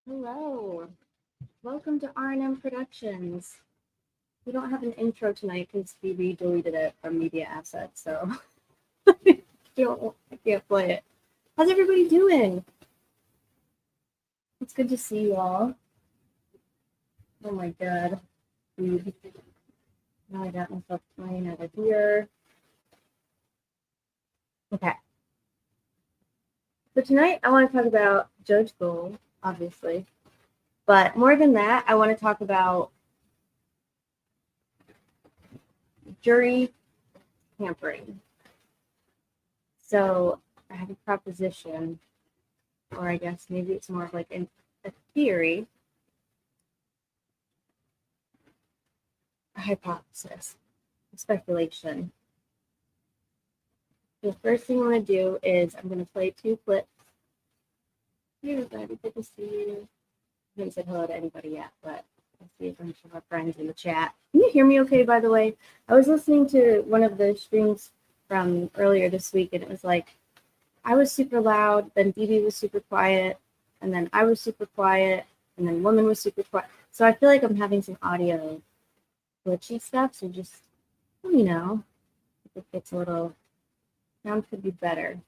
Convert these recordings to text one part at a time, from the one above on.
Hello, welcome to rmproductions. We don't have an intro tonight because we deleted it from media assets, so I can't play it. How's everybody doing? It's good to see you all. Oh my god. Now I got myself playing over here. Okay. So tonight I want to talk about Judge Gull, obviously. But more than that, I want to talk about jury tampering. So I have a proposition, or I guess maybe it's more of like a theory, a hypothesis, a speculation. The first thing I'm going to do is I'm going to play 2 clips. Hey everybody, good to see you. I haven't said hello to anybody yet, but I see a bunch of our friends in the chat. Can you hear me okay, by the way? I was listening to one of the streams from earlier this week, and it was like, I was super loud, then BB was super quiet, and then I was super quiet, and then Woman was super quiet. So I feel like I'm having some audio glitchy stuff, so just let me know if it gets a little, sound could be better.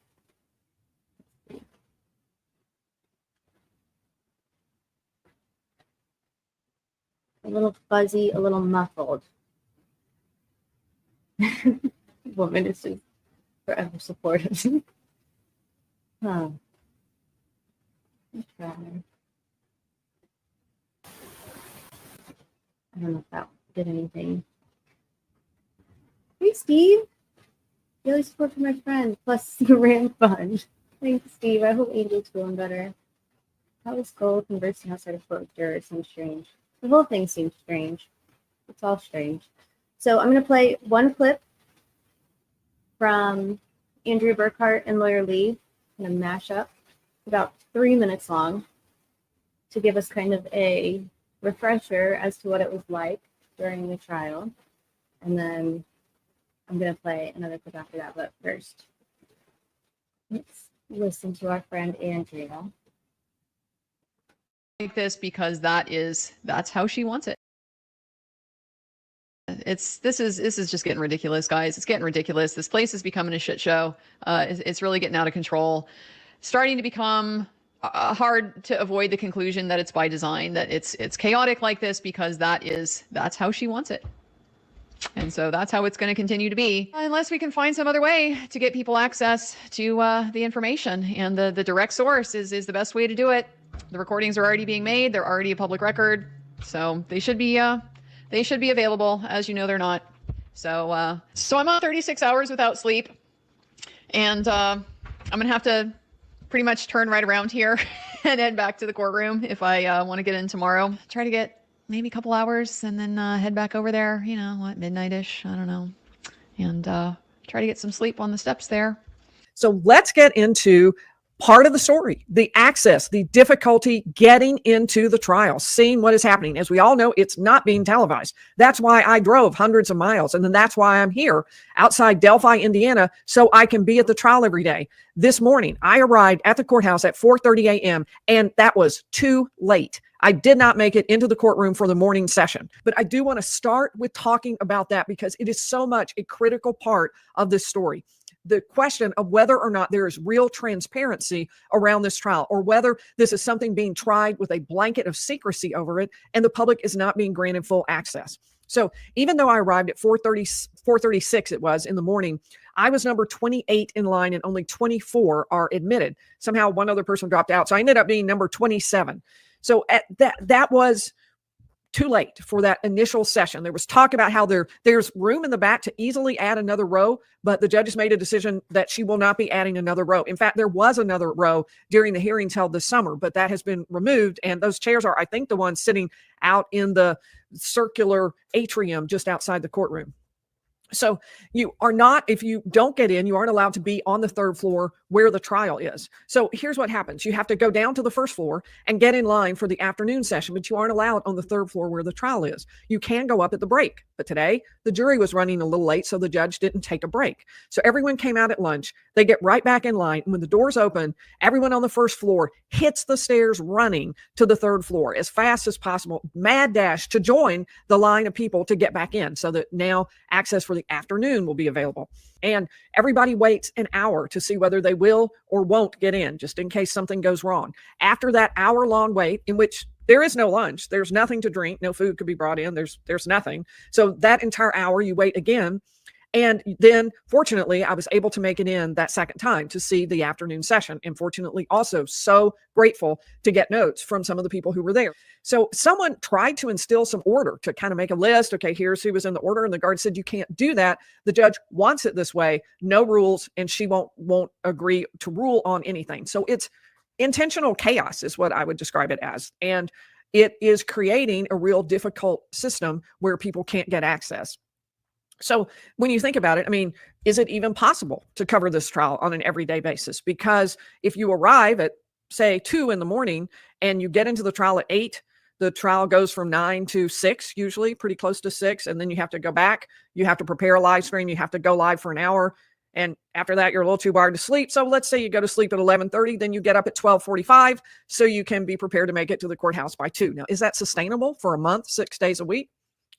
A little fuzzy, a little muffled. Woman is just forever supportive. Huh. Let's try. I don't know if that did anything. Hey, Steve. Daily support for my friend, plus the RAM fund. Thanks, Steve. I hope Angel's feeling better. How is Gull conversing outside of court with jurors? Seems strange. The whole thing seems strange. It's all strange. So I'm going to play 1 clip from Andrea Burkhart and Lawyer Lee in a mashup, about 3 minutes long, to give us kind of a refresher as to what it was like during the trial. And then I'm going to play another clip after that, but first, let's listen to our friend Andrea. Like this because that's how she wants it. This is just getting ridiculous, guys. It's getting ridiculous. This place is becoming a shit show. It's really getting out of control. Starting to become hard to avoid the conclusion that it's by design, that it's chaotic like this because that's how she wants it. And so that's how it's going to continue to be, unless we can find some other way to get people access to the information. And the direct source is the best way to do it. The recordings are already being made. They're already a public record. So they should be available. As you know, they're not. So I'm on 36 hours without sleep. And I'm going to have to pretty much turn right around here and head back to the courtroom if I want to get in tomorrow. Try to get maybe a couple hours and then head back over there, midnight-ish, I don't know, and try to get some sleep on the steps there. So let's get into part of the story, the access, the difficulty getting into the trial, seeing what is happening. As we all know, it's not being televised. That's why I drove hundreds of miles. And then that's why I'm here outside Delphi, Indiana, so I can be at the trial every day. This morning, I arrived at the courthouse at 4:30 a.m., and that was too late. I did not make it into the courtroom for the morning session. But I do want to start with talking about that because it is so much a critical part of this story. The question of whether or not there is real transparency around this trial, or whether this is something being tried with a blanket of secrecy over it and the public is not being granted full access. So even though I arrived at 4:36 it was in the morning, I was number 28 in line and only 24 are admitted. Somehow one other person dropped out. So I ended up being number 27. So at that was too late for that initial session. There was talk about how there's room in the back to easily add another row, but the judges made a decision that she will not be adding another row. In fact, there was another row during the hearings held this summer, but that has been removed. And those chairs are, I think, the ones sitting out in the circular atrium just outside the courtroom. So you are not, if you don't get in, you aren't allowed to be on the 3rd floor where the trial is. So here's what happens. You have to go down to the first floor and get in line for the afternoon session, but you aren't allowed on the third floor where the trial is. You can go up at the break, but today the jury was running a little late, so the judge didn't take a break. So everyone came out at lunch. They get right back in line. And when the doors open, everyone on the first floor hits the stairs running to the third floor as fast as possible, mad dash to join the line of people to get back in so that now access for the afternoon will be available. And everybody waits an hour to see whether they will or won't get in, just in case something goes wrong. After that hour-long wait, in which there is no lunch, there's nothing to drink, no food could be brought in, there's nothing. So that entire hour you wait again. And then, fortunately, I was able to make it in that second time to see the afternoon session. And fortunately, also so grateful to get notes from some of the people who were there. So someone tried to instill some order to kind of make a list. Okay, here's who was in the order. And the guard said, you can't do that. The judge wants it this way, no rules, and she won't agree to rule on anything. So it's intentional chaos is what I would describe it as. And it is creating a real difficult system where people can't get access. So when you think about it, I mean, is it even possible to cover this trial on an everyday basis? Because if you arrive at, say, 2 in the morning and you get into the trial at 8, the trial goes from 9 to 6, usually pretty close to 6. And then you have to go back. You have to prepare a live stream. You have to go live for an hour. And after that, you're a little too wired to sleep. So let's say you go to sleep at 11:30, then you get up at 12:45 so you can be prepared to make it to the courthouse by 2. Now, is that sustainable for a month, 6 days a week?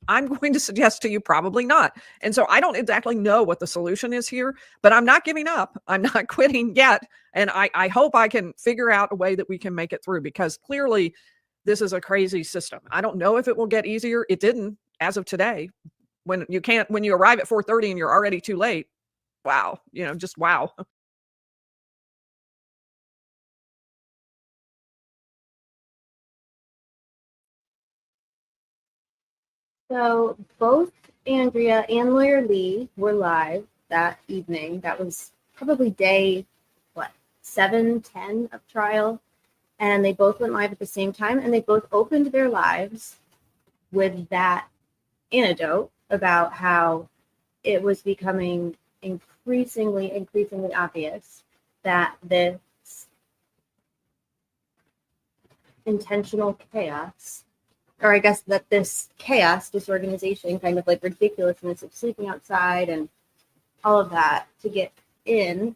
I'm going to suggest to you probably not. And so I don't exactly know what the solution is here, but I'm not giving up. I'm not quitting yet. And I hope I can figure out a way that we can make it through, because clearly this is a crazy system. I don't know if it will get easier. It didn't as of today. When you arrive at 4:30 and you're already too late. Wow. Just wow. So both Andrea and Lawyer Lee were live that evening. That was probably day, 7, 10 of trial. And they both went live at the same time, and they both opened their lives with that anecdote about how it was becoming increasingly obvious that this intentional chaos, or I guess that this chaos, disorganization, kind of like ridiculousness of sleeping outside and all of that to get in,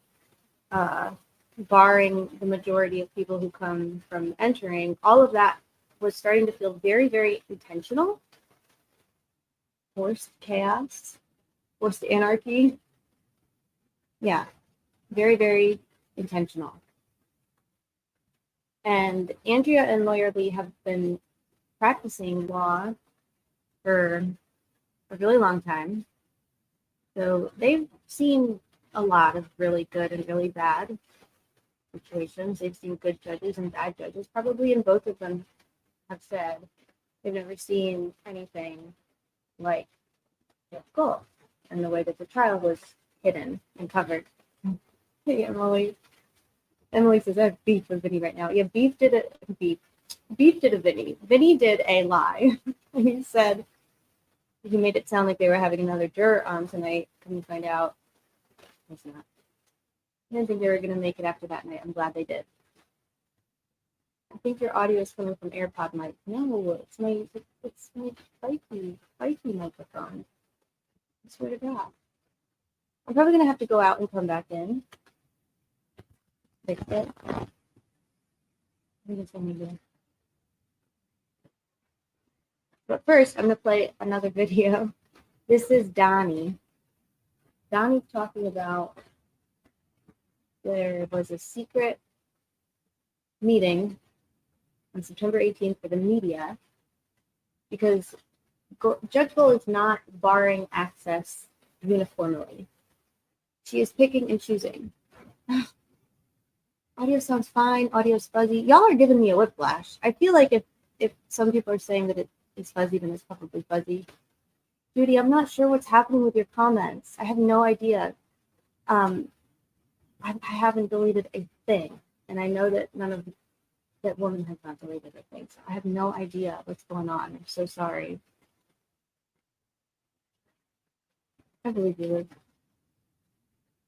barring the majority of people who come from entering, all of that was starting to feel very, very intentional. Forced chaos, forced anarchy. Yeah, very, very intentional. And Andrea and Lawyer Lee have been practicing law for a really long time. So they've seen a lot of really good and really bad situations. They've seen good judges and bad judges. Probably, and both of them have said they've never seen anything like Gull and the way that the trial was hidden and covered. Hey, Emily. Emily says, I have beef with Vinny right now. Yeah, Beef did a Vinny. Vinny did a lie. He said, he made it sound like they were having another juror on tonight. Can you find out? It's not. I didn't think they were going to make it after that night. I'm glad they did. I think your audio is coming from AirPod mic. No, it's my spiky microphone. I swear to God. I'm probably going to have to go out and come back in. Fix it. I think it's going to be good. But first, I'm going to play another video. This is Donnie. Donnie's talking about there was a secret meeting on September 18th for the media because Judge Gull is not barring access uniformly. She is picking and choosing. Audio sounds fine. Audio's fuzzy. Y'all are giving me a whiplash. I feel like if some people are saying that it is fuzzy, then it's probably fuzzy. Judy, I'm not sure what's happening with your comments. I have no idea. I haven't deleted a thing, and I know that that woman has not deleted a thing. So I have no idea what's going on. I'm so sorry. I believe you would.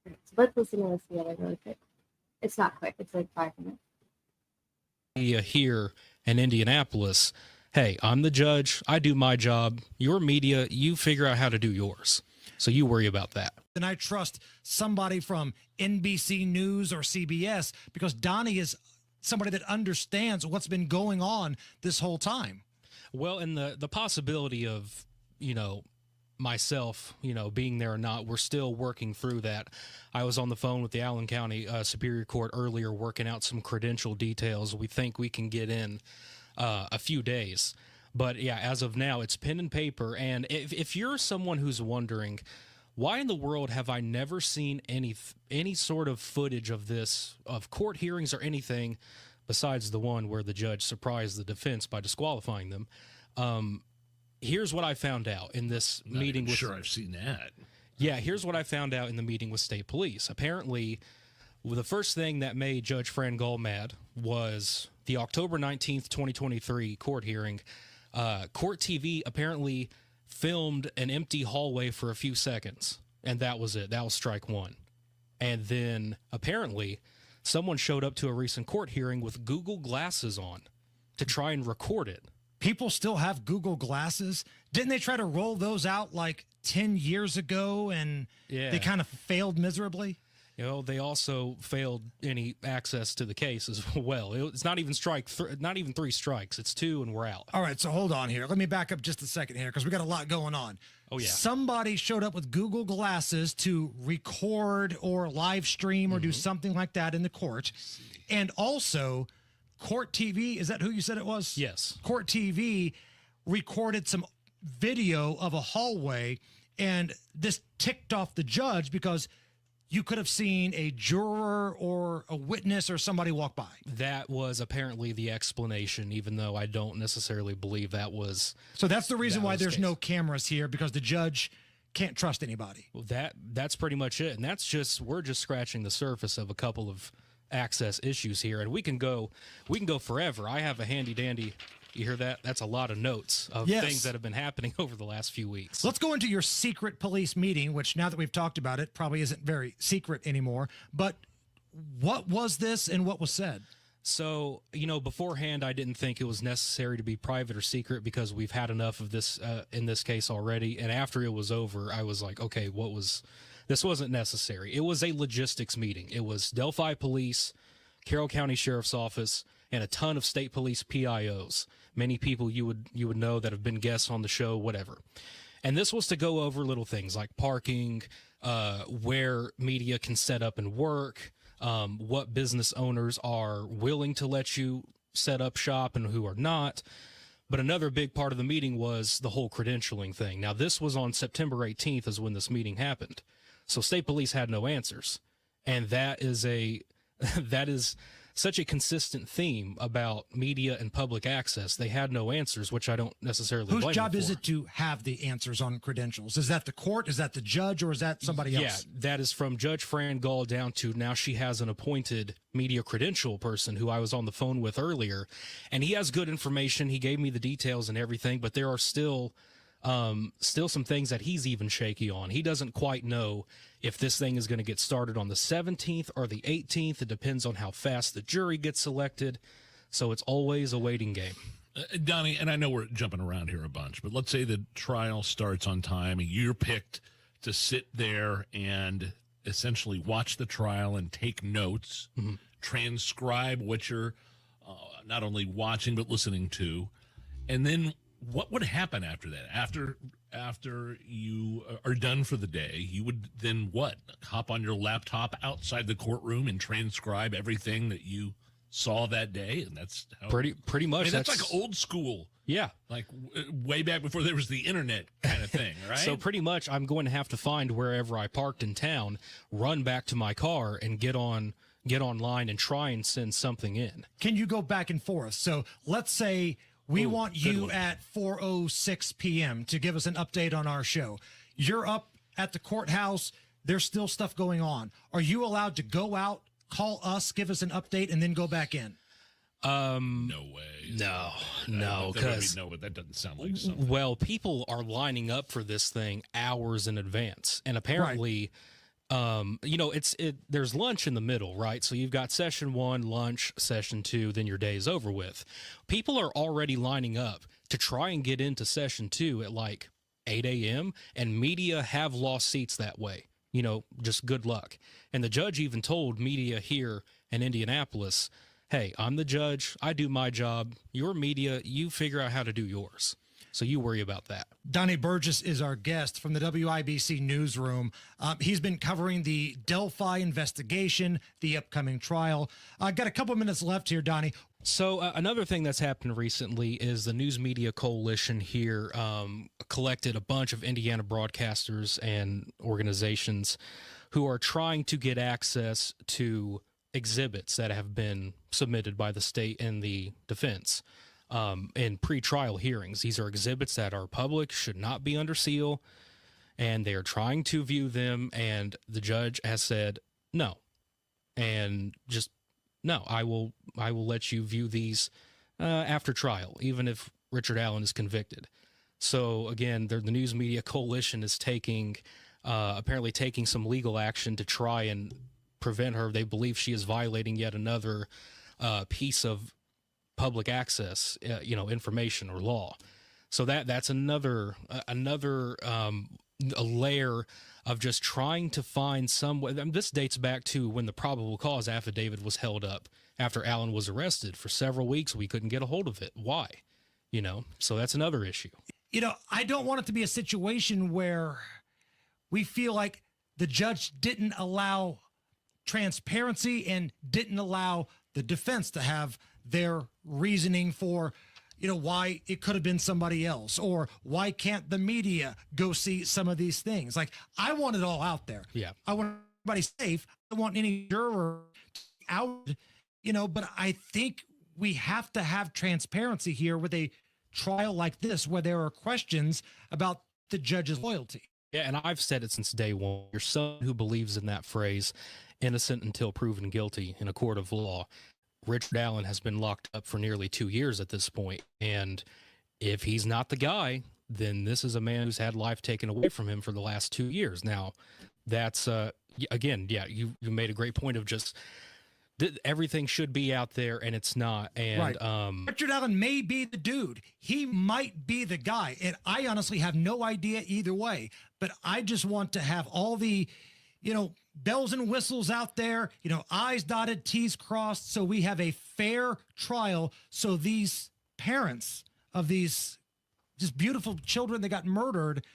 So let's listen to this together really quick. It's not quick. It's like 5 minutes. Here in Indianapolis, hey, I'm the judge. I do my job. Your media, you figure out how to do yours. So you worry about that. And I trust somebody from NBC News or CBS because Donnie is somebody that understands what's been going on this whole time. Well, and the possibility of, myself, being there or not, we're still working through that. I was on the phone with the Allen County Superior Court earlier working out some credential details. We think we can get in a few days. But yeah, as of now, it's pen and paper. And if you're someone who's wondering, why in the world have I never seen any sort of footage of this, of court hearings or anything, besides the one where the judge surprised the defense by disqualifying them? Here's what I found out in this meeting. Sure, I've seen that. Yeah, here's what I found out in the meeting with state police. Apparently, the first thing that made Judge Fran Gull mad was the October 19th, 2023 court hearing. Court TV apparently filmed an empty hallway for a few seconds, and that was it. That was strike one. And then apparently someone showed up to a recent court hearing with Google glasses on to try and record it. People still have Google glasses. Didn't they try to roll those out like 10 years ago and they kind of failed miserably? They also failed any access to the case as well. It's not even not even 3 strikes. It's 2 and we're out. All right, so hold on here. Let me back up just a second here because we got a lot going on. Oh, yeah. Somebody showed up with Google glasses to record or live stream or do something like that in the court. And also, Court TV, is that who you said it was? Yes. Court TV recorded some video of a hallway, and this ticked off the judge because you could have seen a juror or a witness or somebody walk by. That was apparently the explanation, even though I don't necessarily believe that was. So that's the reason why there's no cameras here, because the judge can't trust anybody. Well, that's pretty much it. And we're just scratching the surface of a couple of access issues here, and we can go forever. I have a handy dandy, you hear that? That's a lot of notes of things that have been happening over the last few weeks. Let's go into your secret police meeting, which now that we've talked about it, probably isn't very secret anymore. But what was this and what was said? So, beforehand, I didn't think it was necessary to be private or secret because we've had enough of this in this case already. And after it was over, I was like, okay, this wasn't necessary. It was a logistics meeting. It was Delphi Police, Carroll County Sheriff's Office, and a ton of state police PIOs. Many people you would know that have been guests on the show, whatever. And this was to go over little things like parking, where media can set up and work, what business owners are willing to let you set up shop and who are not. But another big part of the meeting was the whole credentialing thing. Now, this was on September 18th is when this meeting happened. So state police had no answers. And that is such a consistent theme about media and public access. They had no answers, which I don't necessarily blame them Whose job for. is it to have the answers on credentials? Is that the court? Is that the judge? Or is that somebody else? Yeah, that is from Judge Fran Gull down to now she has an appointed media credential person who I was on the phone with earlier. And he has good information. He gave me the details and everything, but there are still some things that he's even shaky on. He doesn't quite know if this thing is going to get started on the 17th or the 18th. It depends on how fast the jury gets selected. So it's always a waiting game. Donnie, and I know we're jumping around here a bunch, but let's say the trial starts on time and you're picked to sit there and essentially watch the trial and take notes, transcribe what you're not only watching but listening to, and then what would happen after that? After you are done for the day, you would then what? Hop on your laptop outside the courtroom and transcribe everything that you saw that day, and that's how, pretty much. I mean, that's like old school. Yeah, like way back before there was the internet kind of thing, right? So pretty much, I'm going to have to find wherever I parked in town, run back to my car, and get online and try and send something in. Can you go back and forth? So let's say we want you at 4:06 p.m. to give us an update on our show. You're up at the courthouse. There's still stuff going on. Are you allowed to go out, call us, give us an update, and then go back in? No way. No, because no, but that doesn't sound like something. Well, people are lining up for this thing hours in advance, and apparently there's lunch in the middle, right? So you've got session 1, lunch, session 2, then your day is over with. People are already lining up to try and get into session 2 at like 8 a.m. and media have lost seats that way. Just good luck. And the judge even told media here in Indianapolis, hey, I'm the judge. I do my job. Your media, you figure out how to do yours. So you worry about that. Donnie Burgess is our guest from the WIBC newsroom. He's been covering the Delphi investigation, the upcoming trial. Got a couple minutes left here, Donnie. So another thing that's happened recently is the News Media Coalition here collected a bunch of Indiana broadcasters and organizations who are trying to get access to exhibits that have been submitted by the state and the defense in pre-trial hearings. These are exhibits that are public, should not be under seal, and they are trying to view them, and the judge has said no. And just no, I will let you view these after trial, even if Richard Allen is convicted. So again, the News Media Coalition is apparently taking some legal action to try and prevent her. They believe she is violating yet another piece of public access, information or law. So that's another a layer of just trying to find some way. This dates back to when the probable cause affidavit was held up after Allen was arrested. For several weeks, we couldn't get a hold of it. Why? So that's another issue. I don't want it to be a situation where we feel like the judge didn't allow transparency and didn't allow the defense to have their reasoning for, why it could have been somebody else, or why can't the media go see some of these things? Like, I want it all out there. Yeah. I want everybody safe. I don't want any juror out, but I think we have to have transparency here with a trial like this, where there are questions about the judge's loyalty. Yeah, and I've said it since day one. You're someone who believes in that phrase, innocent until proven guilty in a court of law. Richard Allen has been locked up for nearly 2 years at this point, and if he's not the guy, then this is a man who's had life taken away from him for the last 2 years. Now, that's again, yeah, you made a great point of just everything should be out there, and it's not. And right. Richard Allen may be the dude. He might be the guy, and I honestly have no idea either way. But I just want to have all the, bells and whistles out there, I's dotted, T's crossed, so we have a fair trial, so these parents of these just beautiful children that got murdered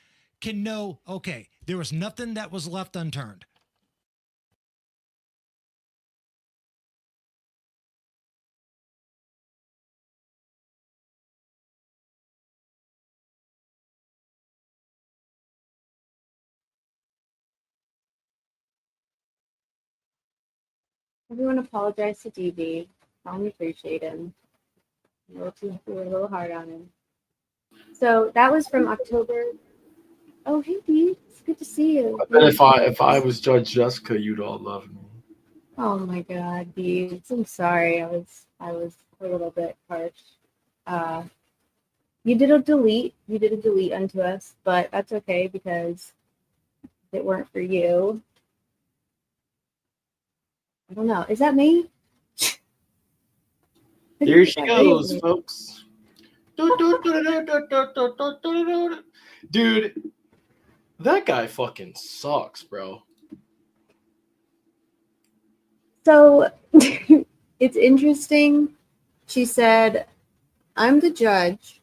can know, okay, there was nothing that was left unturned. Everyone apologize to DB. Tell him you appreciate him. We were a little hard on him. So that was from October. Oh, hey, D. It's good to see you. I bet if I was Judge Jessica, you'd all love me. Oh my God, D. I'm sorry. I was a little bit harsh. You did a delete. You did a delete unto us, but that's okay because if it weren't for you. I don't know. Is that me? Here she goes, folks. Dude, that guy fucking sucks, bro. So it's interesting. She said, I'm the judge.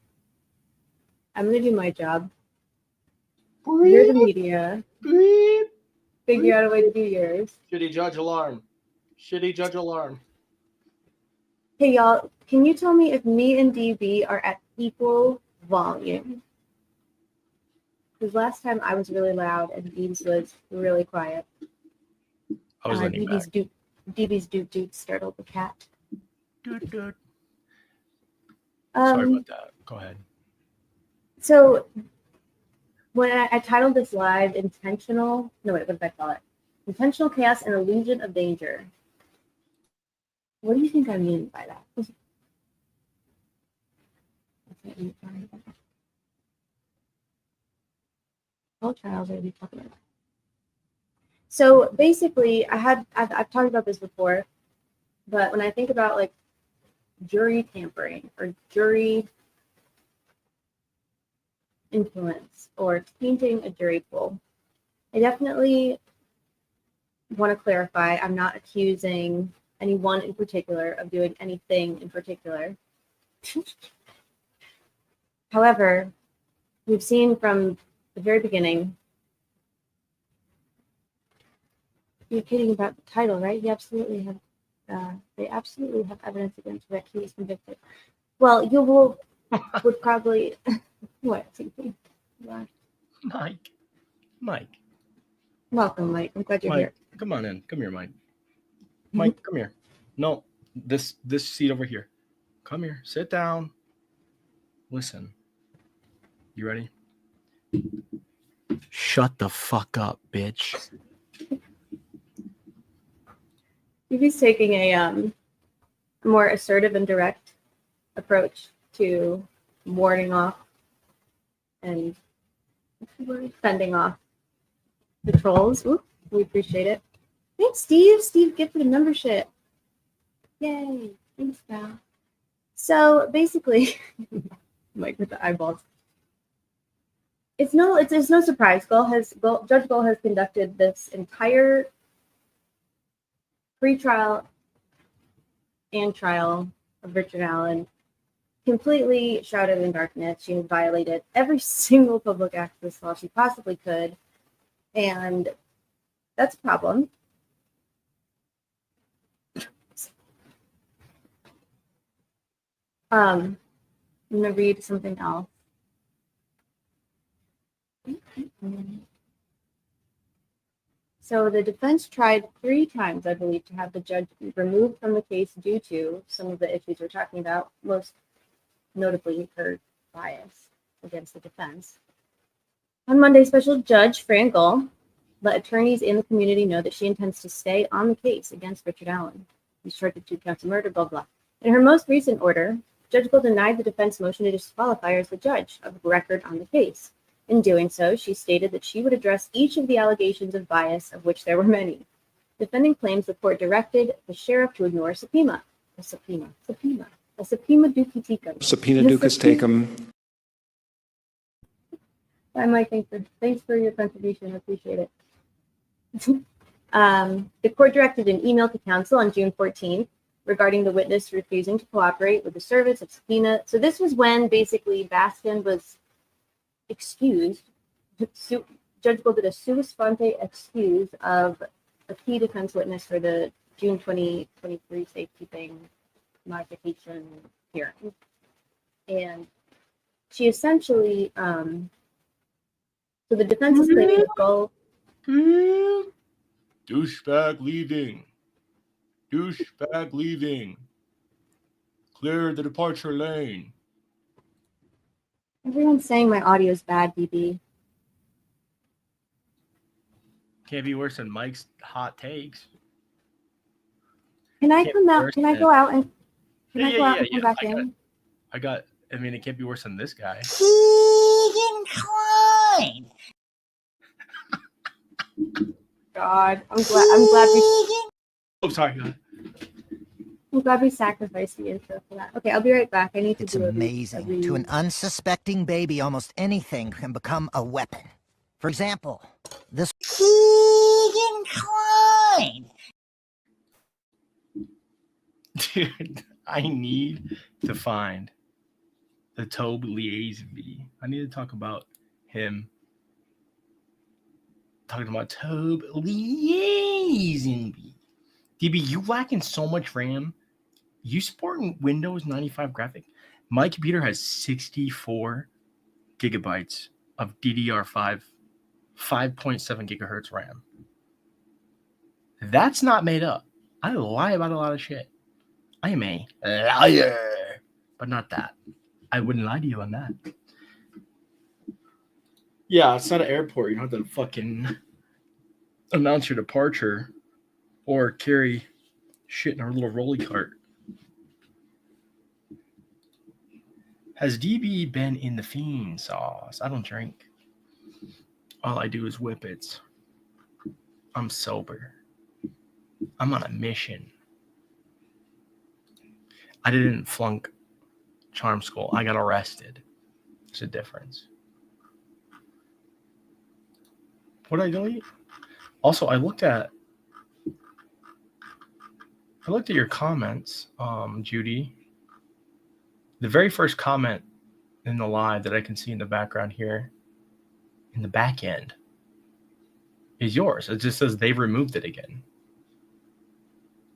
I'm going to do my job. You're the media. Figure out a way to do yours. Shitty judge alarm. Shitty judge alarm. Hey, y'all, can you tell me if me and DB are at equal volume? Because last time I was really loud and Deeb's was really quiet. I was leaning back. DB's doot startled the cat. Doot. Sorry about that. Go ahead. So when I titled this live intentional, no wait, what did I call it? Intentional chaos and illusion of danger. What do you think I mean by that? All trials are we talking about? So basically, I've talked about this before, but when I think about like jury tampering or jury influence or tainting a jury pool, I definitely want to clarify I'm not accusing anyone in particular of doing anything in particular. However, we've seen from the very beginning. You're kidding about the title, right? You absolutely have. They absolutely have evidence against Rick. He was convicted. Well, you would probably what? Mike. Welcome, Mike. I'm glad you're here. Come on in. Come here, Mike. Mike, come here. No, this seat over here. Come here. Sit down. Listen. You ready? Shut the fuck up, bitch. He's taking a more assertive and direct approach to warding off and fending off the trolls. Ooh, we appreciate it. Thanks, Steve. Steve gifted a membership. Yay. Thanks, pal. So basically, Mike with the eyeballs. It's no surprise. Judge Gull has conducted this entire pre-trial and trial of Richard Allen completely shrouded in darkness. She has violated every single public access law she possibly could, and that's a problem. I'm gonna read something else. So the defense tried 3 times, I believe, to have the judge removed from the case due to some of the issues we're talking about, most notably her bias against the defense. On Monday, Special Judge Fran Gull let attorneys in the community know that she intends to stay on the case against Richard Allen. He's charged with 2 counts of murder, blah, blah. In her most recent order, Judge Gull denied the defense motion to disqualify her as the judge of record on the case. In doing so, she stated that she would address each of the allegations of bias, of which there were many. Defending claims the court directed the sheriff to ignore a subpoena duces tecum. Subpoena duces tecum. Bye, Mike. Thanks for your contribution. I appreciate it. The court directed an email to counsel on June 14th regarding the witness refusing to cooperate with the service of subpoena. So this was when basically Baskin was excused. Judge Gull did a sua sponte excuse of a key defense witness for the June 2023 safekeeping modification hearing. And she essentially, so the defense is claiming that Gull. Douchebag leaving. Clear the departure lane. Everyone's saying my audio is bad, BB. Can't be worse than Mike's hot takes. Can I come out? Can I go out and come back in? I mean, it can't be worse than this guy. God, I'm glad we. Oh, sorry. Go ahead. I'm glad we sacrificed the intro for that. Okay, I'll be right back. I need to It's do amazing. To an unsuspecting baby, almost anything can become a weapon. For example, this. Dude, I need to find the Tobe liaison bee. I need to talk about him. Talking about Tobe liaison bee. DB, you lacking so much RAM. You supporting Windows 95 graphic? My computer has 64 gigabytes of DDR5, 5.7 gigahertz RAM. That's not made up. I lie about a lot of shit. I am a liar, but not that. I wouldn't lie to you on that. Yeah, it's not an airport. You don't have to fucking announce your departure or carry shit in our little rolly cart. Has DB been in the fiend sauce? I don't drink. All I do is whip it. I'm sober. I'm on a mission. I didn't flunk charm school. I got arrested. There's a difference. What did I delete? Also, I looked at your comments, Judy. The very first comment in the live that I can see in the background here, in the back end, is yours. It just says they've removed it again.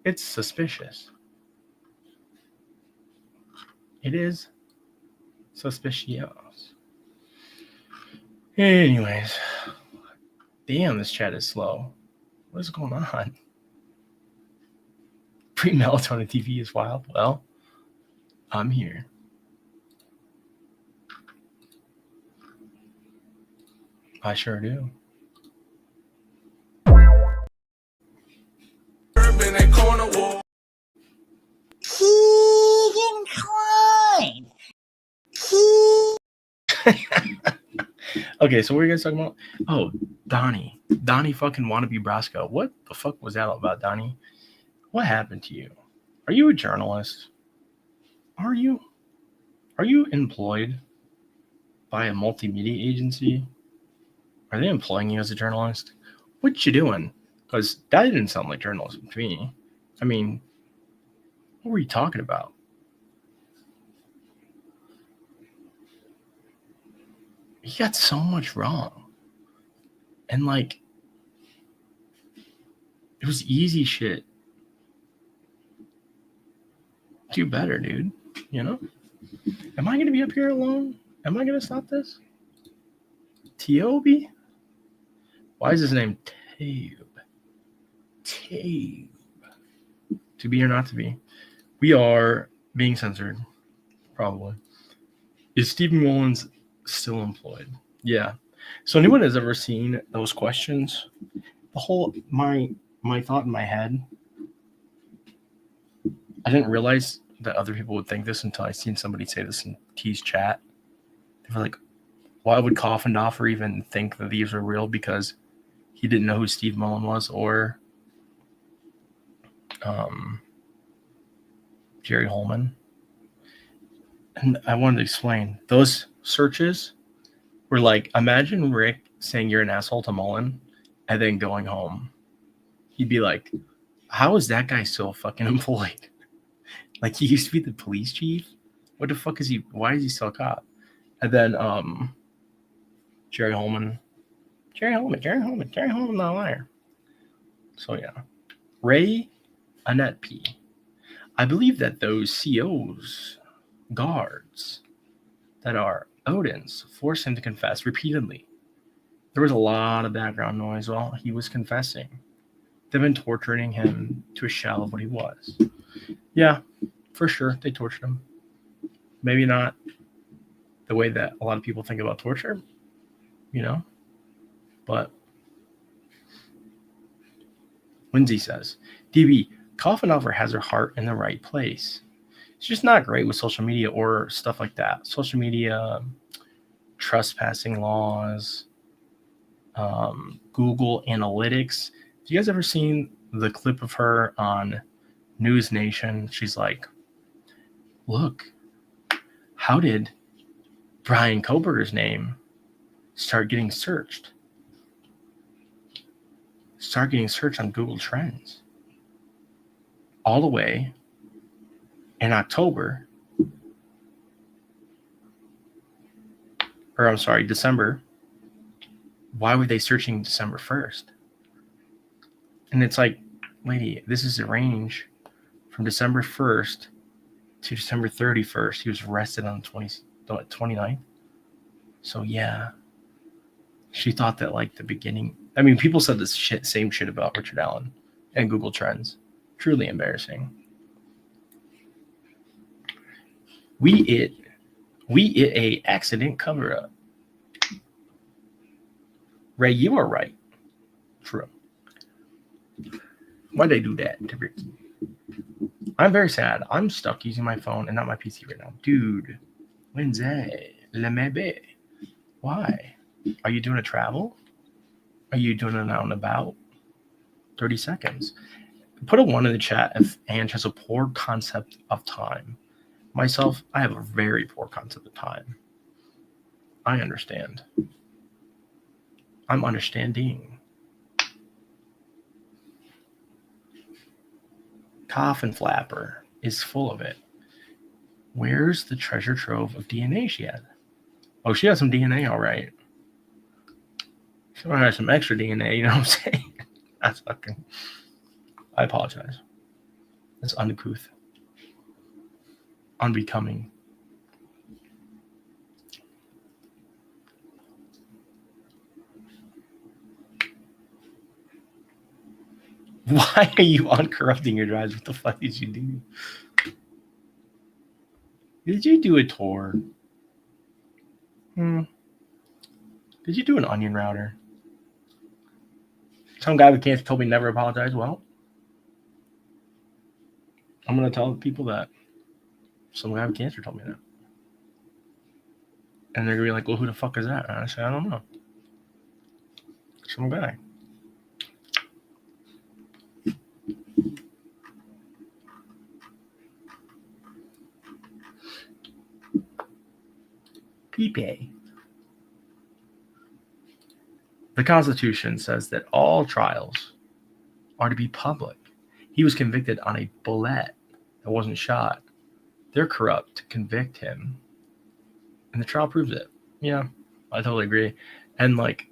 It's suspicious. It is suspicious. Anyways, damn, this chat is slow. What is going on? Pre-melatonin TV is wild. Well, I'm here. I sure do. Keegan Klein. Okay, so what are you guys talking about? Oh, Donnie fucking wannabe Brasco. What the fuck was that about, Donnie? What happened to you? Are you a journalist? Are you employed by a multimedia agency? Are they employing you as a journalist? What you doing? Because that didn't sound like journalism to me. I mean, what were you talking about? You got so much wrong. And like, it was easy shit. Do better, dude. You know? Am I going to be up here alone? Am I going to stop this? Tiobi? Why is his name Tabe? Tabe. To be or not to be? We are being censored. Probably. Is Stephen Mullins still employed? Yeah. So anyone has ever seen those questions? The whole, my thought in my head, I didn't realize that other people would think this until I seen somebody say this in T's chat. They were like, why would Coffindoffer even think that these were real? Because he didn't know who Steve Mullen was or Jerry Holman. And I wanted to explain. Those searches were like, imagine Rick saying you're an asshole to Mullen and then going home. He'd be like, how is that guy still fucking employed? Like, he used to be the police chief? What the fuck is he? Why is he still a cop? And then Jerry Holman, not a liar. So yeah. Ray Annette P. I believe that those COs, guards that are Odin's, forced him to confess repeatedly. There was a lot of background noise while he was confessing. They've been torturing him to a shell of what he was. Yeah, for sure, they tortured him. Maybe not the way that a lot of people think about torture, you know? But Lindsay says, DB, Coffindoffer has her heart in the right place. It's just not great with social media or stuff like that. Social media, trespassing laws, Google Analytics. Have you guys ever seen the clip of her on News Nation? She's like, look, how did Brian Koberger's name start getting searched? Start getting searched on Google Trends. All the way in October, or I'm sorry, December. Why were they searching December 1st? And it's like, lady, this is the range from December 1st to December 31st. He was arrested on the 29th. So yeah, she thought that like the beginning. I mean, people said this same shit about Richard Allen and Google Trends. Truly embarrassing. We it a accident cover up. Ray, you are right. True. Why'd they do that to Ricky? I'm very sad. I'm stuck using my phone and not my PC right now. Dude, Lindsay, le mebe. Why? Are you doing a travel? Are you doing an out and about? 30 seconds. Put a 1 in the chat if Ange has a poor concept of time. Myself, I have a very poor concept of time. I understand. I'm understanding. Coffin Flapper is full of it. Where's the treasure trove of DNA she had? Oh, she has some DNA, all right. She might have some extra DNA, you know what I'm saying? That's fucking... I apologize. That's uncouth. Unbecoming. Why are you uncorrupting your drives? What the fuck did you do? Did you do a tour? Did you do an onion router? Some guy with cancer told me never apologize. Well, I'm going to tell people that some guy with cancer told me that. And they're going to be like, well, who the fuck is that? And I say, I don't know. Some guy. Pipe. The Constitution says that all trials are to be public. He was convicted on a bullet that wasn't shot. They're corrupt to convict him. And the trial proves it. Yeah, I totally agree. And like,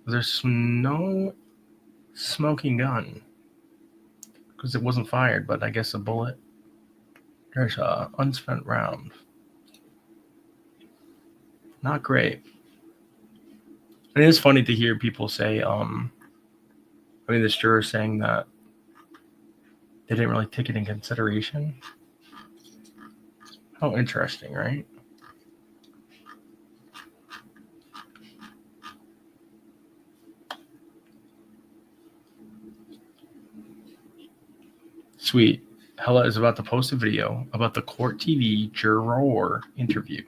there's no smoking gun because it wasn't fired, but I guess a bullet. There's a unspent round. Not great. And it is funny to hear people say, this juror saying that they didn't really take it in consideration. How interesting, right? Sweet. Hella is about to post a video about the court TV juror interview.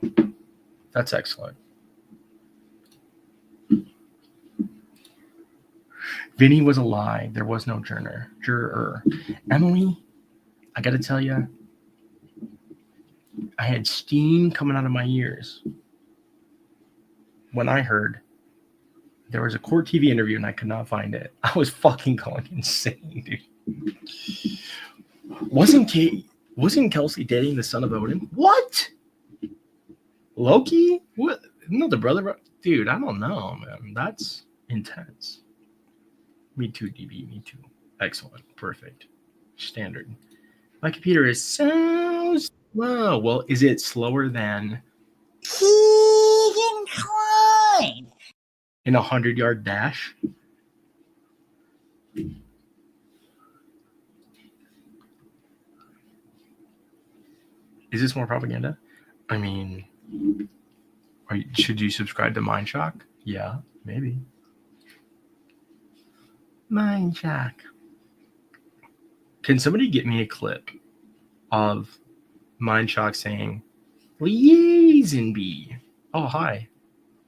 That's excellent. Vinny was a lie. There was no juror. Emily, I got to tell you, I had steam coming out of my ears when I heard there was a court TV interview and I could not find it. I was fucking going insane, dude. Wasn't Kelsey dating the son of Odin? What? Loki? What? No, the brother? Dude, I don't know, man. That's intense. Me too, DB. Me too. Excellent. Perfect. Standard. My computer is so slow. Well, is it slower than Keegan Klein? in a 100-yard dash? Is this more propaganda? I mean, should you subscribe to Mindshock? Yeah, maybe. Mindshock. Can somebody get me a clip of Mindshock saying, liaison bee? Oh, hi.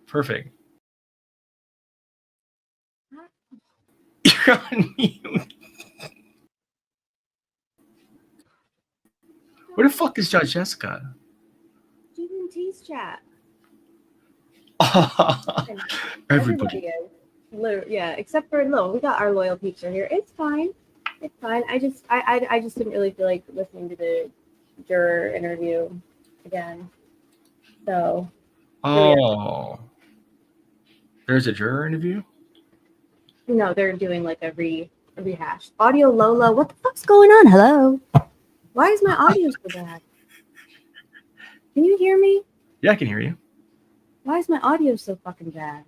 Perfect. You're on mute. Where the fuck is Judge Jessica? GMT's chat. Everybody. is. Yeah, except for we got our loyal peeps are here. It's fine. It's fine. I just didn't really feel like listening to the juror interview again. So. Oh. There's a juror interview? No, they're doing like a rehash. Audio low. What the fuck's going on? Hello. Why is my audio so bad? Can you hear me? Yeah, I can hear you. Why is my audio so fucking bad?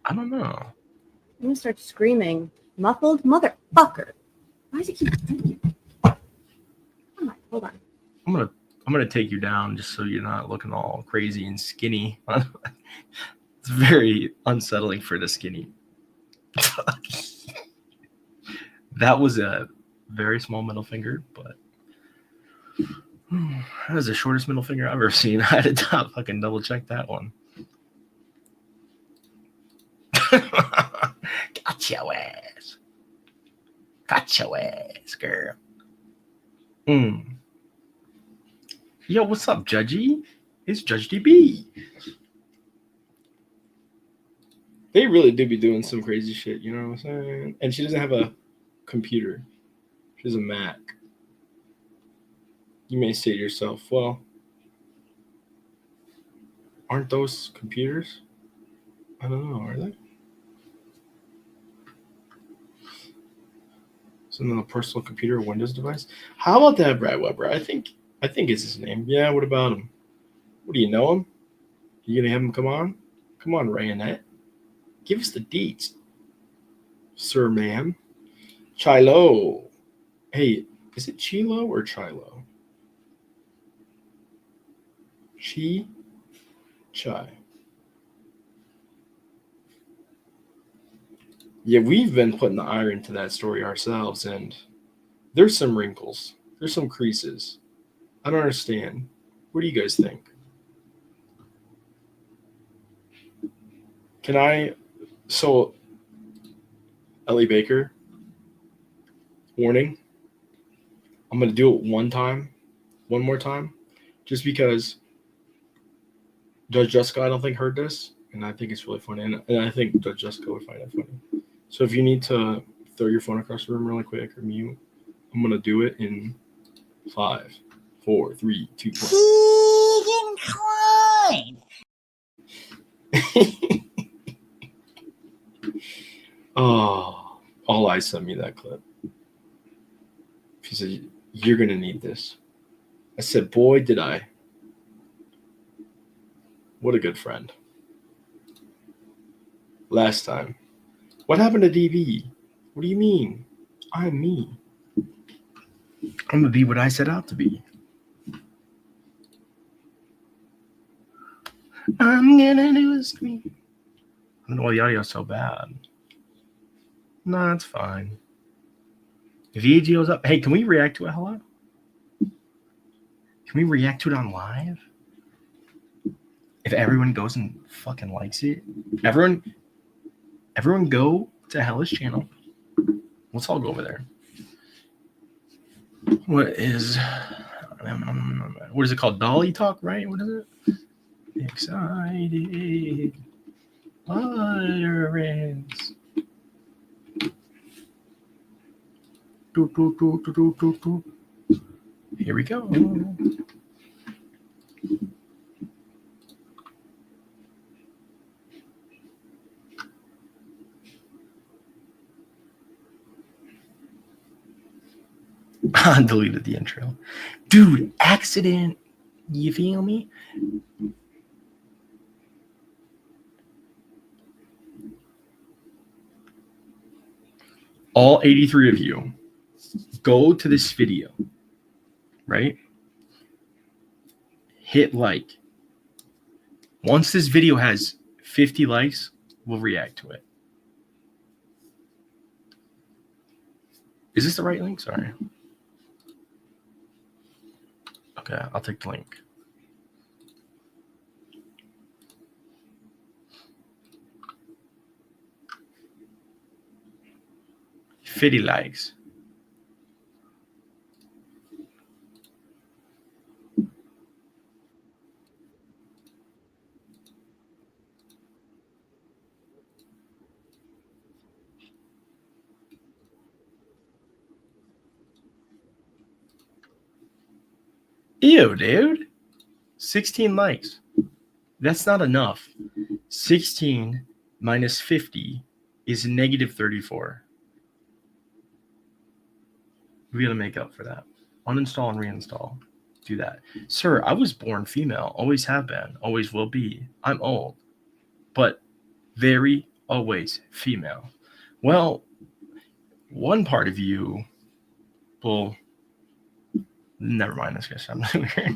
I don't know. I'm gonna start screaming. Muffled motherfucker. Why does it keep doing it? Hold on. I'm gonna take you down just so you're not looking all crazy and skinny. It's very unsettling for the skinny. That was a very small middle finger, but that was the shortest middle finger I've ever seen. I had to fucking double check that one. Got your ass. Got your ass, girl. Yo, what's up, Judgy? It's Judge DB. They really do be doing some crazy shit, you know what I'm saying? And she doesn't have a computer. She has a Mac. You may say to yourself, well, aren't those computers? I don't know, are they? Isn't it a personal computer or Windows device? How about that, Brad Weber? I think it's his name. Yeah, what about him? What, do you know him? You gonna have him come on? Come on, Rayannette. Give us the deets. Sir, ma'am. Chilo. Hey, is it Chilo or Chilo? Chai. Yeah, we've been putting the ire into that story ourselves, and there's some wrinkles. There's some creases. I don't understand. What do you guys think? So, Ellie Baker, warning, I'm going to do it one more time, just because Judge Jessica, I don't think, heard this, and I think it's really funny, and I think Judge Jessica would find it funny. So if you need to throw your phone across the room really quick or mute, I'm going to do it in 5, 4, 3, 2, 1. Oh, all eyes sent me that clip. She said, you're going to need this. I said, boy, did I. What a good friend. Last time. What happened to DB? What do you mean? I'm me. I'm going to be what I set out to be. I'm going to do a screen. I don't know why the audio's so bad. No, it's fine. If EAGO's up, hey, can we react to it? Hello? Can we react to it on live? If everyone goes and fucking likes it, everyone go to Hellish channel. Let's all go over there. What is it called? Dolly Talk, right? What is it? Excited utterance. Here we go. I deleted the intro. Dude, accident. You feel me? All 83 of you, go to this video, right? Hit like. Once this video has 50 likes, we'll react to it. Is this the right link? Sorry. Okay, I'll take the link. $50 likes. Ew, dude. 16 likes. That's not enough. 16 minus 50 is negative 34. We gotta make up for that. Uninstall and reinstall. Do that. Sir, I was born female. Always have been. Always will be. I'm old. But very always female. Well, one part of you will... Never mind. This guess I'm weird.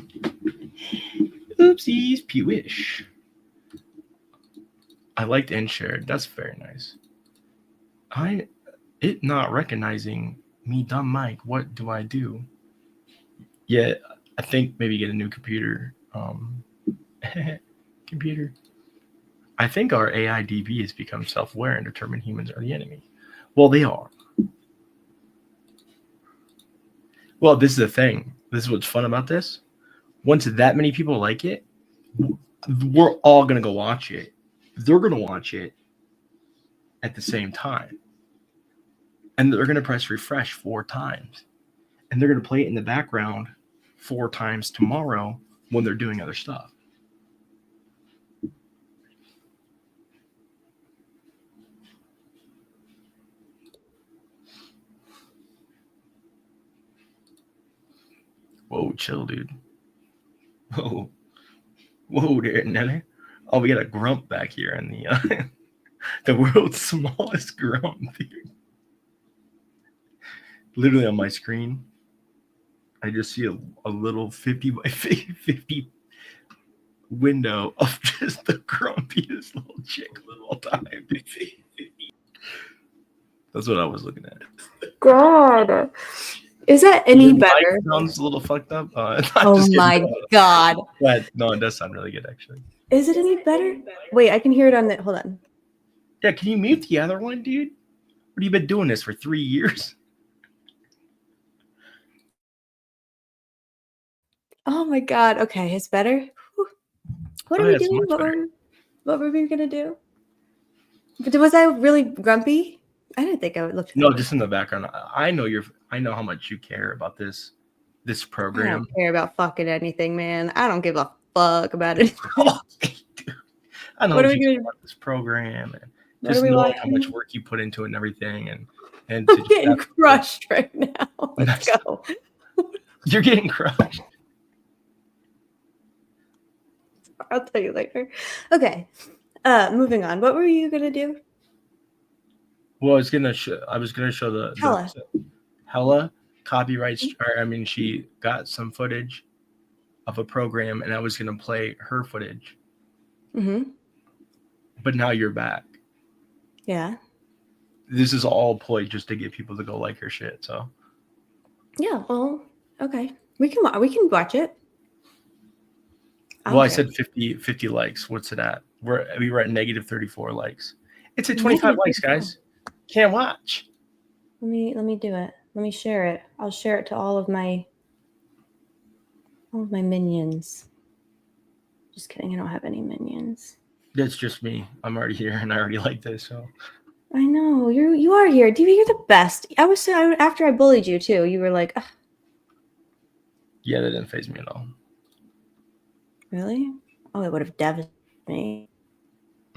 Oopsies, pewish. I liked and shared. That's very nice. It not recognizing me, dumb Mike. What do I do? Yeah, I think maybe get a new computer. Computer. I think our AI DB has become self-aware and determined humans are the enemy. Well, they are. Well, this is the thing. This is what's fun about this. Once that many people like it, we're all gonna go watch it. They're gonna watch it at the same time, and they're gonna press refresh 4 times, and they're gonna play it in the background 4 times tomorrow when they're doing other stuff. Whoa, chill, dude. Whoa there, Nelly. Oh, we got a grump back here in the the world's smallest grump, dude. Literally on my screen, I just see a little 50 by 50 window of just the grumpiest little chick of all time. That's what I was looking at. God. Is that any Your mic better? sounds a little fucked up. Oh my God. But no, it does sound really good, actually. Is it any better? Wait, I can hear it on the. Hold on. Yeah, can you mute the other one, dude? What have you been doing this for 3 years? Oh my God. Okay, it's better. Whew. What Oh, are we yeah, it's doing? much better. What were we gonna do? But was I really grumpy? I didn't think I would look. No, just in the background. I know how much you care about this I program. don't care about fucking anything, man. I don't give a fuck about it. I know What are what we you doing? care about this program, and What just are we knowing how watching? much work you put into it and everything, and I'm to just getting have- crushed right now. Let's Nice. go. You're getting crushed. I'll tell you later. Okay. Moving on. What were you gonna do? Well, I was gonna show the Hella. Hella copyrights. I mean, she got some footage of a program, and I was gonna play her footage. Mm-hmm. But now you're back. Yeah. This is all ploy just to get people to go like her shit. So Yeah. Well. Okay. We can watch it. well, I said 50 likes. What's it at? We were at negative 34 likes. It's at 25 Negative likes, 34. guys. Can't watch. Let me do it. Let me share it. I'll share it to all of my minions. Just kidding. I don't have any minions. That's just me. I'm already here, and I already like this. So I know you are here. DV, you're the best. I was after I bullied you too. You were like, ugh, yeah, that didn't faze me at all. really? Oh, it would have devastated me.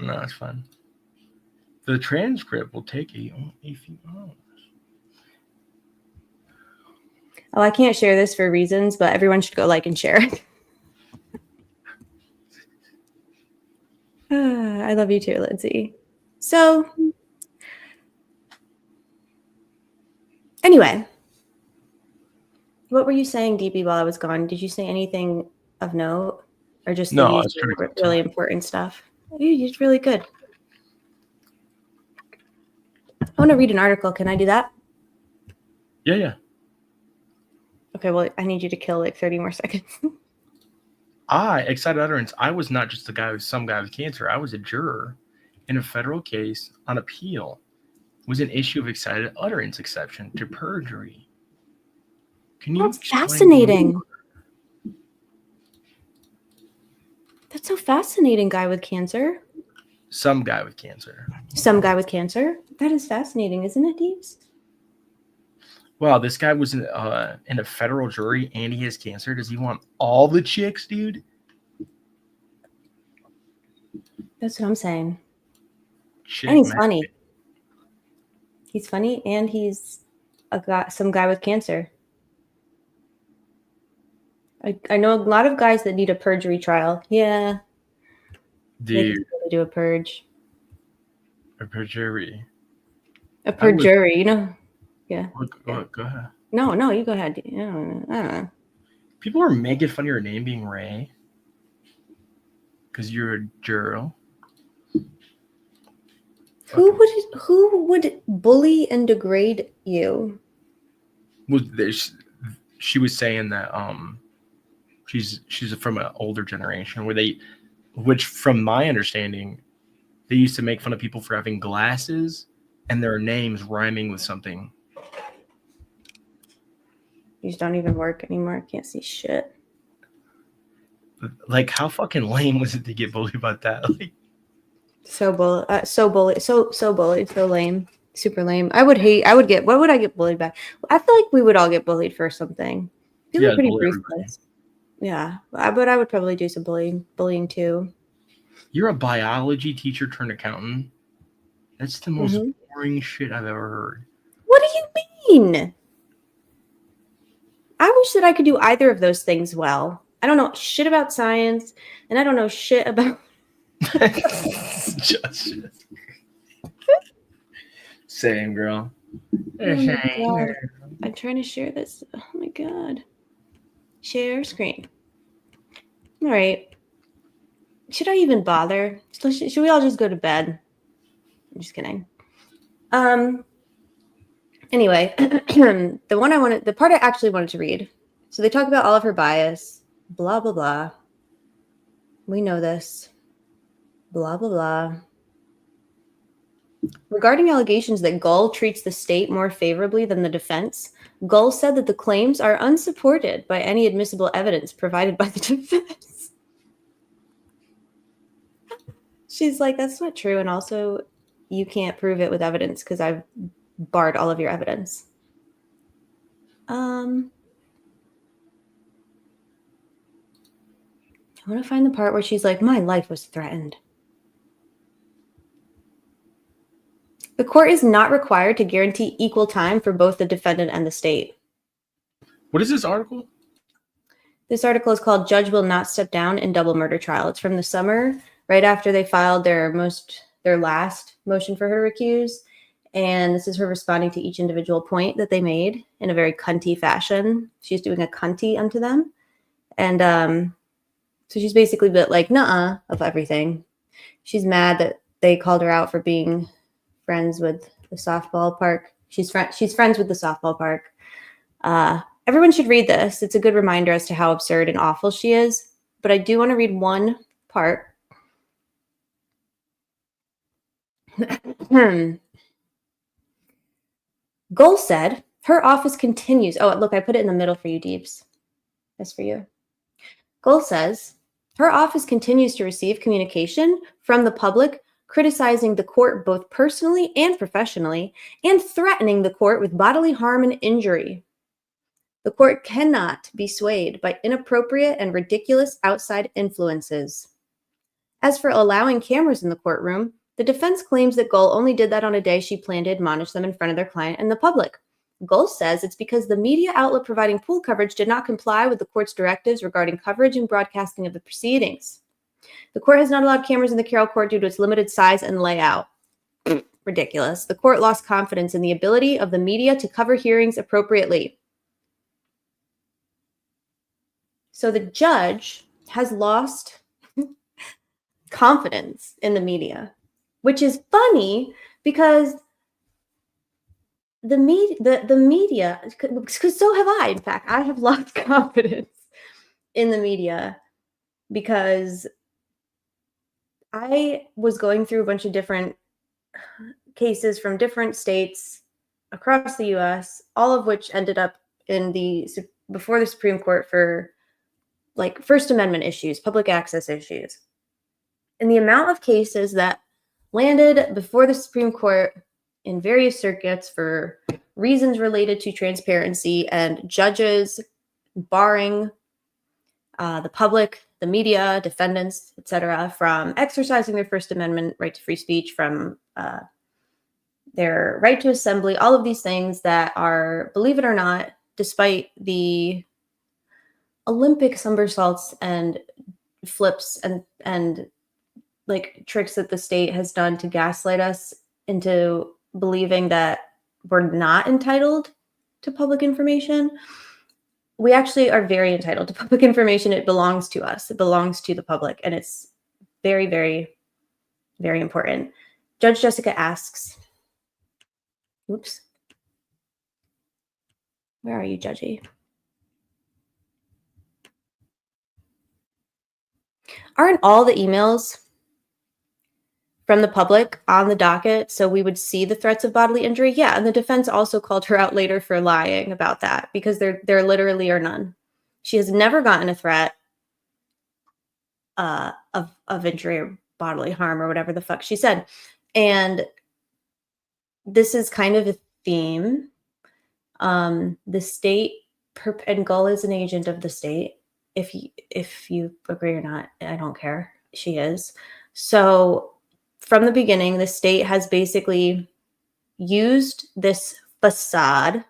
No, it's fine. The transcript will take a few hours. Oh, I can't share this for reasons, but everyone should go like and share it. I love you too, Lindsay. So, anyway, what were you saying, DB, while I was gone? Did you say anything of note, or just No, the I was trying to really important stuff? You're really good. I want to read an article. Can I do that? Yeah. Okay, well, I need you to kill like 30 more seconds. Excited utterance. I was not just some guy with cancer. I was a juror in a federal case on appeal. It was an issue of excited utterance exception to perjury. Can you? That's explain fascinating. more? That's so fascinating, guy with cancer. Some guy with cancer. Some guy with cancer. That is fascinating, isn't it, Deeps? Wow, this guy was in a federal jury and he has cancer. Does he want all the chicks, dude? That's what I'm saying. Chick And he's magnet. funny. He's funny, and he's some guy with cancer. I know a lot of guys that need a perjury trial. Yeah. They Dude, can really do a purge. a perjury. A perjury, you know? Yeah. Go ahead. No, you go ahead. I don't know. People are making fun of your name being Ray because you're a girl. Who would bully and degrade you? She was saying that she's from an older generation which from my understanding, they used to make fun of people for having glasses and their names rhyming with something. These don't even work anymore. I can't see shit. Like, how fucking lame was it to get bullied about that? Like, So bullied, so lame, super lame. What would I get bullied by? I feel like we would all get bullied for something. These Yeah, are pretty bully ruthless. Yeah, but I would probably do some bullying too. you're a biology teacher turned accountant. That's the most Mhm. boring shit I've ever heard. What do you mean? I wish that I could do either of those things well. I don't know shit about science, and I don't know shit about. Just same, girl. Oh my God. I'm trying to share this. Oh my God. Share screen. All right. Should I even bother? Should we all just go to bed? I'm just kidding. Anyway, the part I actually wanted to read. So they talk about all of her bias, blah, blah, blah. We know this. Blah, blah, blah. Regarding allegations that Gull treats the state more favorably than the defense, Gull said that the claims are unsupported by any admissible evidence provided by the defense. She's like, that's not true. And also, you can't prove it with evidence because I've barred all of your evidence. I want to find the part where she's like, my life was threatened. The court is not required to guarantee equal time for both the defendant and the state. What is this article? This article is called Judge Will Not Step Down in Double Murder Trial. It's from the summer, right after they filed their last motion for her to recuse. And this is her responding to each individual point that they made in a very cunty fashion. She's doing a cunty unto them. And so she's basically been like, nuh-uh, of everything. She's mad that they called her out for being friends with the softball park. She's friends with the softball park. Everyone should read this. It's a good reminder as to how absurd and awful she is. But I do want to read one part. Gull said her office continues. Oh, look, I put it in the middle for you, Deeps. That's for you. Gull says her office continues to receive communication from the public criticizing the court both personally and professionally and threatening the court with bodily harm and injury. The court cannot be swayed by inappropriate and ridiculous outside influences. As for allowing cameras in the courtroom, the defense claims that Gull only did that on a day she planned to admonish them in front of their client and the public. Gull says it's because the media outlet providing pool coverage did not comply with the court's directives regarding coverage and broadcasting of the proceedings. The court has not allowed cameras in the Carroll Court due to its limited size and layout. Ridiculous. The court lost confidence in the ability of the media to cover hearings appropriately. So the judge has lost confidence in the media, which is funny because the media, because so have I. In fact, I have lost confidence in the media because I was going through a bunch of different cases from different states across the U.S., all of which ended up before the Supreme Court for like First Amendment issues, public access issues. And the amount of cases that landed before the Supreme Court in various circuits for reasons related to transparency and judges barring the public, the media, defendants, etc., from exercising their First Amendment right to free speech, from their right to assembly, all of these things that are, believe it or not, despite the Olympic somersaults and flips and like tricks that the state has done to gaslight us into believing that we're not entitled to public information. We actually are very entitled to public information. It belongs to us. It belongs to the public. And it's very, very, very important. Judge Jessica asks, oops. Where are you, Judgy? Aren't all the emails from the public on the docket, so we would see the threats of bodily injury. Yeah, and the defense also called her out later for lying about that because there literally are none. She has never gotten a threat of injury or bodily harm or whatever the fuck she said. And this is kind of a theme. The state and Gull is an agent of the state. If you agree or not, I don't care. She is. So from the beginning, the state has basically used this facade,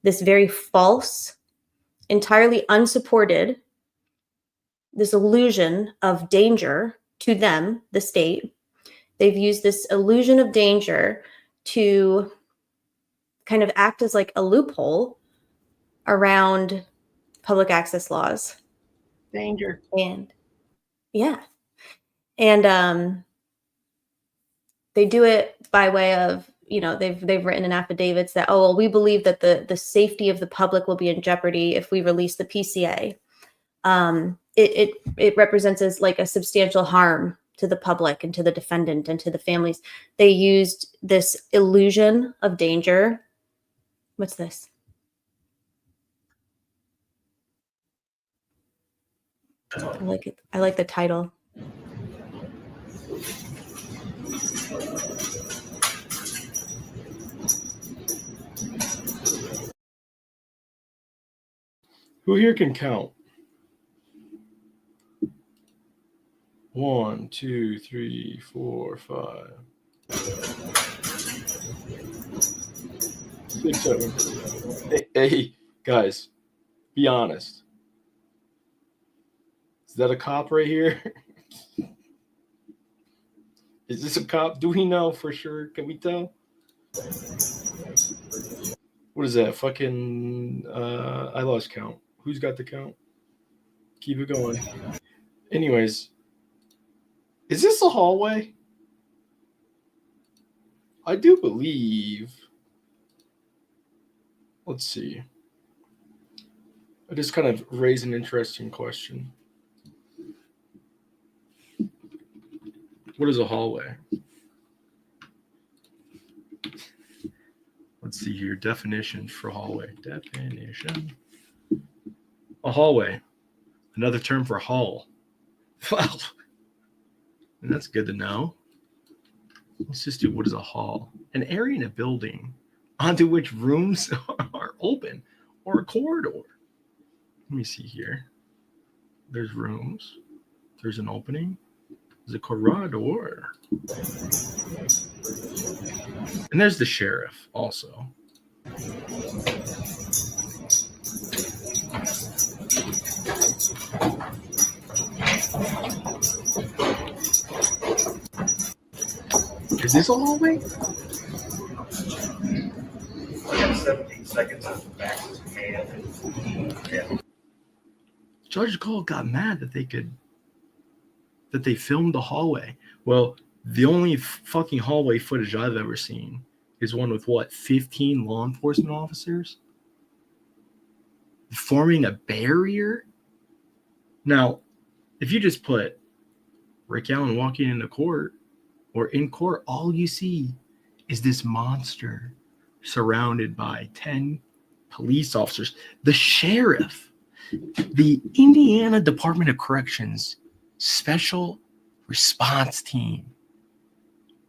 this very false, entirely unsupported, this illusion of danger to them, the state. They've used this illusion of danger to kind of act as like a loophole around public access laws. Danger. And yeah. And they do it by way of, you know, they've written in affidavits that, oh, well, we believe that the safety of the public will be in jeopardy if we release the PCA. It represents as like a substantial harm to the public and to the defendant and to the families. They used this illusion of danger. What's this? I like it. I like the title. Who here can count? 1, 2, 3, 4, 5, 6, 7. Hey, guys, be honest. Is that a cop right here? Is this a cop? Do we know for sure? Can we tell? What is that? Fucking I lost count. Who's got the count? Keep it going. Anyways, is this a hallway? I do believe. Let's see. I just kind of raised an interesting question. What is a hallway? Let's see here. Definition for hallway. Definition. A hallway. Another term for hall. Wow. And that's good to know. Let's just do what is a hall? An area in a building onto which rooms are open or a corridor. Let me see here. There's rooms. There's an opening. There's a corridor. And there's the sheriff also. Is this a hallway? I got 17 seconds on the back of his hand. Yeah. Judge Gull got mad that they filmed the hallway. Well, the only fucking hallway footage I've ever seen is one with 15 law enforcement officers forming a barrier. Now, if you just put Rick Allen walking into court or in court, all you see is this monster surrounded by 10 police officers. The sheriff, the Indiana Department of Corrections Special Response Team,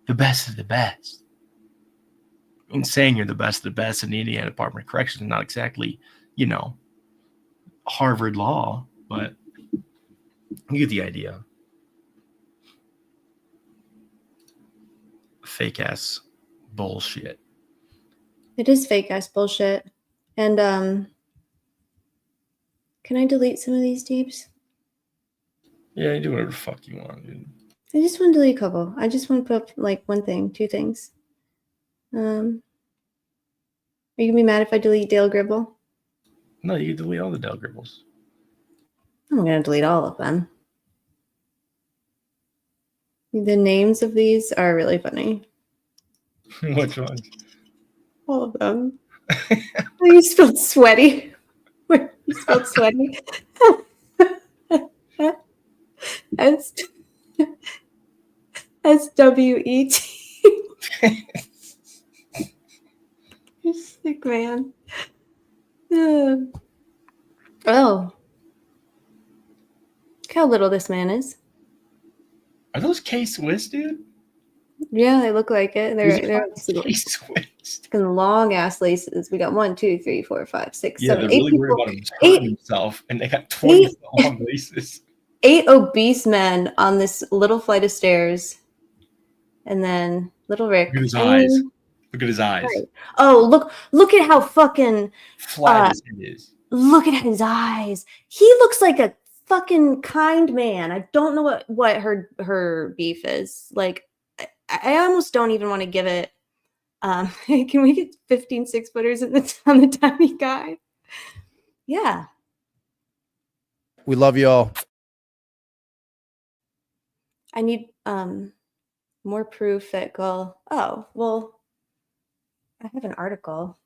the best of the best. And saying you're the best of the best in the Indiana Department of Corrections is not exactly, Harvard law, but you get the idea. Fake ass bullshit. It is fake ass bullshit. And can I delete some of these tapes? Yeah, you do whatever the fuck you want, dude. I just want to delete a couple. I just want to put up like one thing, two things. Are you gonna be mad if I delete Dale Gribble? No, you can delete all the Dale Gribbles. I'm gonna delete all of them. The names of these are really funny. Which one? All of them. You spelled sweaty. You spelled sweaty. SWET. You're sick, man. Oh. Look how little this man is. Are those K-Swiss, dude? Yeah, they look like it. They're K-Swiss. fucking long ass laces. We got 1, 2, 3, 4, 5, 6, Yeah, 7, they're 8 really worried people. about him hurting himself, and they got 20 long laces. 8 obese men on this little flight of stairs, and then little Rick. Look at his eyes. Look at his eyes. Right. Oh, look at how fucking Flat his head is. look at his eyes. He looks like a fucking kind man. I don't know what her beef is. Like, I almost don't even want to give it. Can we get 15 6-footers on the tiny guy? Yeah. We love y'all. I need more proof that Gull. Oh, well, I have an article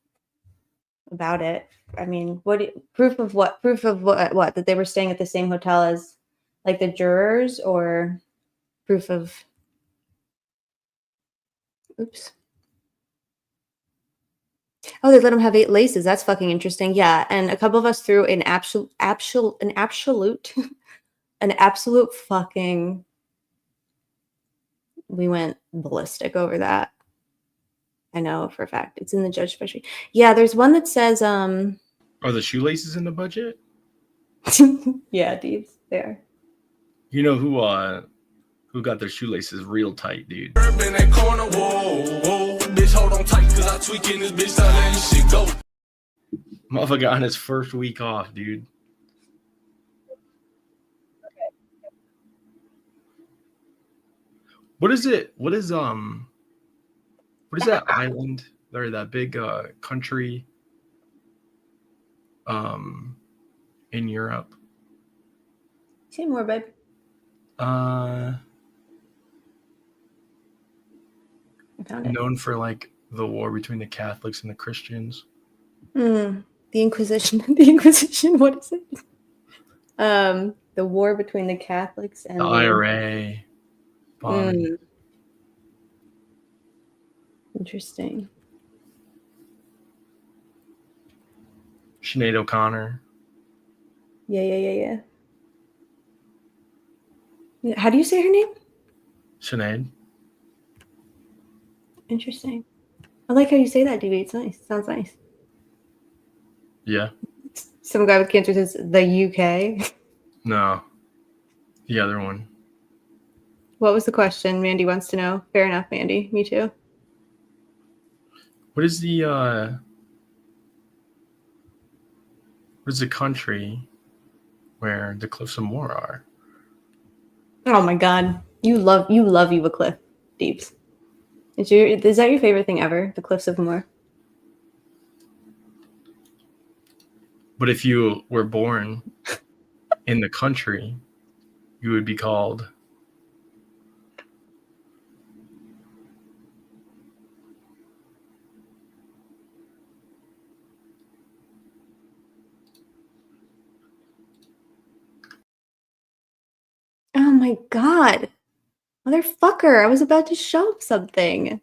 about it. I mean, proof of what? Proof of what? That they were staying at the same hotel as like the jurors, or proof of oops. Oh, they let him have 8 laces. That's fucking interesting. Yeah, and a couple of us threw an absolute fucking. We went ballistic over that. I know for a fact. It's in the judge special. Yeah, there's one that says Are the shoelaces in the budget? yeah, Deeps, there. You know who got their shoelaces real tight, dude? Motherfucker on his first week off, dude. What is it? What is that island or that big country in Europe? Say more, babe. Known for like the war between the Catholics and the Christians. The Inquisition. The Inquisition. What is it? The war between the Catholics and the IRA. Interesting. Sinead O'Connor. Yeah. How do you say her name? Sinead. Interesting. I like how you say that, DB. It's nice. Sounds nice. Yeah. Some guy with cancer says the UK. No. The other one. What was the question? Mandy wants to know. Fair enough, Mandy. Me too. What is the country where the Cliffs of Moher are? Oh my god. You love you a cliff, Deeps. Is that your favorite thing ever? The Cliffs of Moher? But if you were born in the country, you would be called Oh my god. Motherfucker, I was about to show him something.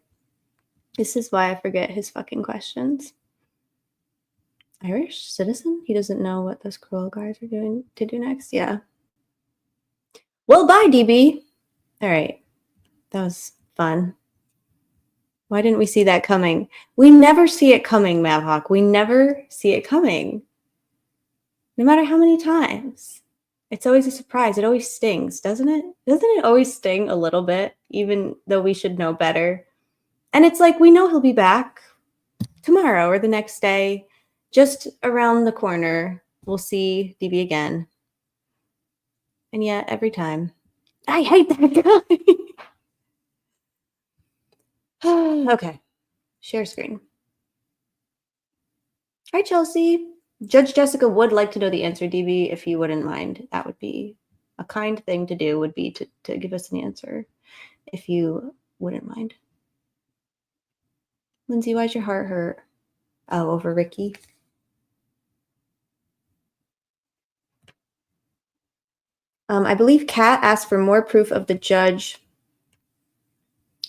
This is why I forget his fucking questions. Irish citizen? He doesn't know what those cruel guards are doing to do next? Yeah. Well, bye, DB. All right. That was fun. Why didn't we see that coming? We never see it coming, Mavhawk. We never see it coming. No matter how many times. It's always a surprise. It always stings, doesn't it? Doesn't it always sting a little bit, even though we should know better? And it's like, we know he'll be back tomorrow or the next day. Just around the corner, we'll see DB again. And yet, every time, I hate that guy. Okay. Share screen. Hi, Chelsea. Judge Jessica would like to know the answer, DB, if you wouldn't mind. That would be a kind thing to do, would be to give us an answer, if you wouldn't mind. Lindsay, why's your heart hurt? Oh, over Ricky. I believe Kat asked for more proof of the judge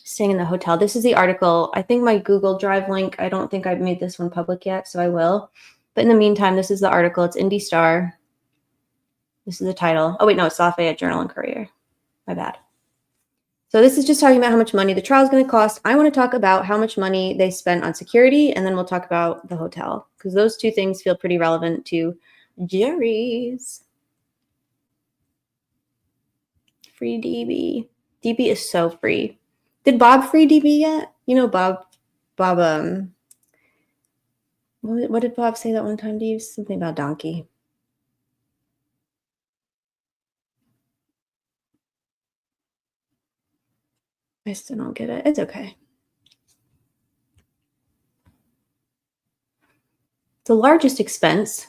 staying in the hotel. This is the article. I think my Google Drive link, I don't think I've made this one public yet, so I will. But in the meantime, this is the article. It's Indy Star. This is the title. Oh, wait, no, it's Lafayette Journal and Courier. My bad. So this is just talking about how much money the trial is going to cost. I want to talk about how much money they spent on security, and then we'll talk about the hotel, because those two things feel pretty relevant to juries. Free DB. DB is so free. Did Bob free DB yet? You know, Bob, what did Bob say that one time to you? Something about donkey. I still don't get it. It's okay. The largest expense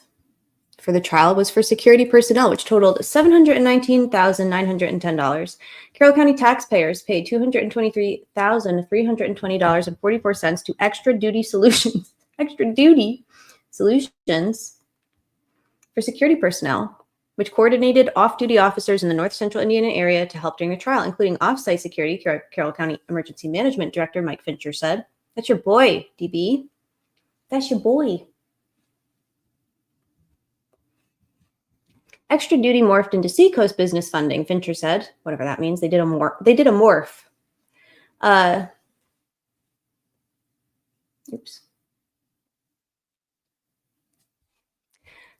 for the trial was for security personnel, which totaled $719,910. Carroll County taxpayers paid $223,320.44 to Extra Duty Solutions for security personnel, which coordinated off-duty officers in the North Central Indiana area to help during the trial, including off-site security. Carroll County Emergency Management Director Mike Fincher said, "That's your boy, DB. That's your boy." Extra duty morphed into Seacoast business funding, Fincher said. Whatever that means. They did a morph. Oops.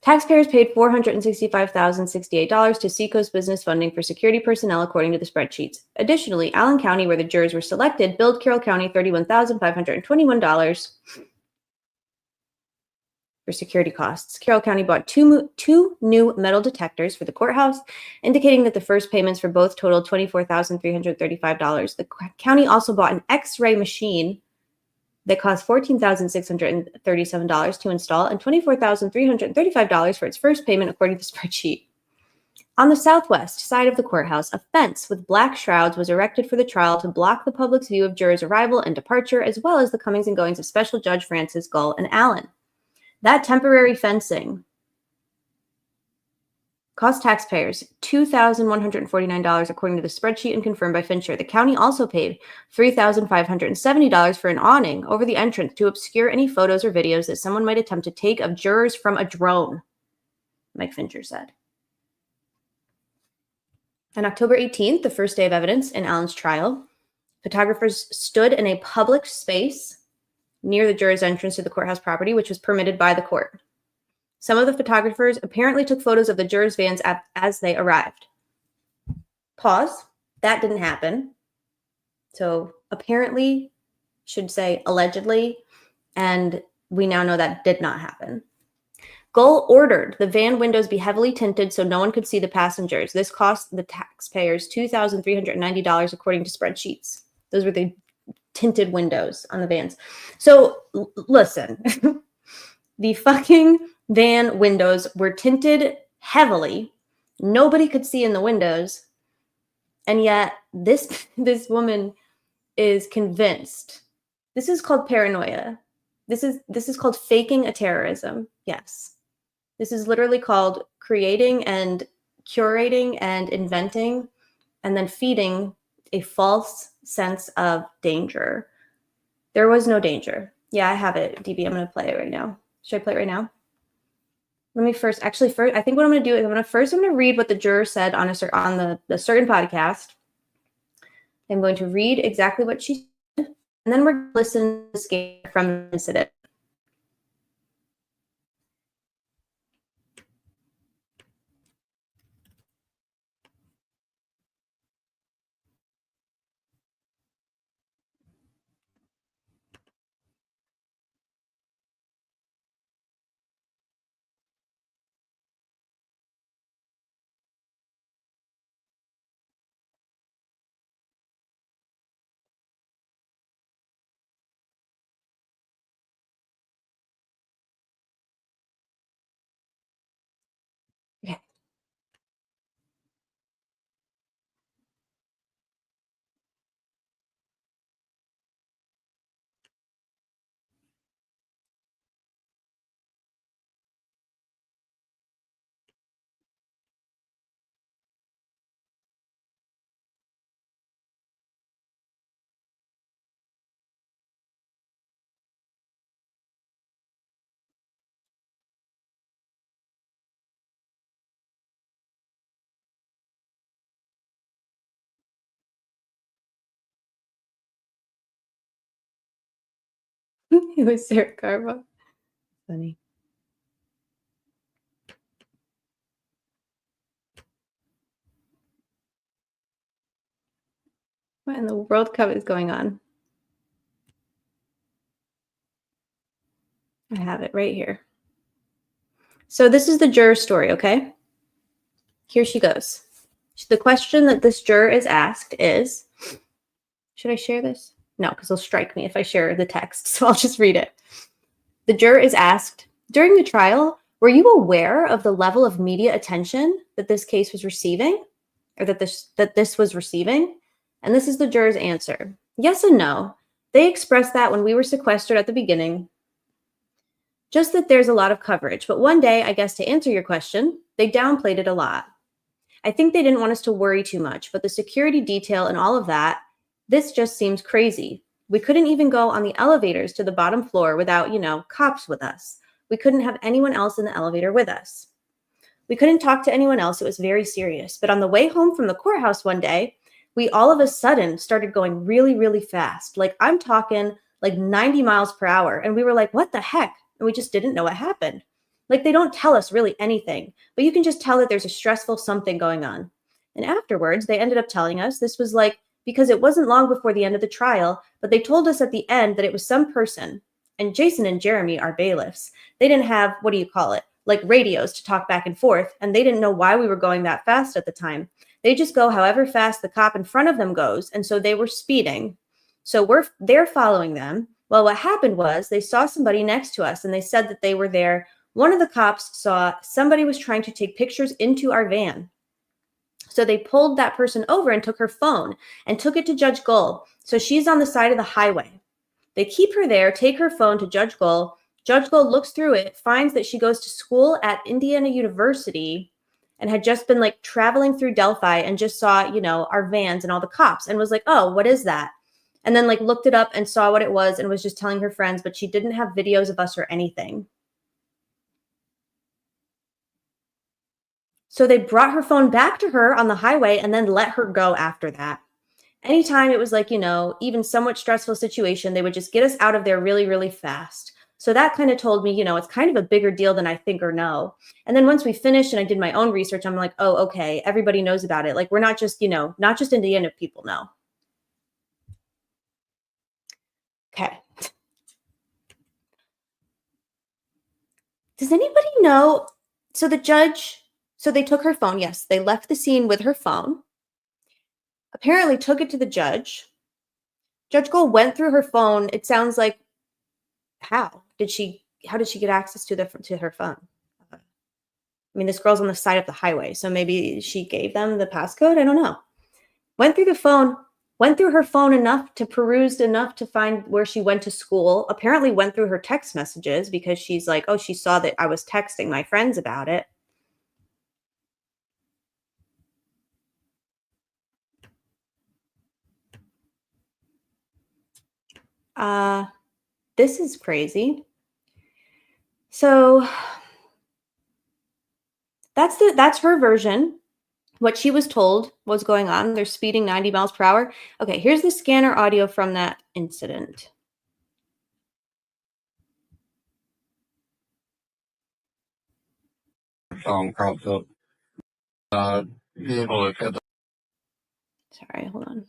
Taxpayers paid $465,068 to Seacoast business funding for security personnel, according to the spreadsheets. Additionally, Allen County, where the jurors were selected, billed Carroll County $31,521 for security costs. Carroll County bought two new metal detectors for the courthouse, indicating that the first payments for both totaled $24,335. The county also bought an X-ray machine that cost $14,637 to install and $24,335 for its first payment, according to the spreadsheet. On the southwest side of the courthouse, a fence with black shrouds was erected for the trial to block the public's view of jurors' arrival and departure, as well as the comings and goings of Special Judge Francis, Gull, and Allen. That temporary fencing cost taxpayers $2,149, according to the spreadsheet and confirmed by Fincher. The county also paid $3,570 for an awning over the entrance to obscure any photos or videos that someone might attempt to take of jurors from a drone, Mike Fincher said. On October 18th, the first day of evidence in Allen's trial, photographers stood in a public space near the jurors' entrance to the courthouse property, which was permitted by the court. Some of the photographers apparently took photos of the jurors' vans as they arrived. Pause. That didn't happen. So apparently, should say allegedly, and we now know that did not happen. Gull ordered the van windows be heavily tinted so no one could see the passengers. This cost the taxpayers $2,390, according to spreadsheets. Those were the tinted windows on the vans. So listen, the fucking van windows were tinted heavily. Nobody could see in the windows. And yet this woman is convinced. This is called paranoia. This is called faking a terrorism. Yes. This is literally called creating and curating and inventing and then feeding a false sense of danger. There was no danger. Yeah, I have it, DB. I'm going to play it right now. Should I play it right now? Let me first, I think what I'm going to do is I'm going to read what the juror said on the certain podcast. I'm going to read exactly what she said, and then we're going to listen to the escape from the incident. It was Sarah Carva. Funny. What in the World Cup is going on? I have it right here. So this is the juror story, okay? Here she goes. The question that this juror is asked is, should I share this? No, because they'll strike me if I share the text, so I'll just read it. The juror is asked, during the trial, were you aware of the level of media attention that this case was receiving? Or that this was receiving? And this is the juror's answer. Yes and no. They expressed that when we were sequestered at the beginning. Just that there's a lot of coverage. But one day, I guess to answer your question, they downplayed it a lot. I think they didn't want us to worry too much, but the security detail and all of that, this just seems crazy. We couldn't even go on the elevators to the bottom floor without, cops with us. We couldn't have anyone else in the elevator with us. We couldn't talk to anyone else. It was very serious. But on the way home from the courthouse one day, we all of a sudden started going really, really fast. Like I'm talking like 90 miles per hour. And we were like, what the heck? And we just didn't know what happened. Like they don't tell us really anything, but you can just tell that there's a stressful something going on. And afterwards, they ended up telling us this was like, because it wasn't long before the end of the trial, but they told us at the end that it was some person. And Jason and Jeremy are bailiffs. They didn't have, like radios to talk back and forth. And they didn't know why we were going that fast at the time. They just go however fast the cop in front of them goes. And so they were speeding. So they're following them. Well, what happened was they saw somebody next to us and they said that they were there. One of the cops saw somebody was trying to take pictures into our van. So they pulled that person over and took her phone and took it to Judge Gull. So she's on the side of the highway. They keep her there, take her phone to Judge Gull. Judge Gull looks through it, finds that she goes to school at Indiana University and had just been like traveling through Delphi and just saw, our vans and all the cops and was like, oh, what is that? And then like looked it up and saw what it was and was just telling her friends, but she didn't have videos of us or anything. So they brought her phone back to her on the highway and then let her go after that. Anytime it was like, even somewhat stressful situation, they would just get us out of there really, really fast. So that kind of told me, it's kind of a bigger deal than I think or know. And then once we finished and I did my own research, I'm like, oh, okay, everybody knows about it. Like we're not just, not just Indiana people know. Okay. Does anybody know? So the judge, so they took her phone. Yes, they left the scene with her phone. Apparently took it to the judge. Judge Gull went through her phone. It sounds like, how did she get access to her phone? I mean, this girl's on the side of the highway, so maybe she gave them the passcode. I don't know. Went through her phone enough to find where she went to school. Apparently went through her text messages because she's like, oh, she saw that I was texting my friends about it. This is crazy. So that's her version. What she was told was going on. They're speeding 90 miles per hour. Okay, here's the scanner audio from that incident. Phone crops up. Vehicle at the Sorry, hold on.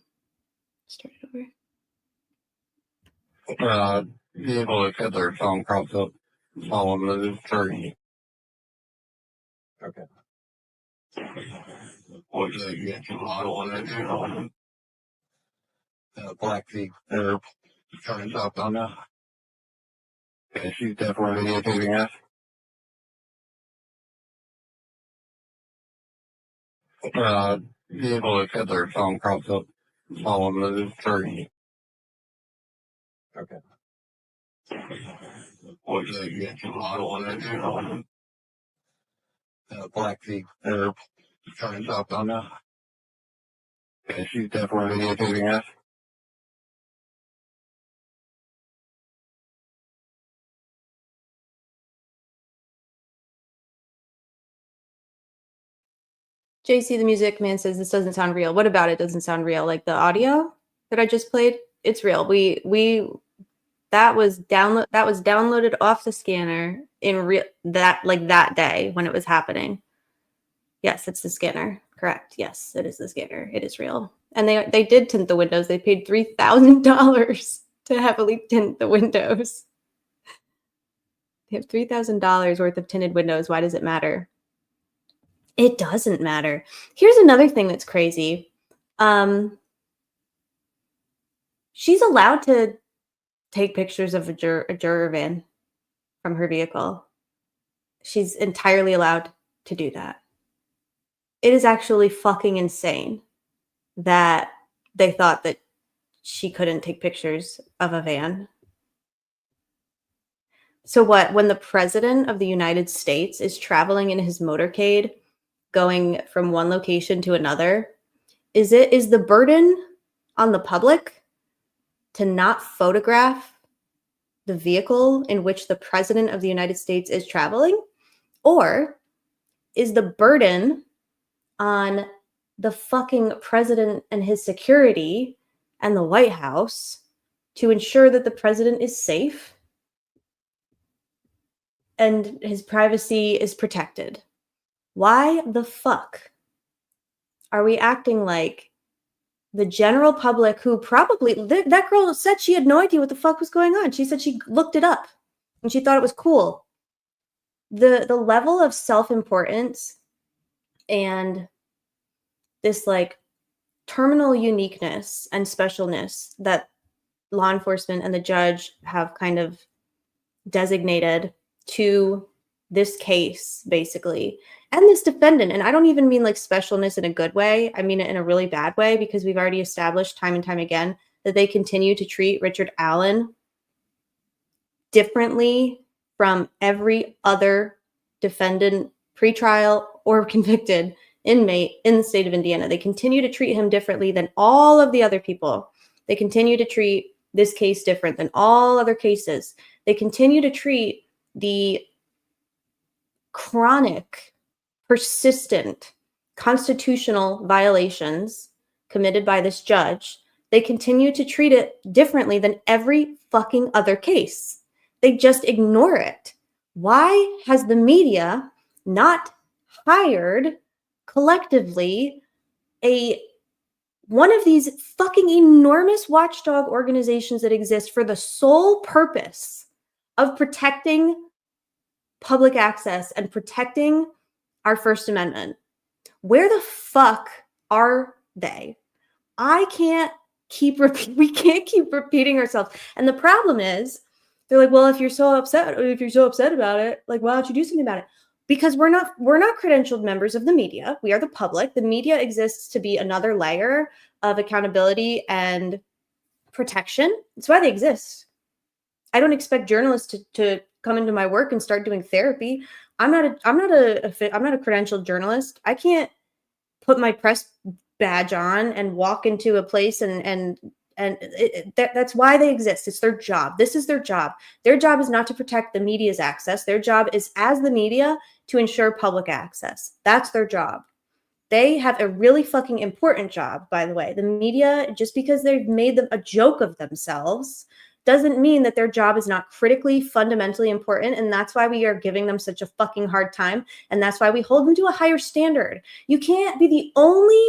Start it over. vehicle at their phone crops up. Follow the tree. Okay. What's that get you model on that vehicle? Black feet there turning up on that. Yeah, she's definitely videotaping us. Vehicle at their phone crops up. Follow the tree. Okay. What's that get you model on that vehicle? Black feet there turning up on that. Yeah, she's definitely videotaping us. JC, the music man, says this doesn't sound real. What about it doesn't sound real? Like the audio that I just played, it's real. We that was downloaded off the scanner in that day when it was happening. Yes, it's the scanner. Correct. Yes, it is the scanner. It is real. And they did tint the windows. They paid $3,000 to heavily tint the windows. They have $3,000 worth of tinted windows. Why does it matter? It doesn't matter. Here's another thing that's crazy. She's allowed to take pictures of a juror van from her vehicle. She's entirely allowed to do that. It is actually fucking insane that they thought that she couldn't take pictures of a van. So what, when the president of the United States is traveling in his motorcade, going from one location to another, is the burden on the public to not photograph the vehicle in which the president of the United States is traveling? Or is the burden on the fucking president and his security and the White House to ensure that the president is safe and his privacy is protected? Why the fuck are we acting like the general public, who probably, that girl said she had no idea what the fuck was going on. She said she looked it up and she thought it was cool. The level of self-importance and this like terminal uniqueness and specialness that law enforcement and the judge have kind of designated to this case, basically, and this defendant. And I don't even mean like specialness in a good way. I mean it in a really bad way, because we've already established time and time again that they continue to treat Richard Allen differently from every other defendant, pretrial or convicted inmate in the state of Indiana. They continue to treat him differently than all of the other people. They continue to treat this case different than all other cases. They continue to treat the chronic, persistent constitutional violations committed by this judge. They continue to treat it differently than every fucking other case. They just ignore it. Why has the media not hired collectively one of these fucking enormous watchdog organizations that exist for the sole purpose of protecting public access and protecting our First Amendment? Where the fuck are they? We can't keep repeating ourselves. And the problem is, they're like, well, if you're so upset about it, like, why don't you do something about it? Because we're not credentialed members of the media. We are the public. The media exists to be another layer of accountability and protection. That's why they exist. I don't expect journalists to come into my work and start doing therapy. I'm not a credentialed journalist. I can't put my press badge on and walk into a place and that's why they exist. It's their job. This is their job. Their job is not to protect the media's access. Their job is, as the media, to ensure public access. That's their job. They have a really fucking important job, by the way. The media, just because they've made them a joke of themselves, doesn't mean that their job is not critically, fundamentally important. And that's why we are giving them such a fucking hard time. And that's why we hold them to a higher standard. You can't be the only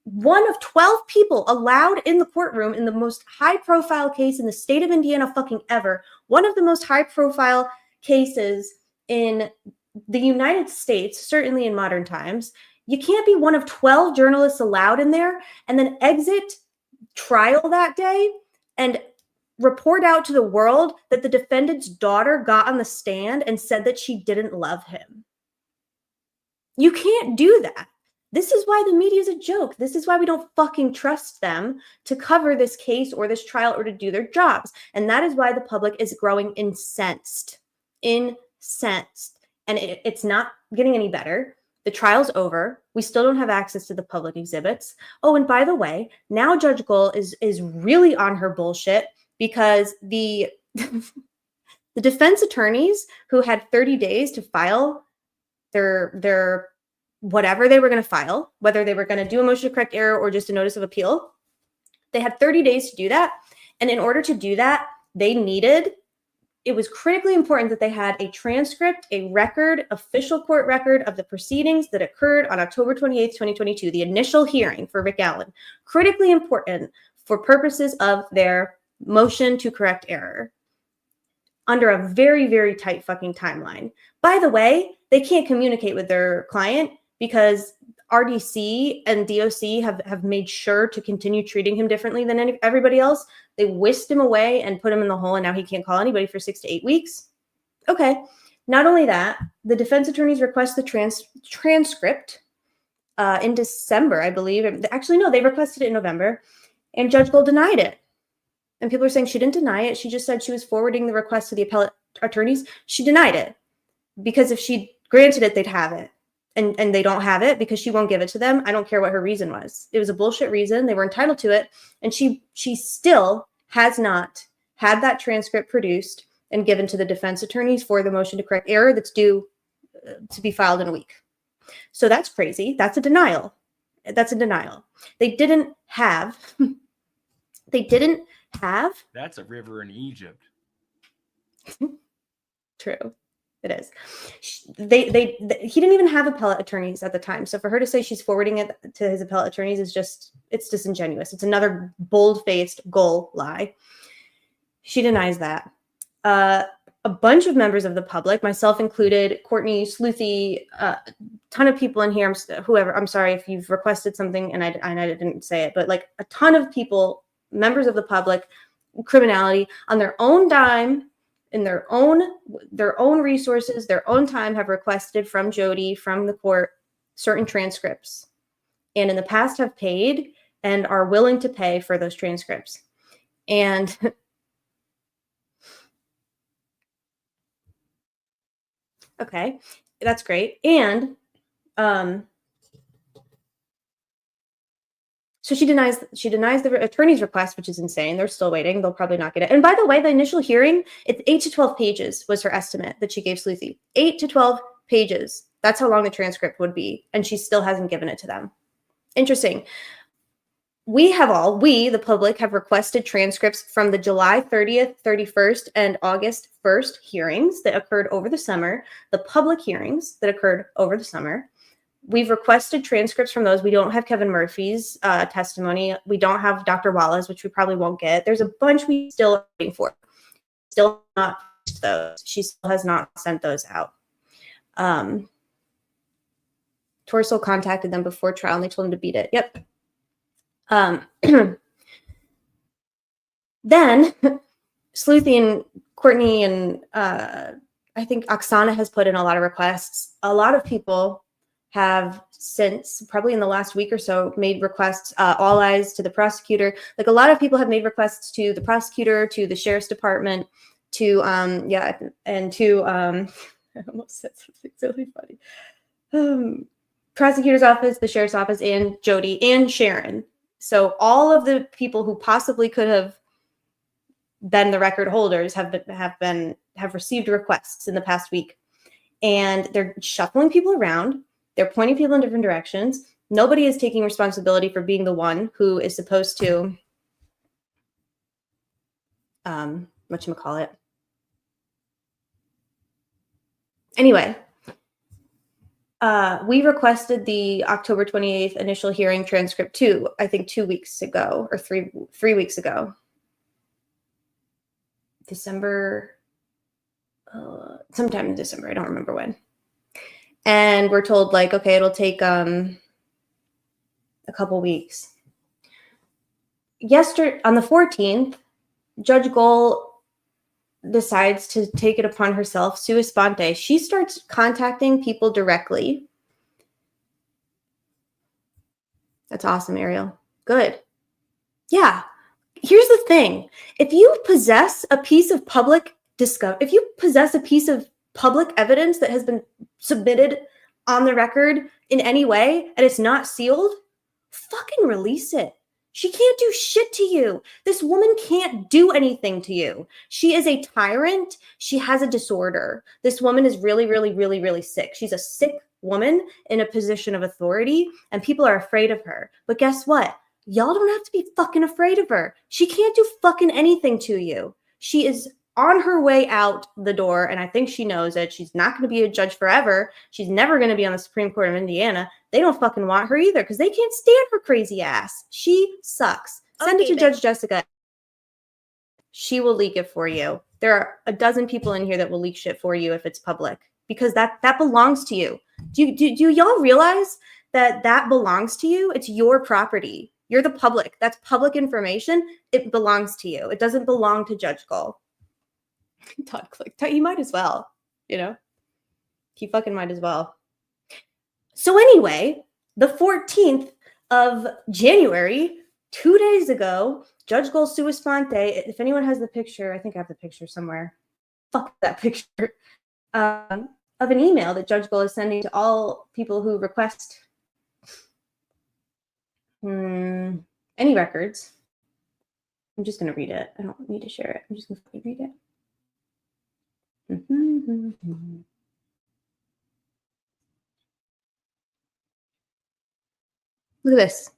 one of 12 people allowed in the courtroom in the most high-profile case in the state of Indiana fucking ever. One of the most high-profile cases in the United States, certainly in modern times. You can't be one of 12 journalists allowed in there and then exit trial that day and report out to the world that the defendant's daughter got on the stand and said that she didn't love him. You can't do that. This is why the media is a joke. This is why we don't fucking trust them to cover this case or this trial or to do their jobs. And that is why the public is growing incensed. Incensed. And it's not getting any better. The trial's over. We still don't have access to the public exhibits. Oh, and by the way, now Judge Gull is really on her bullshit, because the defense attorneys who had 30 days to file their whatever they were going to file, whether they were going to do a motion to correct error or just a notice of appeal, they had 30 days to do that. And in order to do that, it was critically important that they had a transcript, a record, official court record of the proceedings that occurred on October 28th, 2022, the initial hearing for Rick Allen. Critically important for purposes of their motion to correct error under a very, very tight fucking timeline. By the way, they can't communicate with their client because RDC and DOC have made sure to continue treating him differently than everybody else. They whisked him away and put him in the hole, and now he can't call anybody for 6 to 8 weeks. Okay. Not only that, the defense attorneys request the transcript in December, I believe. Actually, no, they requested it in November, and Judge Gull denied it. And people are saying she didn't deny it. She just said she was forwarding the request to the appellate attorneys. She denied it because if she granted it, they'd have it. And they don't have it because she won't give it to them. I don't care what her reason was. It was a bullshit reason. They were entitled to it. And she still has not had that transcript produced and given to the defense attorneys for the motion to correct error that's due to be filed in a week. So that's crazy. That's a denial. That's a denial. They didn't have. That's a river in Egypt. True. It is. He didn't even have appellate attorneys at the time. So for her to say she's forwarding it to his appellate attorneys is it's disingenuous. It's another bold-faced Gull lie. She denies that. A bunch of members of the public, myself included, Courtney, Sleuthy, a ton of people in here, whoever, I'm sorry if you've requested something and I didn't say it, but like a ton of people, members of the public, criminality, on their own dime, in their own resources, their own time, have requested from Jody, from the court, certain transcripts. And in the past have paid and are willing to pay for those transcripts. And okay, that's great. And so she denies the attorney's request, which is insane. They're still waiting. They'll probably not get it. And by the way, the initial hearing, it's 8 to 12 pages was her estimate that she gave Sleuthy. 8 to 12 pages. That's how long the transcript would be. And she still hasn't given it to them. Interesting. We, the public, have requested transcripts from the July 30th, 31st, and August 1st hearings that occurred over the summer, the public hearings that occurred over the summer. We've requested transcripts from those. We don't have Kevin Murphy's testimony. We don't have Dr. Wallace, which we probably won't get. There's a bunch we still are waiting for. Still not those. She still has not sent those out. Torso contacted them before trial and they told him to beat it. Yep. Then Sleuthy and Courtney and I think Oksana has put in a lot of requests. A lot of people have since, probably in the last week or so, made requests, all eyes to the prosecutor. Like a lot of people have made requests to the prosecutor, to the sheriff's department, to, and to, I almost said something really funny. Prosecutor's office, the sheriff's office, and Jody and Sharon. So all of the people who possibly could have been the record holders have received requests in the past week, and they're shuffling people around. They're pointing people in different directions. Nobody is taking responsibility for being the one who is supposed to, whatchamacallit. Anyway, we requested the October 28th initial hearing transcript too, I think 2 weeks ago, or three weeks ago. December, sometime in December, I don't remember when. And we're told, like, okay, it'll take a couple weeks. Yesterday, on the 14th, Judge Gull decides to take it upon herself, sua sponte. She starts contacting people directly. That's awesome, Ariel. Good. Yeah. Here's the thing. If you possess a piece of public evidence that has been submitted on the record in any way and it's not sealed, fucking release it. She can't do shit to you. This woman can't do anything to you. She is a tyrant. She has a disorder. This woman is really, really, really, really sick. She's a sick woman in a position of authority, and people are afraid of her. But guess what? Y'all don't have to be fucking afraid of her. She can't do fucking anything to you. She is on her way out the door, and I think she knows it. She's not going to be a judge forever. She's never going to be on the Supreme Court of Indiana. They don't fucking want her either because they can't stand her crazy ass. She sucks. Send it to Judge Jessica. She will leak it for you. There are a dozen people in here that will leak shit for you if it's public because that belongs to you. Do y'all realize that belongs to you? It's your property. You're the public. That's public information. It belongs to you. It doesn't belong to Judge Gull. Todd click. He might as well, you know? He fucking might as well. So anyway, the 14th of January, 2 days ago, Judge Gull sua sponte, if anyone has the picture, I think I have the picture somewhere. Fuck that picture. Of an email that Judge Gull is sending to all people who request any records. I'm just going to read it. I don't need to share it. I'm just going to read it. Look at this.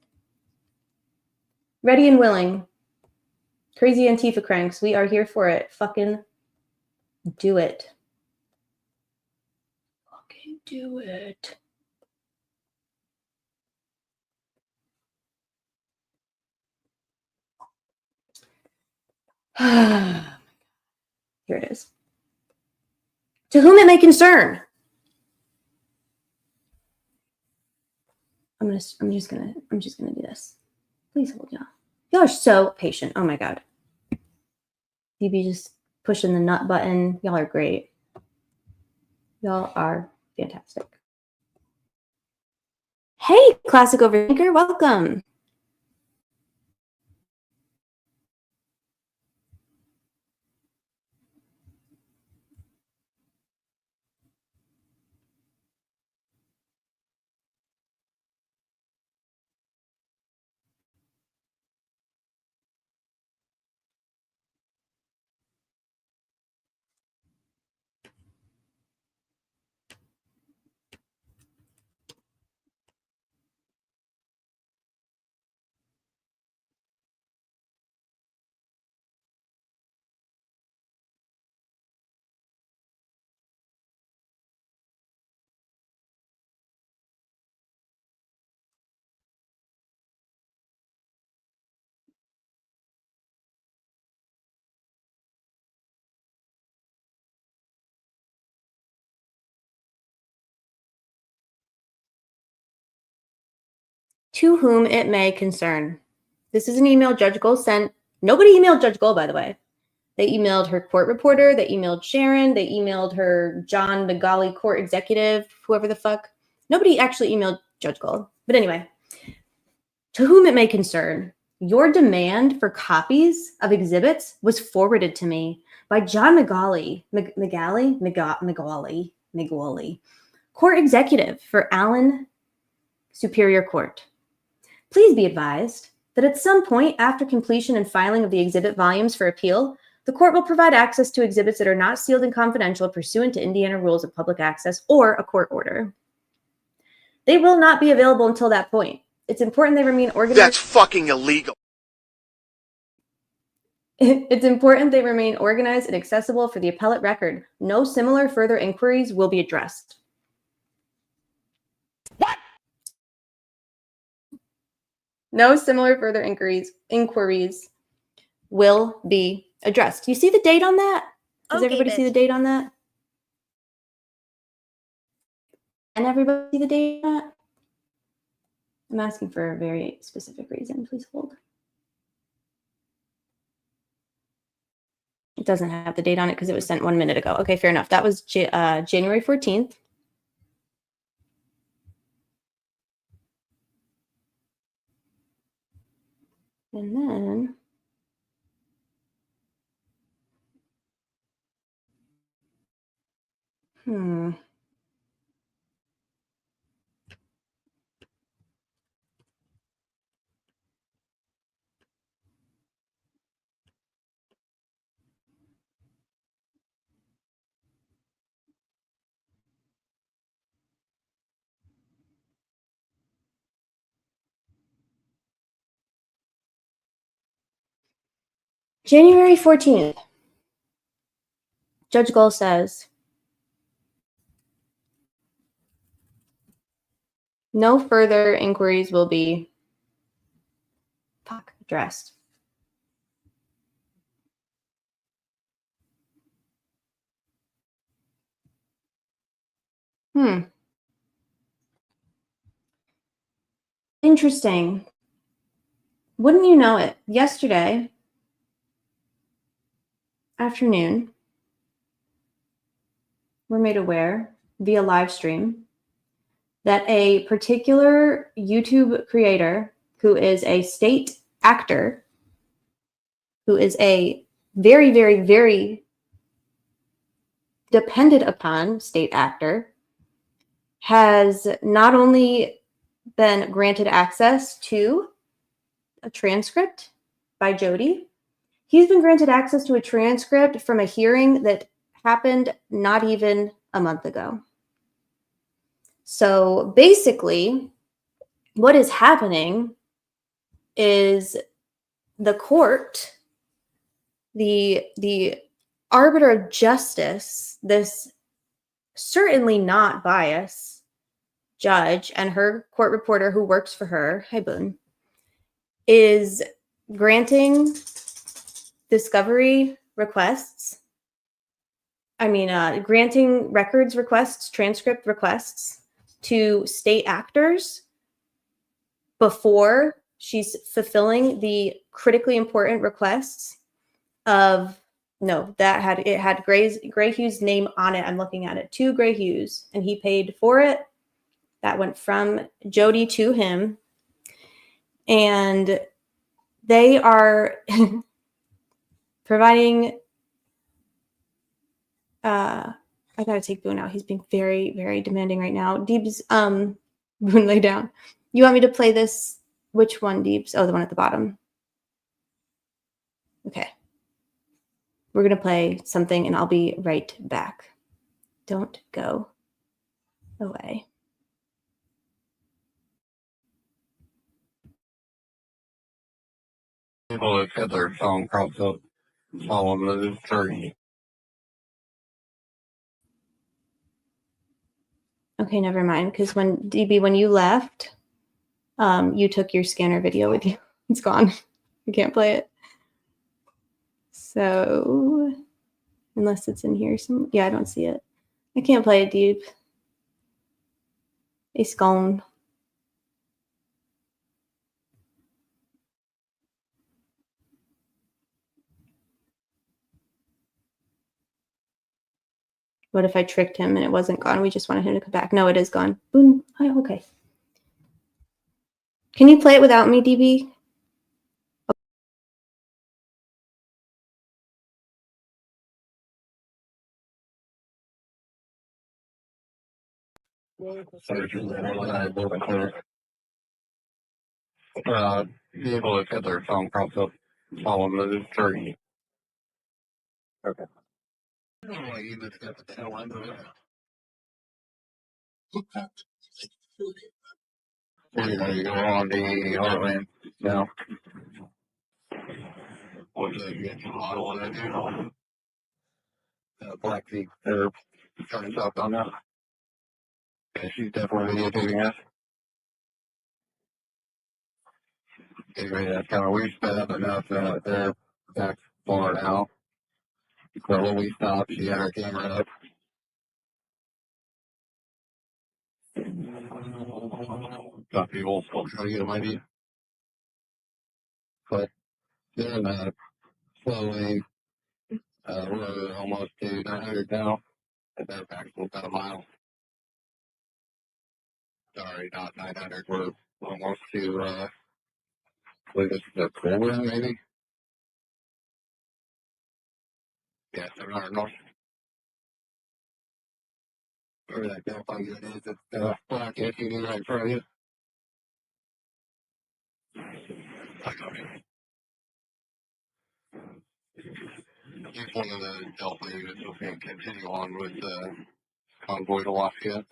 Ready and willing. Crazy Antifa cranks. We are here for it. Fucking do it. Fucking do it. Here it is. To whom it may concern. I'm just gonna do this. Please hold, y'all. Y'all are so patient. Oh my God. DB just pushing the nut button. Y'all are great. Y'all are fantastic. Hey, Classic Overthinker, welcome. To whom it may concern. This is an email Judge Gull sent. Nobody emailed Judge Gull, by the way. They emailed her court reporter. They emailed Sharon. They emailed her John Magali court executive, whoever the fuck. Nobody actually emailed Judge Gull. But anyway, to whom it may concern, your demand for copies of exhibits was forwarded to me by John Magali, court executive for Allen Superior Court. Please be advised that at some point after completion and filing of the exhibit volumes for appeal, the court will provide access to exhibits that are not sealed and confidential pursuant to Indiana rules of public access or a court order. They will not be available until that point. It's important they remain organized. That's fucking illegal. It's important they remain organized and accessible for the appellate record. No similar further inquiries will be addressed. What? No similar further inquiries will be addressed. You see the date on that? Does everybody see the date on that? And everybody see the date on that? I'm asking for a very specific reason. Please hold. It doesn't have the date on it because it was sent 1 minute ago. Okay, fair enough. That was January 14th. And then January 14th. Judge Gull says, no further inquiries will be addressed. Interesting. Wouldn't you know it? Yesterday afternoon, we're made aware via live stream that a particular YouTube creator who is a state actor, who is a very, very, very dependent upon state actor, has not only been granted access to a transcript by Jody, he's been granted access to a transcript from a hearing that happened not even a month ago. So basically, what is happening is the court, the arbiter of justice, this certainly not biased judge and her court reporter who works for her, hi Boone, is granting discovery requests. Granting records requests, transcript requests to state actors before she's fulfilling the critically important requests of, no, it had Gray Hughes' name on it. I'm looking at it, to Gray Hughes, and he paid for it. That went from Jody to him. And they are providing, I gotta take Boone out. He's being very, very demanding right now. Deebs, Boone, lay down. You want me to play this? Which one, Deebs? Oh, the one at the bottom. Okay. We're gonna play something and I'll be right back. Don't go away. People that get their phone cropped up, follow the journey. Okay, never mind. Because when you left, you took your scanner video with you. It's gone. You can't play it. So, unless it's in here, yeah, I don't see it. I can't play it, Deep. It's gone. What if I tricked him and it wasn't gone? We just wanted him to come back. No, it is gone. Boom. Oh, okay. Can you play it without me, DB? People that get their phone cropped up, follow the journey. Okay. You just got the tail end of it. You go on the Heartland now. What did I get? What did I do? Black Feet, they're turning up on that. Yeah, she's definitely videotaping us. Anyway, that's kind of weird sped up enough that they're back far now. So when we stopped, she had her camera up. Got people still trying to get an idea. But then slowly, we're almost to 900 now. And they're back to about a mile. Sorry, not 900. We're almost to, I believe this is the Colburn, maybe? Yeah, 700 north. Where that Delphi unit is, it's black SUV right in front of you. I got it. He's one of the Delphi units who can continue on with the convoy to Lafayette.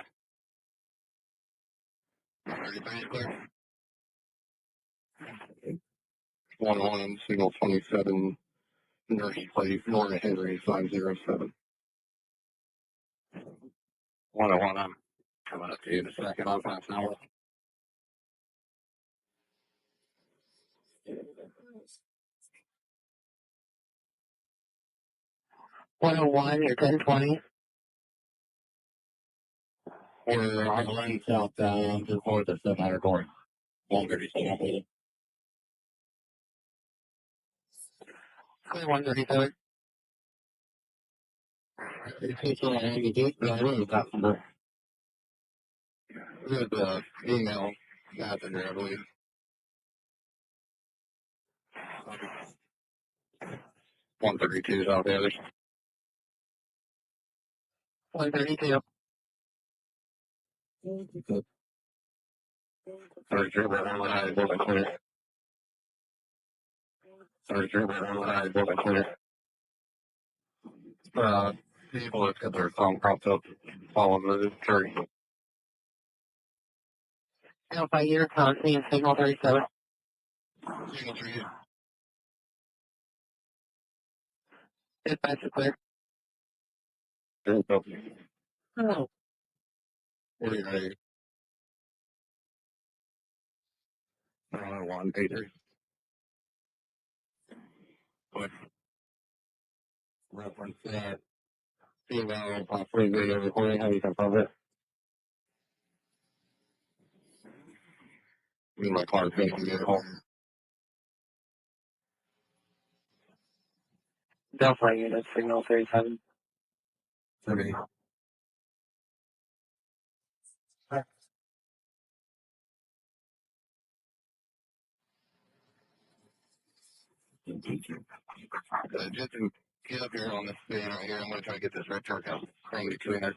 Everybody clear? 1-1 signal 27 Nurse Plate, Florida Henry 507. 101, I'm coming up to you in a second on half an hour. One, you're 1020. We're on the lane southbound to avoid the 700 door. 137. 137. It's on any date, but I really got some good email messenger, I believe. 132 is out there. 132. Third trooper, I will clear. Third trooper, I will clear. People have got their phone propped up following the jury. Delphi, you're seeing signal 37. Signal 3. Dispatch is clear. Oh. What are you ready? 1, 8, 3. What? Reference that. Female, free video recording. How you confirm it? Me and my car is going to get home. Delphi unit, signal 37. 30. Just to get up here on this thing right here, I'm going to try to get this red truck out. Crank between it.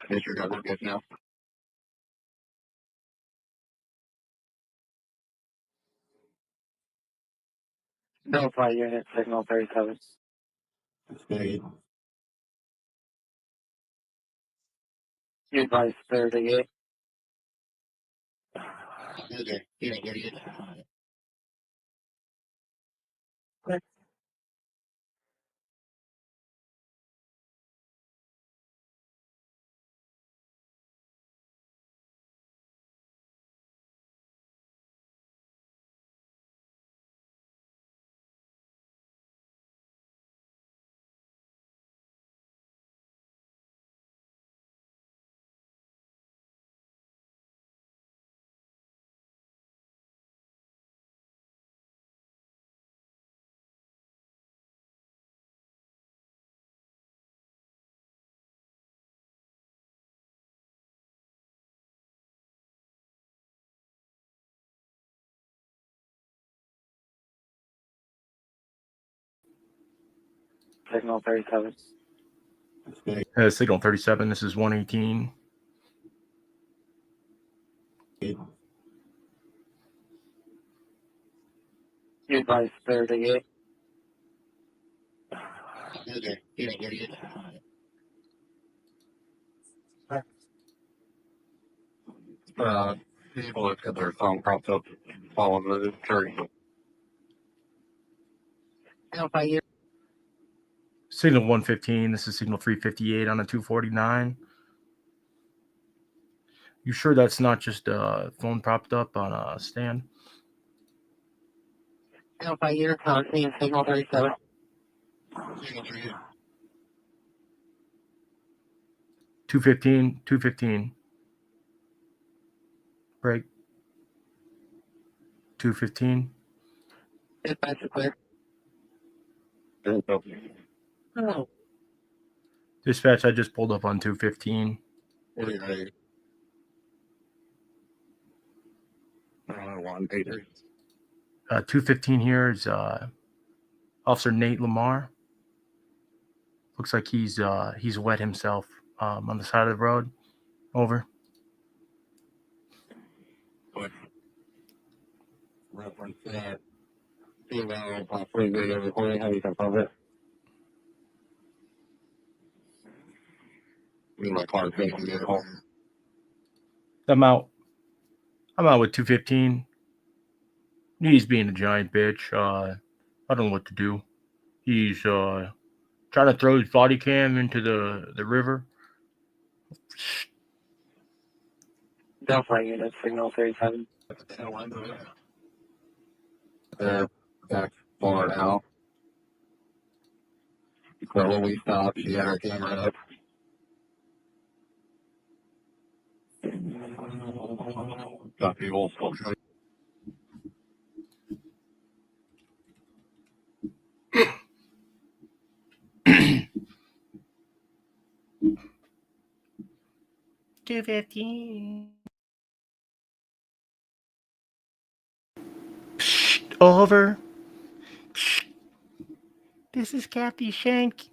Disregard what gets now. Delphi unit, signal 37. Speed. Advice 38. Okay, yeah, idiot. Signal 37. Signal 37, this is 118. Advice 38. Okay, yeah, idiot. People have got their phone propped up following the jury. Delphi, Signal 115, this is signal 358 on a 249. You sure that's not just a phone propped up on a stand? Delphi, you're seeing signal 37. Signal 3. 215, 215. Break. 215. Dispatch is clear. Oh. Dispatch, I just pulled up on 215. What are you ready? 1, 8, 3. 215 here is Officer Nate Lamar. Looks like he's wet himself on the side of the road. Over. What? Reference that. Female, free video recording. How you confirm it? Me and my car is going to get home. I'm out with 215. He's being a giant bitch. I don't know what to do. He's trying to throw his body cam into the river. Delphi unit signal 37. They're back far now. So when we stopped, she had her camera up. Got people still trying. Over. This is Kathy Shank.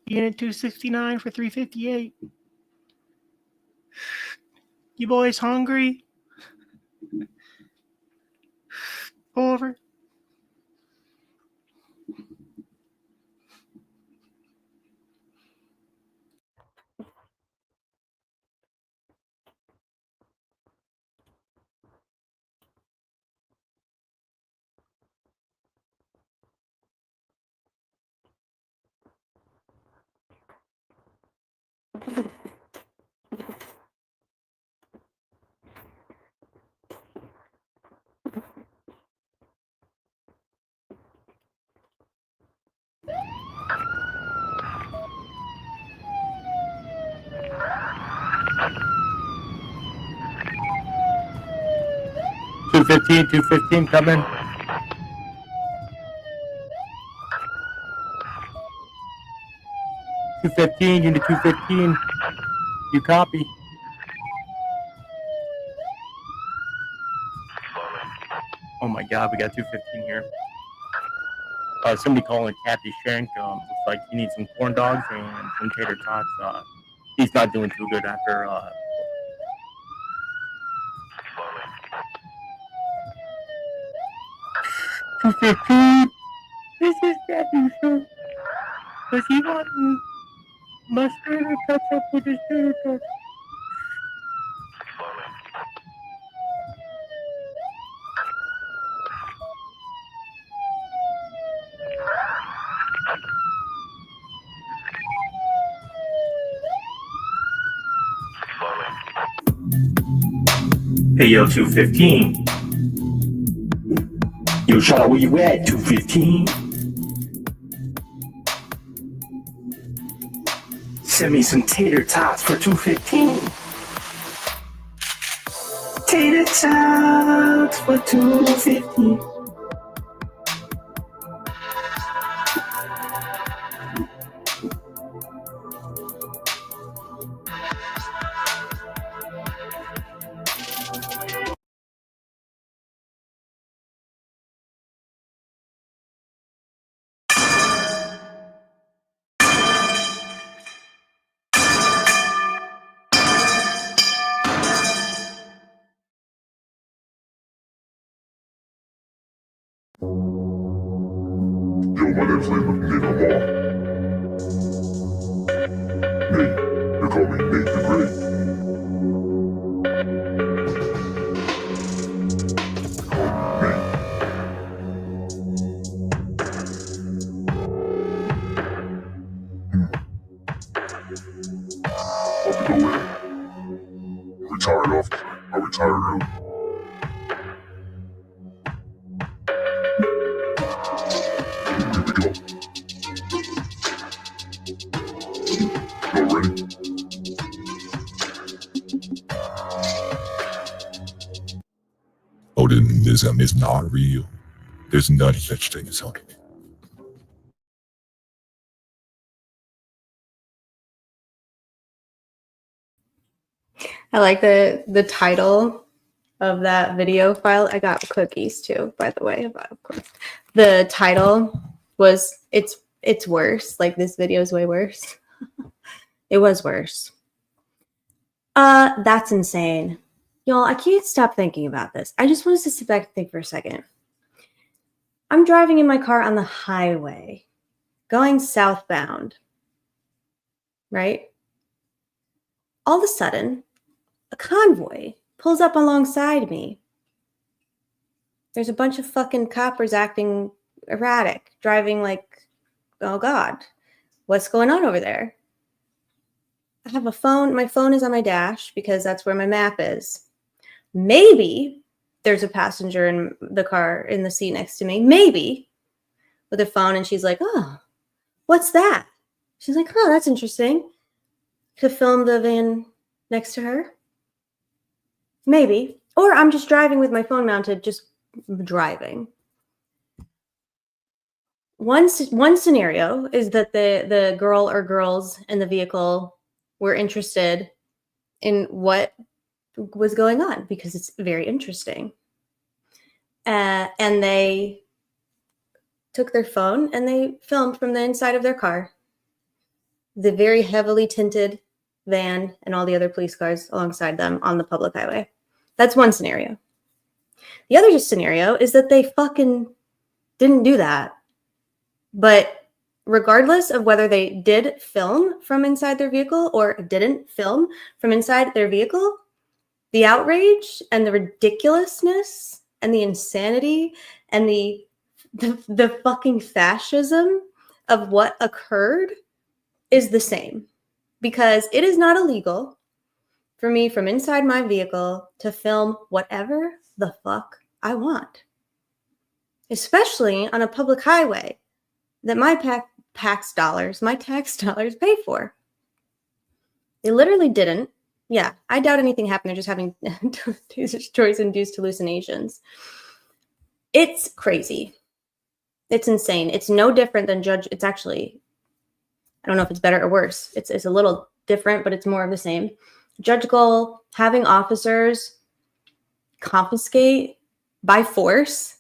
Unit 269 for 358. You boys hungry? Over. Two 215 coming. 215, unit 215. You copy. Oh my god, we got 215 here. Somebody calling Kathy Shank. Looks like he needs some corn dogs and some tater tots. He's not doing too good after. 215. This is Kathy Shank. Does he want mustard or ketchup with his tater tots? Hey yo, 215. Yo, Shaw, where you at, 215? Send me some tater tots for 215. Tater tots for 215. Yo, my name's Nate, Nate Lamar. Nate, they call me Nate the Great. I'll be nowhere. Retired officer. I retired early. Good to go. Y'all ready? Oh, then this is not real. There's no such thing as hunting. I like the title of that video file. I got cookies too, by the way, of course. The title was it's worse. Like, this video is way worse. It was worse. That's insane. Y'all, I can't stop thinking about this. I just wanted to sit back and think for a second. I'm driving in my car on the highway, going southbound, right? All of a sudden, a convoy pulls up alongside me. There's a bunch of fucking coppers acting erratic, driving like, oh God, what's going on over there? I have a phone. My phone is on my dash because that's where my map is. Maybe there's a passenger in the car in the seat next to me. Maybe with a phone. And she's like, oh, what's that? She's like, oh, that's interesting. To film the van next to her. Maybe. Or I'm just driving with my phone mounted, just driving. One scenario is that the girl or girls in the vehicle were interested in what was going on because it's very interesting. And they took their phone and they filmed from the inside of their car. The very heavily tinted van and all the other police cars alongside them on the public highway. That's one scenario. The other scenario is that they fucking didn't do that. But regardless of whether they did film from inside their vehicle or didn't film from inside their vehicle, the outrage and the ridiculousness and the insanity and the fucking fascism of what occurred is the same. Because it is not illegal for me from inside my vehicle to film whatever the fuck I want. Especially on a public highway that my tax dollars pay for. They literally didn't. Yeah, I doubt anything happened. They're just having choice-induced hallucinations. It's crazy. It's insane. It's no different than it's actually, I don't know if it's better or worse. It's a little different, but it's more of the same. Judge Gull having officers confiscate by force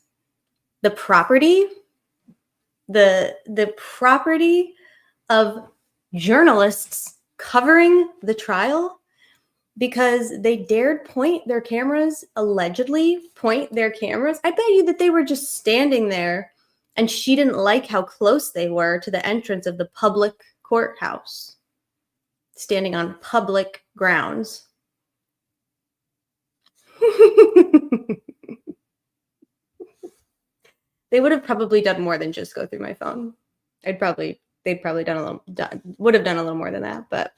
the property of journalists covering the trial because they dared allegedly point their cameras. I bet you that they were just standing there and she didn't like how close they were to the entrance of the public courthouse, standing on public grounds. They would have probably done more than just go through my phone. They'd probably would have done a little more than that. But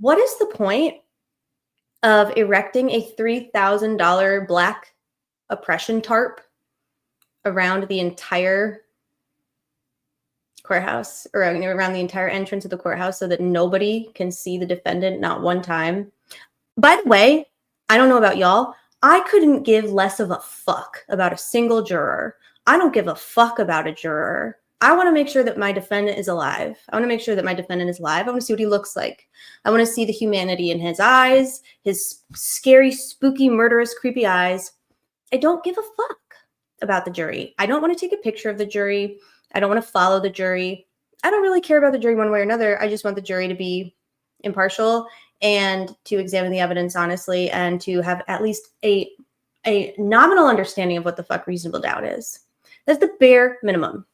what is the point of erecting a $3,000 black oppression tarp around the entire courthouse, or around the entire entrance of the courthouse, so that nobody can see the defendant not one time? By the way, I don't know about y'all, I couldn't give less of a fuck about a single juror. I don't give a fuck about a juror. I want to make sure that my defendant is alive. I want to make sure that my defendant is alive. I want to see what he looks like. I want to see the humanity in his eyes, his scary, spooky, murderous, creepy eyes. I don't give a fuck about the jury. I don't want to take a picture of the jury. I don't want to follow the jury. I don't really care about the jury one way or another. I just want the jury to be impartial and to examine the evidence honestly and to have at least a nominal understanding of what the fuck reasonable doubt is. That's the bare minimum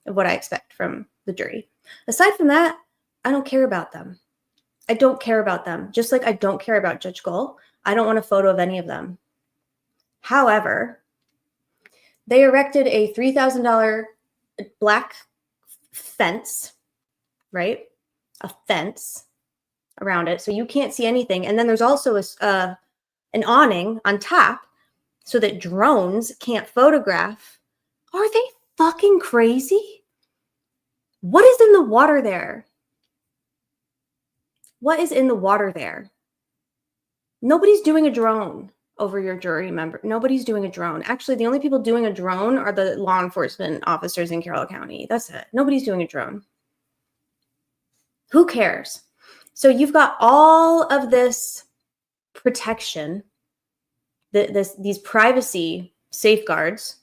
of what I expect from the jury. Aside from that, I don't care about them. I don't care about them. Just like I don't care about Judge Gull. I don't want a photo of any of them. However, they erected a $3,000 black fence, right? A fence around it, so you can't see anything. And then there's also an awning on top so that drones can't photograph. Are they fucking crazy? What is in the water there? What is in the water there? Nobody's doing a drone over your jury member. Nobody's doing a drone. Actually, the only people doing a drone are the law enforcement officers in Carroll County. That's it. Nobody's doing a drone. Who cares? So you've got all of this protection, these privacy safeguards,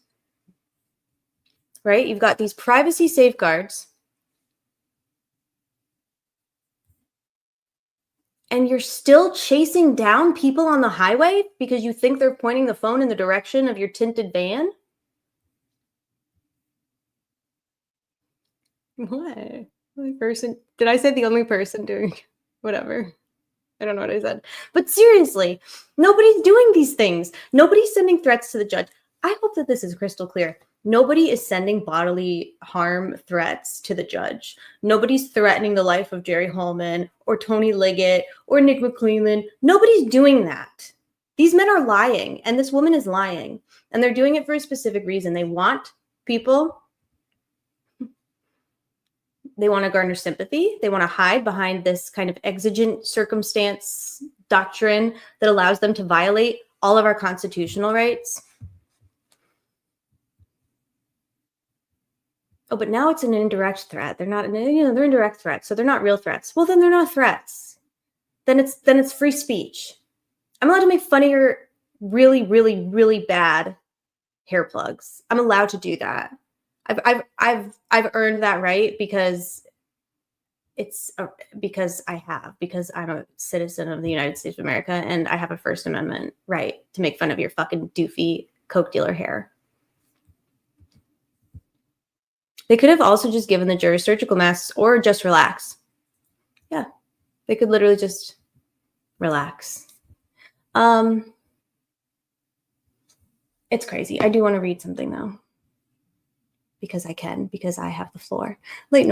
right? You've got these privacy safeguards, and you're still chasing down people on the highway because you think they're pointing the phone in the direction of your tinted van? What? Only person? Did I say the only person doing whatever? I don't know what I said. But seriously, nobody's doing these things. Nobody's sending threats to the judge. I hope that this is crystal clear. Nobody is sending bodily harm threats to the judge. Nobody's threatening the life of Jerry Holman or Tony Liggett or Nick McClellan. Nobody's doing that. These men are lying, and this woman is lying, and they're doing it for a specific reason. They want people. They want to garner sympathy. They want to hide behind this kind of exigent circumstance doctrine that allows them to violate all of our constitutional rights. Oh, but now it's an indirect threat. They're not, they're indirect threats, so they're not real threats. Well, then they're not threats. Then it's free speech. I'm allowed to make funnier, really, really, really bad hair plugs. I'm allowed to do that. I've earned that right because because I'm a citizen of the United States of America, and I have a First Amendment right to make fun of your fucking doofy Coke dealer hair. They could have also just given the jurors surgical masks or just relax. Yeah, they could literally just relax. It's crazy. I do want to read something though, because I can, because I have the floor. Late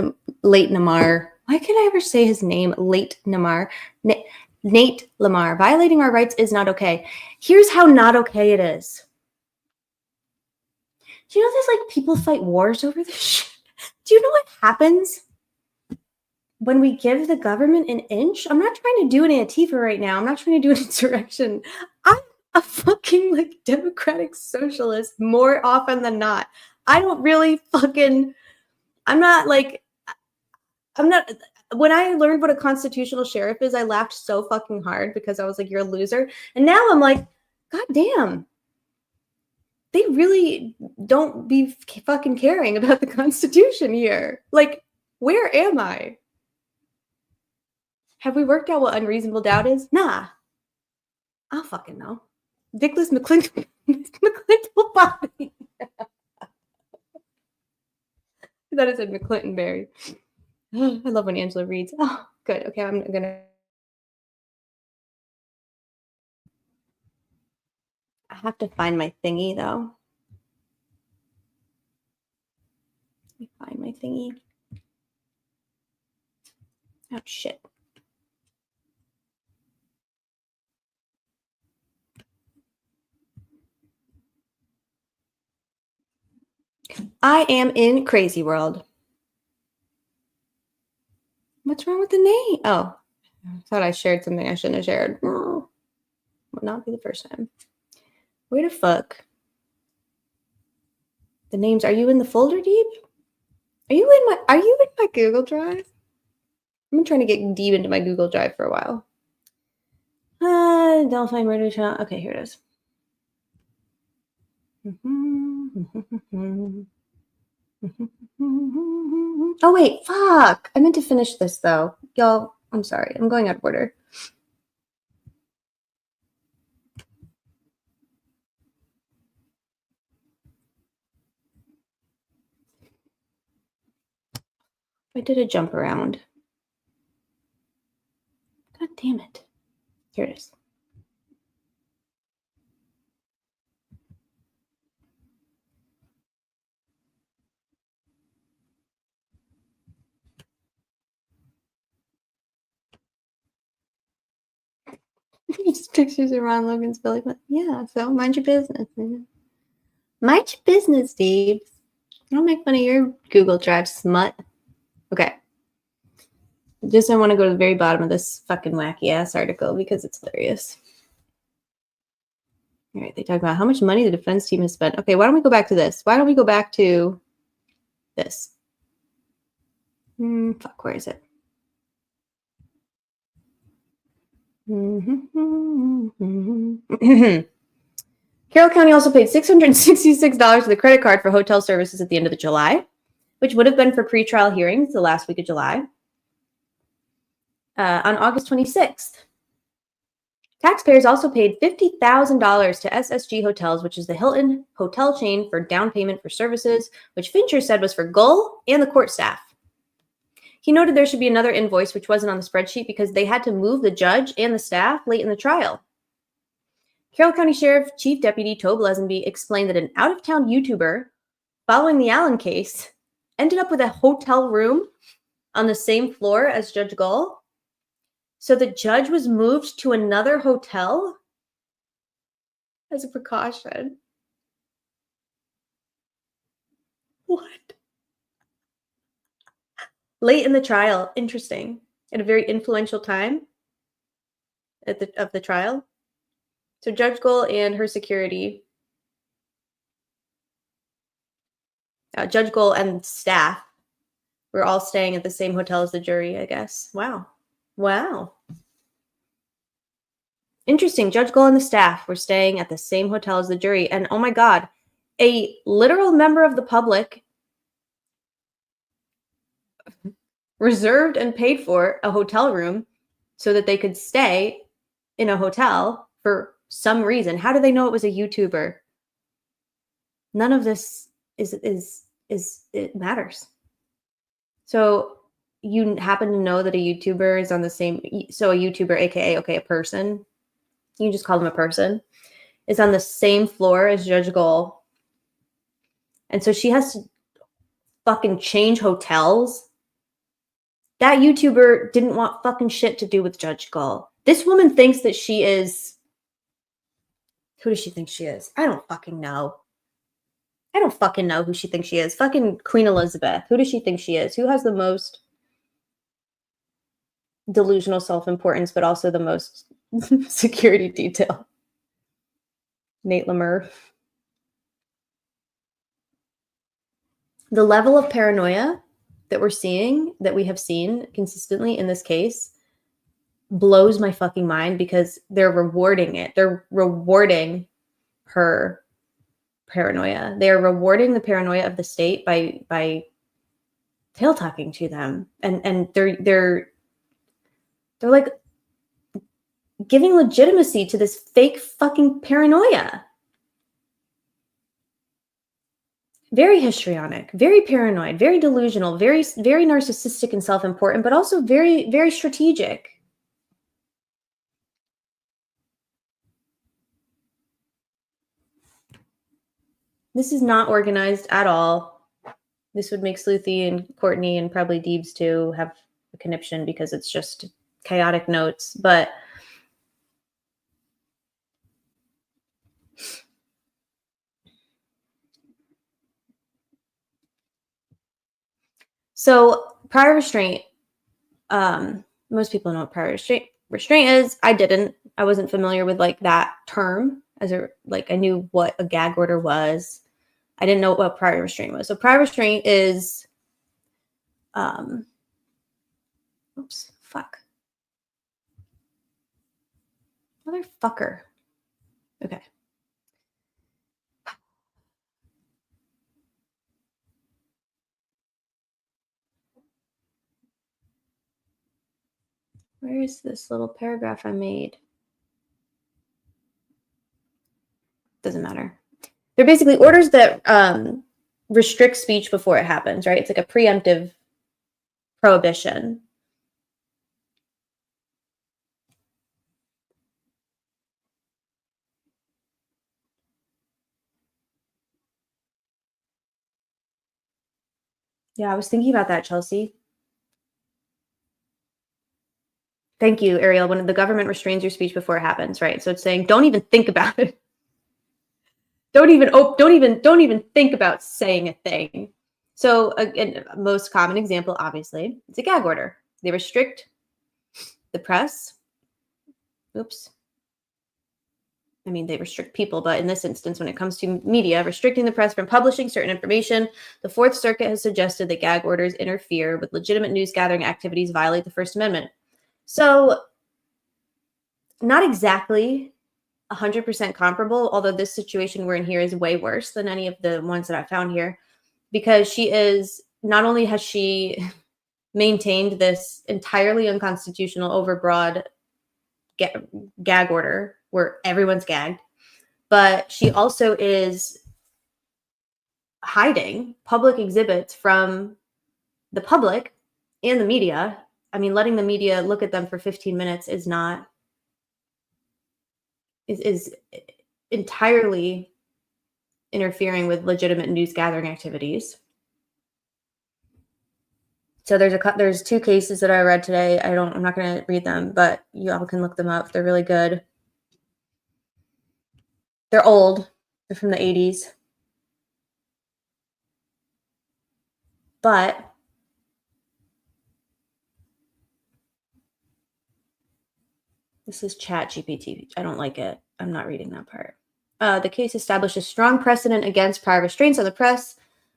Namar. Why can't I ever say his name? Late Namar. Nate Lamar. Violating our rights is not okay. Here's how not okay it is. Do you know there's like people fight wars over this shit? Do you know what happens when we give the government an inch? I'm not trying to do an Antifa right now. I'm not trying to do an insurrection. I'm a fucking like democratic socialist more often than not. I don't really fucking, when I learned what a constitutional sheriff is, I laughed so fucking hard because I was like, you're a loser. And now I'm like, God damn. They really don't be fucking caring about the Constitution here. Like, where am I? Have we worked out what unreasonable doubt is? Nah. I'll fucking know. Dickless McClintock body. I thought it said McClinton Berry. I love when Angela reads. Oh, good. Okay, I'm gonna. I have to find my thingy though. Let me find my thingy. Oh shit. I am in Crazy World. What's wrong with the name? Oh, I thought I shared something I shouldn't have shared. Would not be the first time. Where the fuck? The names. Are you in the folder, Deep? Are you in my Google Drive? I've been trying to get deep into my Google Drive for a while. Delphi murder trial. Okay, here it is. Oh wait, fuck. I meant to finish this though. Y'all, I'm sorry. I'm going out of order. I did a jump around. God damn it. Here it is. Just pictures of Ron Logan's belly button. Yeah, so mind your business, man. Mind your business, Steve. Don't make fun of your Google Drive, smut. Okay. Just I want to go to the very bottom of this fucking wacky ass article because it's hilarious. All right, they talk about how much money the defense team has spent. Okay, why don't we go back to this? Why don't we go back to this? Fuck, where is it? Carroll County also paid $666 to the credit card for hotel services at the end of July, which would have been for pretrial hearings the last week of July. On August 26th, taxpayers also paid $50,000 to SSG Hotels, which is the Hilton hotel chain, for down payment for services, which Fincher said was for Gull and the court staff. He noted there should be another invoice, which wasn't on the spreadsheet because they had to move the judge and the staff late in the trial. Carroll County Sheriff Chief Deputy Tobe Lesenby explained that an out-of-town YouTuber following the Allen case ended up with a hotel room on the same floor as Judge Gull. So the judge was moved to another hotel as a precaution. What? Late in the trial, interesting. At a very influential time of the trial. So Judge Gull and her security, Judge Gull and staff were all staying at the same hotel as the jury, I guess. Wow. Wow. Interesting. Judge Gull and the staff were staying at the same hotel as the jury. And oh my God, a literal member of the public reserved and paid for a hotel room so that they could stay in a hotel for some reason. How do they know it was a YouTuber? None of this it matters. So you happen to know that a YouTuber is on the same, so a YouTuber, aka, okay, a person, you can just call them a person, is on the same floor as Judge Gull. And so she has to fucking change hotels. That YouTuber didn't want fucking shit to do with Judge Gull. This woman thinks that she is, who does she think she is? I don't fucking know. I don't fucking know who she thinks she is. Fucking Queen Elizabeth. Who does she think she is? Who has the most delusional self-importance, but also the most security detail? Nate Lemur. The level of paranoia that we're seeing, that we have seen consistently in this case, blows my fucking mind because they're rewarding it. They're rewarding her paranoia. They are rewarding the paranoia of the state by tail talking to them, and they're like giving legitimacy to this fake fucking paranoia. Very histrionic, very paranoid, very delusional, very narcissistic and self-important, but also very, very strategic. This is not organized at all. This would make Sleuthy and Courtney and probably Deebs too have a conniption because it's just chaotic notes. But so prior restraint, most people know what prior restraint is. I didn't. I wasn't familiar with like that term as a, like I knew what a gag order was. I didn't know what prior restraint was. So prior restraint is, oops, fuck. Motherfucker. Okay. Where is this little paragraph I made? Doesn't matter. They're basically orders that restrict speech before it happens, right? It's like a preemptive prohibition. Yeah, I was thinking about that, Chelsea. Thank you, Ariel. When the government restrains your speech before it happens, right? So it's saying, don't even think about it. Don't even think about saying a thing. So a most common example, obviously, it's a gag order. They restrict the press. Oops. I mean, they restrict people, but in this instance, when it comes to media, restricting the press from publishing certain information, the Fourth Circuit has suggested that gag orders interfere with legitimate news gathering activities, violate the First Amendment. So not exactly 100% comparable, although this situation we're in here is way worse than any of the ones that I found here, because she is, not only has she maintained this entirely unconstitutional, overbroad gag order where everyone's gagged, but she also is hiding public exhibits from the public and the media. I mean, letting the media look at them for 15 minutes is not is entirely interfering with legitimate news gathering activities. So there's 2 cases that I read today. I'm not going to read them, but you all can look them up. They're really good. They're old. They're from the 80s. But this is ChatGPT. I don't like it. I'm not reading that part. The case establishes strong precedent against prior restraints on the press,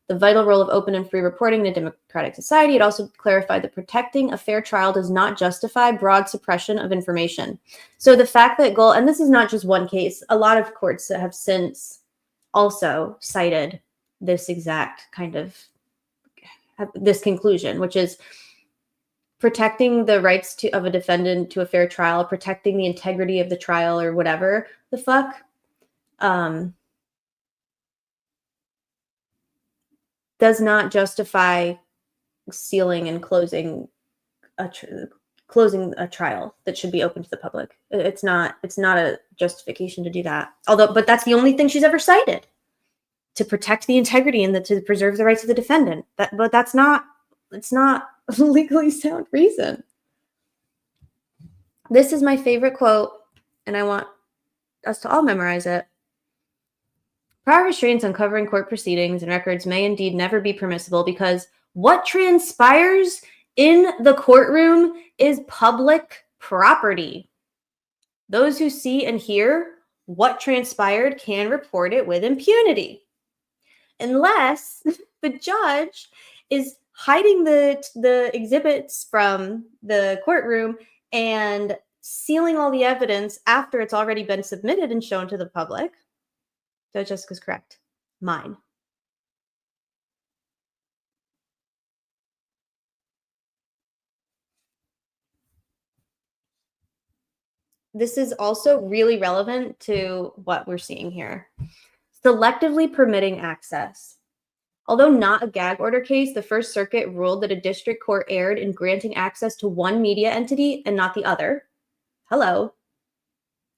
the vital role of open and free reporting in a democratic society. It also clarified that protecting a fair trial does not justify broad suppression of information. So the fact that Gull, and this is not just one case, a lot of courts have since also cited this exact kind of, this conclusion, which is protecting the rights of a defendant to a fair trial, protecting the integrity of the trial or whatever the fuck. Does not justify sealing and closing a trial that should be open to the public. It's not a justification to do that. But that's the only thing she's ever cited, to protect the integrity and to preserve the rights of the defendant. It's not a legally sound reason. This is my favorite quote, and I want us to all memorize it. Prior restraints on covering court proceedings and records may indeed never be permissible because what transpires in the courtroom is public property. Those who see and hear what transpired can report it with impunity. Unless the judge is hiding the exhibits from the courtroom and sealing all the evidence after it's already been submitted and shown to the public. Judge Jessica's correct. Mine. This is also really relevant to what we're seeing here. Selectively permitting access. Although not a gag order case, the First Circuit ruled that a district court erred in granting access to one media entity and not the other. Hello.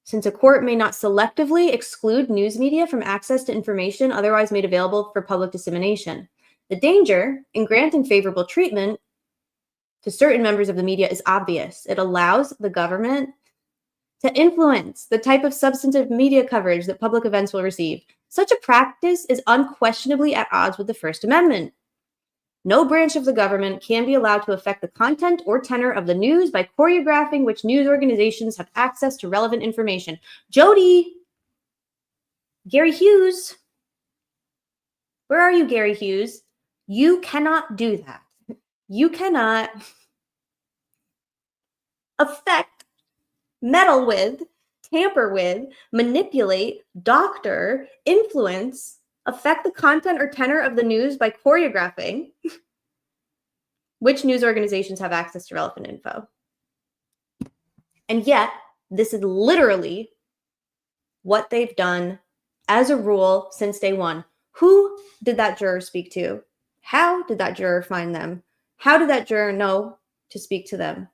Since a court may not selectively exclude news media from access to information otherwise made available for public dissemination. The danger in granting favorable treatment to certain members of the media is obvious. It allows the government to influence the type of substantive media coverage that public events will receive. Such a practice is unquestionably at odds with the First Amendment. No branch of the government can be allowed to affect the content or tenor of the news by choreographing which news organizations have access to relevant information. Jody, Gary Hughes, where are you, Gary Hughes? You cannot do that. You cannot affect, meddle with, tamper with, manipulate, doctor, influence, affect the content or tenor of the news by choreographing which news organizations have access to relevant info. And yet, this is literally what they've done as a rule since day one. Who did that juror speak to? How did that juror find them? How did that juror know to speak to them?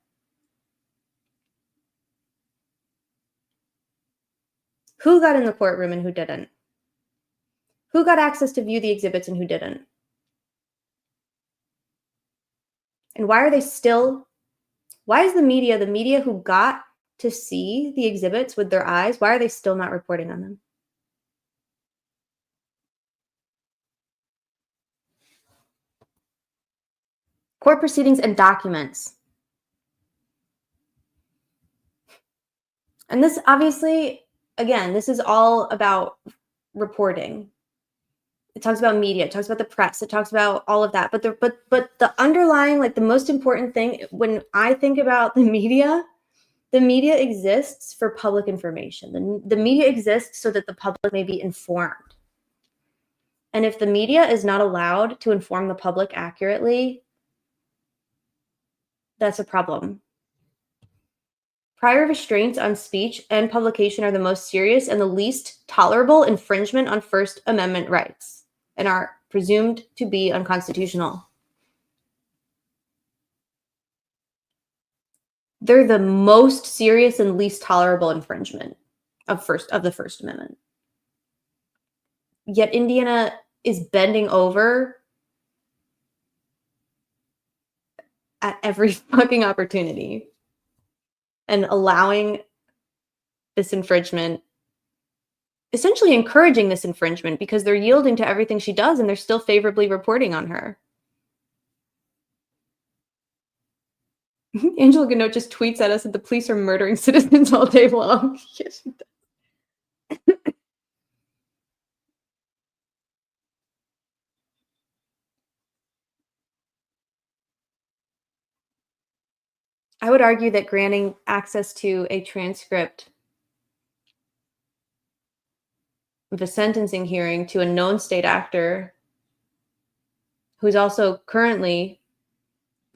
Who got in the courtroom and who didn't? Who got access to view the exhibits and who didn't? And why are they still, why is the media who got to see the exhibits with their eyes, why are they still not reporting on them? Court proceedings and documents. And this obviously, again, this is all about reporting. It talks about media, it talks about the press, it talks about all of that. But the underlying, like the most important thing, when I think about the media exists for public information. The media exists so that the public may be informed. And if the media is not allowed to inform the public accurately, that's a problem. Prior restraints on speech and publication are the most serious and the least tolerable infringement on First Amendment rights and are presumed to be unconstitutional. They're the most serious and least tolerable infringement of the First Amendment. Yet Indiana is bending over at every fucking opportunity and allowing this infringement, essentially encouraging this infringement, because they're yielding to everything she does and they're still favorably reporting on her. Angela Gannott just tweets at us that the police are murdering citizens all day long. Yes, she does. I would argue that granting access to a transcript of a sentencing hearing to a known state actor who's also currently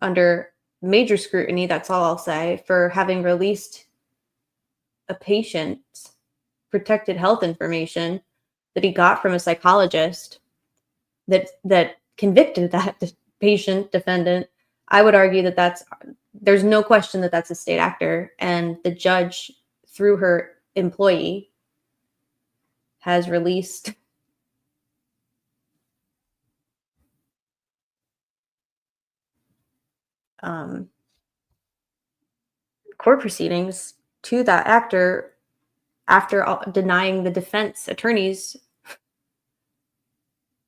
under major scrutiny, that's all I'll say, for having released a patient's protected health information that he got from a psychologist that convicted that patient defendant. I would argue that there's no question that that's a state actor, and the judge, through her employee, has released court proceedings to that actor after denying the defense attorneys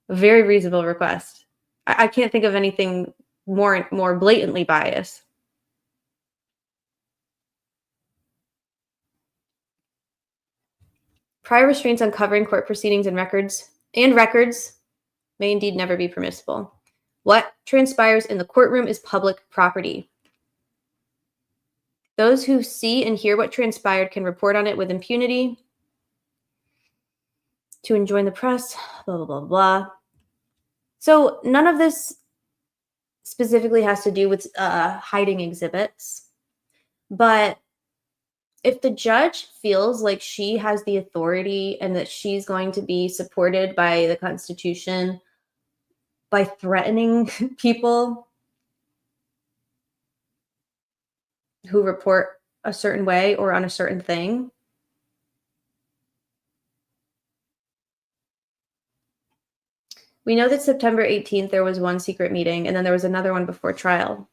a very reasonable request. I can't think of anything more blatantly biased. Prior restraints on covering court proceedings and records may indeed never be permissible. What transpires in the courtroom is public property. Those who see and hear what transpired can report on it with impunity, to enjoin the press, blah, blah, blah, blah. So none of this specifically has to do with hiding exhibits. But if the judge feels like she has the authority and that she's going to be supported by the Constitution by threatening people who report a certain way or on a certain thing, we know that September 18th, there was one secret meeting, and then there was another one before trial.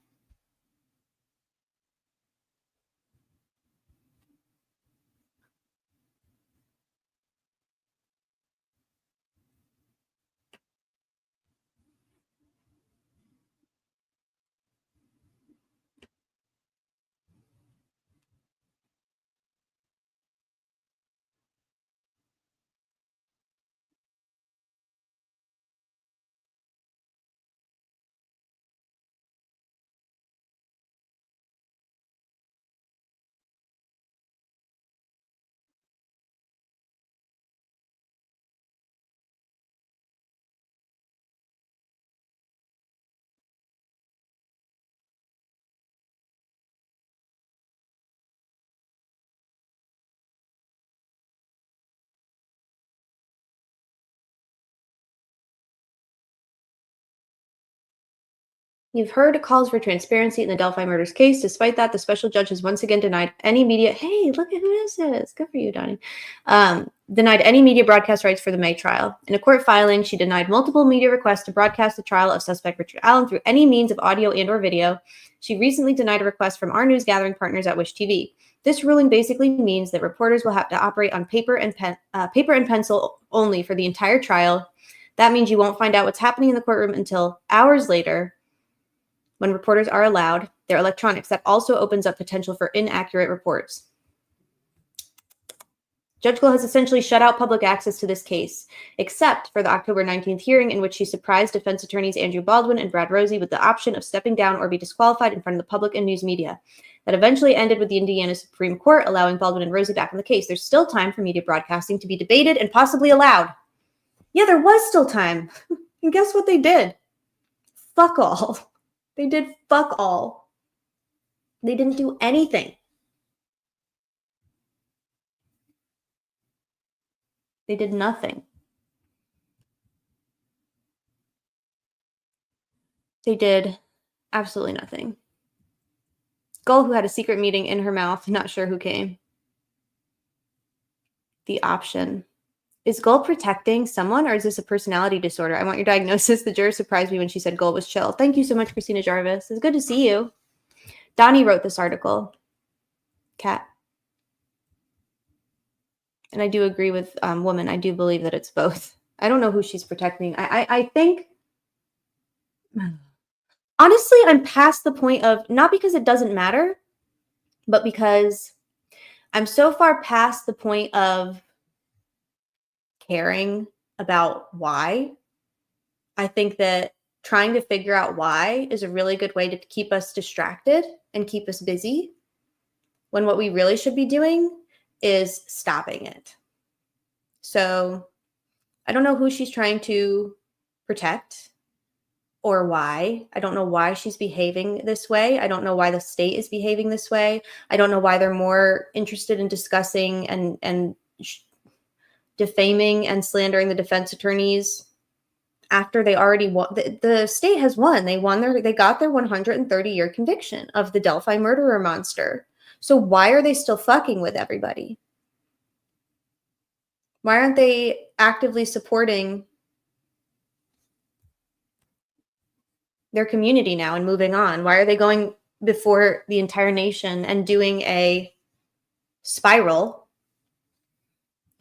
You've heard calls for transparency in the Delphi murders case. Despite that, the special judge has once again denied any media. Hey, look at who this is. Good for you, Donnie. Denied any media broadcast rights for the May trial. In a court filing, she denied multiple media requests to broadcast the trial of suspect Richard Allen through any means of audio and or video. She recently denied a request from our news gathering partners at Wish TV. This ruling basically means that reporters will have to operate on paper and pencil only for the entire trial. That means you won't find out what's happening in the courtroom until hours later, when reporters are allowed their electronics. That also opens up potential for inaccurate reports. Judge Gull has essentially shut out public access to this case, except for the October 19th hearing in which she surprised defense attorneys Andrew Baldwin and Brad Rosie with the option of stepping down or be disqualified in front of the public and news media. That eventually ended with the Indiana Supreme Court allowing Baldwin and Rosie back in the case. There's still time for media broadcasting to be debated and possibly allowed. Yeah, there was still time. And guess what they did? Fuck all. They did fuck all. They didn't do anything. They did nothing. They did absolutely nothing. Gull, who had a secret meeting in her mouth, not sure who came. the option. Is Gull protecting someone, or is this a personality disorder? I want your diagnosis. The juror surprised me when she said Gull was chill. Thank you so much, Christina Jarvis. It's good to see you. Donnie wrote this article. Cat. And I do agree with woman. I do believe that it's both. I don't know who she's protecting. I think, honestly, I'm past the point of, not because it doesn't matter, but because I'm so far past the point of caring about why. I think that trying to figure out why is a really good way to keep us distracted and keep us busy, when what we really should be doing is stopping it. So I don't know who she's trying to protect or why. I don't know why she's behaving this way. I don't know why the state is behaving this way. I don't know why they're more interested in discussing and defaming and slandering the defense attorneys after they already won. The state has won. They got their 130-year conviction of the Delphi murderer monster. So why are they still fucking with everybody? Why aren't they actively supporting their community now and moving on? Why are they going before the entire nation and doing a spiral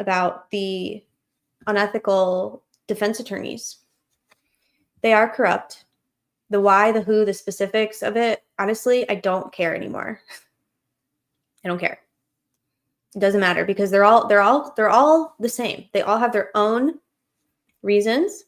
about the unethical defense attorneys? They are corrupt. The why, the who, the specifics of it, honestly, I don't care anymore. I don't care. It doesn't matter, because they're all the same. They all have their own reasons.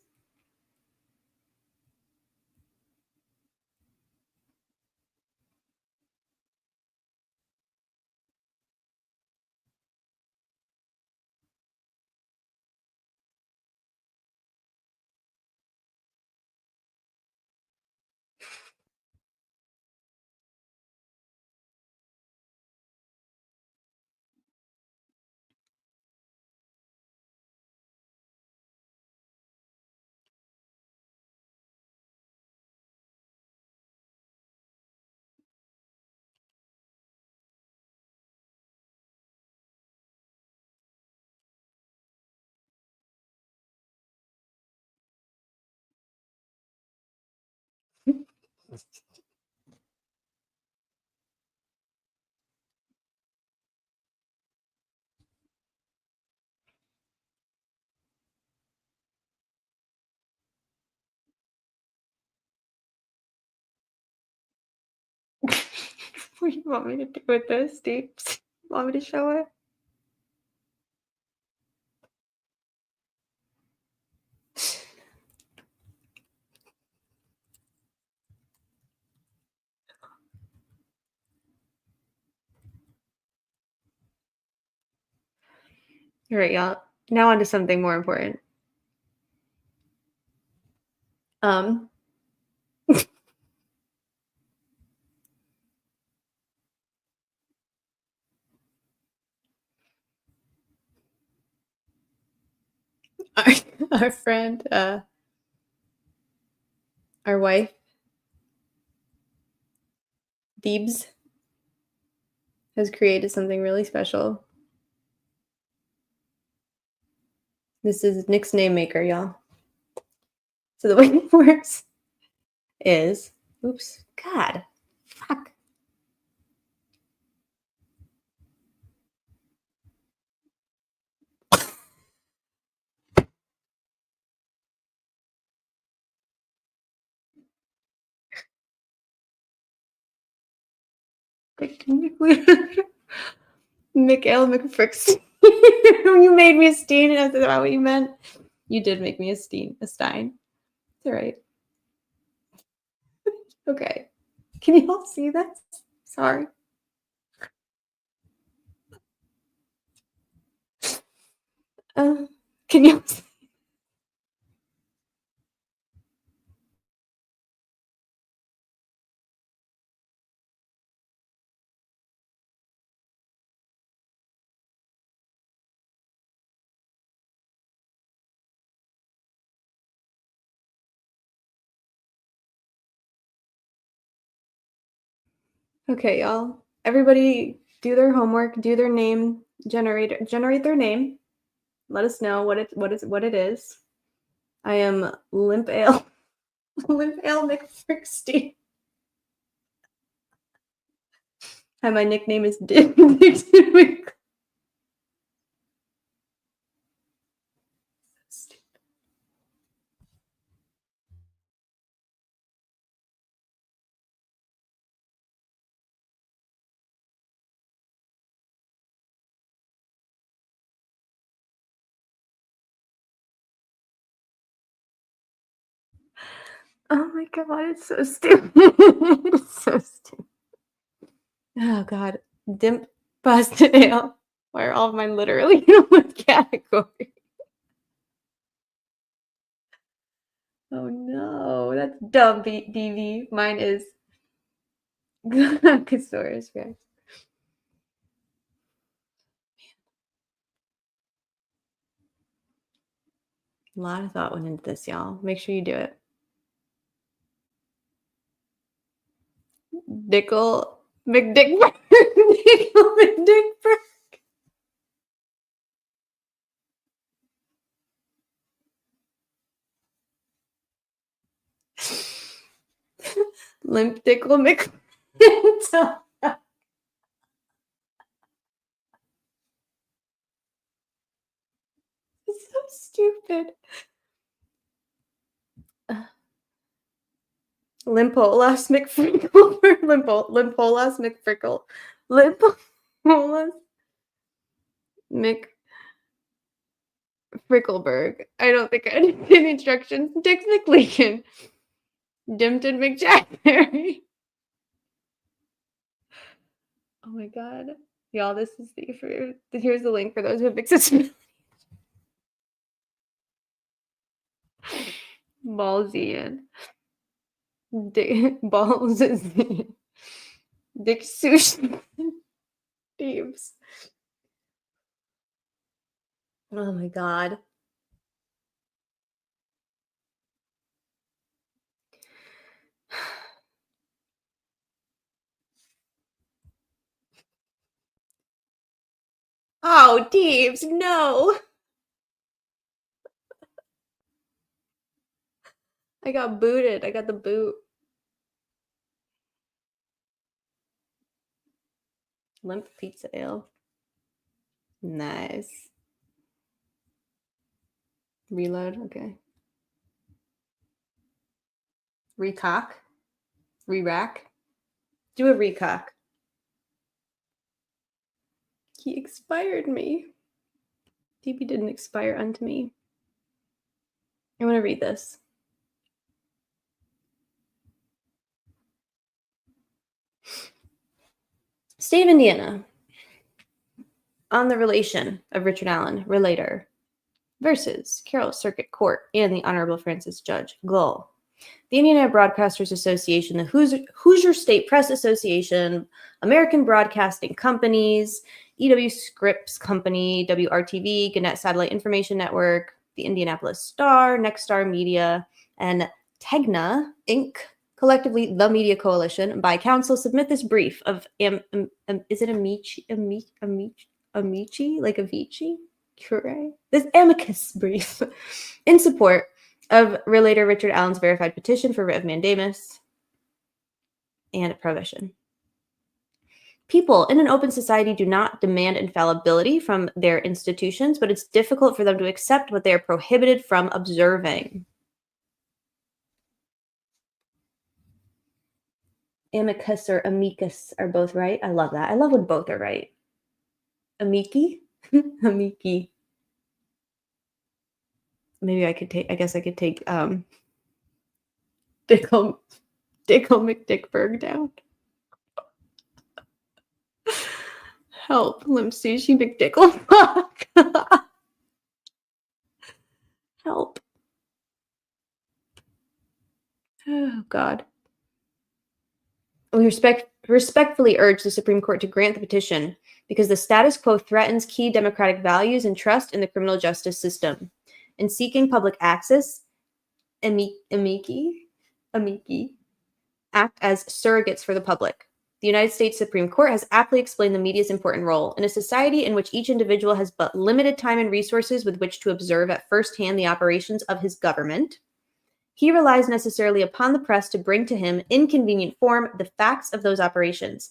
What do you want me to do with this, Steve? Want me to show it? All right, y'all. Now on to something more important. Our friend, our wife, Deebs, has created something really special. This is Nick's name maker, y'all. So the way it works is, oops, God, fuck. Mikhail McFricks. You made me a Steen. Is that what you meant? You did make me a Stein. It's all right. Okay. Can you all see that? Sorry. Can you see? Okay, y'all. Everybody do their homework, do their name generator, generate their name. Let us know what it is. I am Limp Ale McFricksty. Hi, my nickname is Dixon. Oh my god, it's so stupid. It's so stupid. Oh god. Dimp busted ale. Why are all of mine literally in one category? Oh no, that's dumb, DV. Mine is Casaurus Rex. A lot of thought went into this, y'all. Make sure you do it. Dickle McDickburg. Dickle McDickburg. Limp Dickle Mc. So stupid. Limpolas McFrickle. Limpolas McFrickle. Limpolas McFrickleberg. I don't think I did the instructions. Dick McLean. Dimpton McJackberry. Oh my god. Y'all, this is here's the link for those who have accessibility. Ballsian. Balls is Dick Sushi. Thieves. Oh my god. Oh, Thieves, no. I got booted. I got the boot. Limp pizza ale. Nice. Reload. Okay. Recock. Re-rack. Do a recock. He expired me. DB didn't expire unto me. I want to read this. State of Indiana. On the relation of Richard Allen, relator, versus Carroll Circuit Court and the Honorable Francis Judge Gull. The Indiana Broadcasters Association, the Hoosier State Press Association, American Broadcasting Companies, EW Scripps Company, WRTV, Gannett Satellite Information Network, the Indianapolis Star, Nexstar Media, and Tegna, Inc., collectively the Media Coalition, by counsel, submit this brief of, is it Amici, like Avicii? Cure? This amicus brief in support of relator Richard Allen's verified petition for writ of mandamus and prohibition. People in an open society do not demand infallibility from their institutions, but it's difficult for them to accept what they are prohibited from observing. Amicus or amicus are both right. I love that. I love when both are right. Amici? Amici. Maybe I guess I could take Dickle McDickburg down. Help, Limp Sushi McDickle. Fuck. Help. Oh, God. We respectfully urge the Supreme Court to grant the petition because the status quo threatens key democratic values and trust in the criminal justice system. In seeking public access, amici act as surrogates for the public. The United States Supreme Court has aptly explained the media's important role. In a society in which each individual has but limited time and resources with which to observe at first hand the operations of his government, he relies necessarily upon the press to bring to him, in convenient form, the facts of those operations.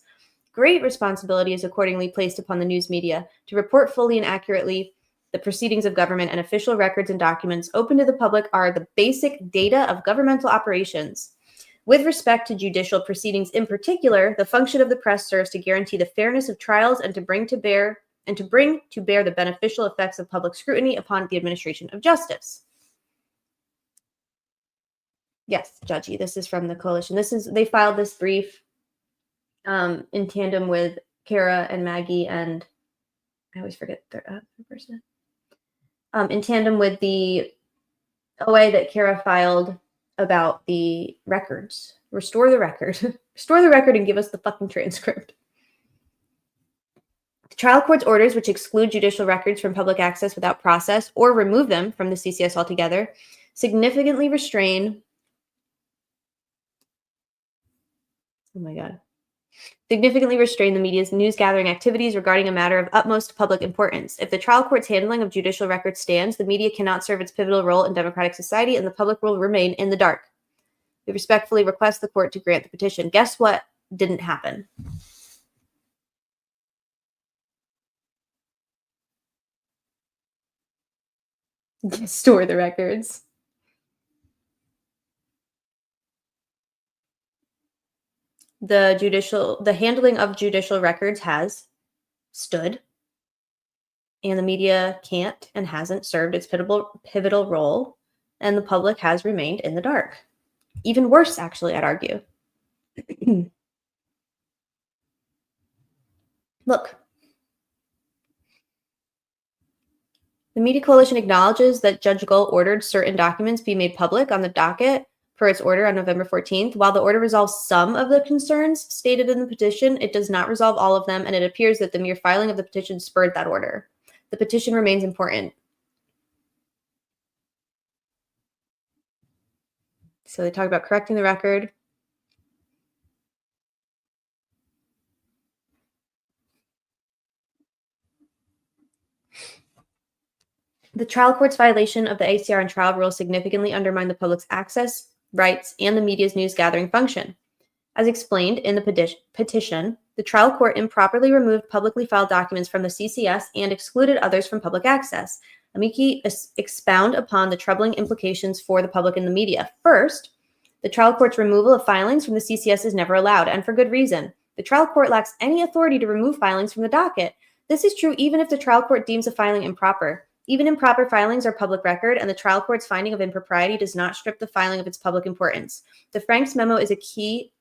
Great responsibility is accordingly placed upon the news media to report fully and accurately the proceedings of government, and official records and documents open to the public are the basic data of governmental operations. With respect to judicial proceedings in particular, the function of the press serves to guarantee the fairness of trials and to bring to bear the beneficial effects of public scrutiny upon the administration of justice. Yes, Judgy, this is from the coalition. They filed this brief in tandem with Kara and Maggie, and I always forget the person. In tandem with the OA that Kara filed about the records. Restore the record. Restore the record and give us the fucking transcript. The trial court's orders, which exclude judicial records from public access without process or remove them from the CCS altogether, significantly restrain the media's news-gathering activities regarding a matter of utmost public importance. If the trial court's handling of judicial records stands, the media cannot serve its pivotal role in democratic society, and the public will remain in the dark. We respectfully request the court to grant the petition. Guess what didn't happen? Store the records. The handling of judicial records has stood, and the media can't and hasn't served its pivotal role, and the public has remained in the dark. Even worse, actually, I'd argue. Look. The Media Coalition acknowledges that Judge Gull ordered certain documents be made public on the docket per its order on November 14th. While the order resolves some of the concerns stated in the petition, it does not resolve all of them, and it appears that the mere filing of the petition spurred that order. The petition remains important. So they talk about correcting the record. The trial court's violation of the ACR and trial rules significantly undermined the public's access, rights, and the media's news-gathering function. As explained in the petition, the trial court improperly removed publicly filed documents from the CCS and excluded others from public access. Amici expound upon the troubling implications for the public and the media. First, the trial court's removal of filings from the CCS is never allowed, and for good reason. The trial court lacks any authority to remove filings from the docket. This is true even if the trial court deems a filing improper. Even improper filings are public record, and the trial court's finding of impropriety does not strip the filing of its public importance. The Franks memo is a key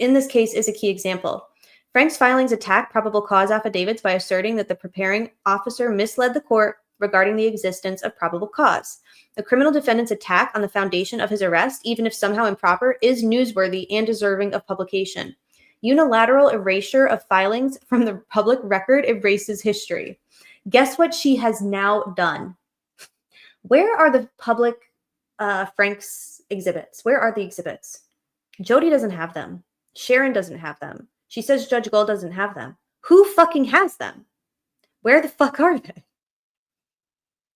example. Franks' filings attack probable cause affidavits by asserting that the preparing officer misled the court regarding the existence of probable cause. The criminal defendant's attack on the foundation of his arrest, even if somehow improper, is newsworthy and deserving of publication. Unilateral erasure of filings from the public record erases history. Guess what she has now done? Where are the public Franks exhibits? Where are the exhibits? Jody doesn't have them. Sharon doesn't have them. She says Judge Gull doesn't have them. Who fucking has them? Where the fuck are they?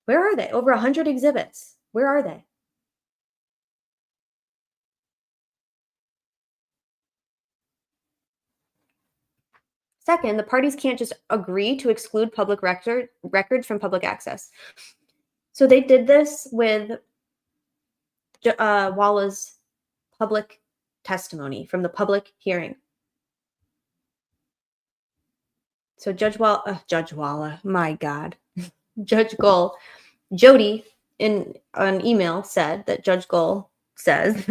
Where are they? Over 100 exhibits. Where are they? Second, the parties can't just agree to exclude public records from public access. So they did this with Walla's public testimony from the public hearing. So Judge Walla, my God. Judge Gull, Jody in an email said that Judge Gull says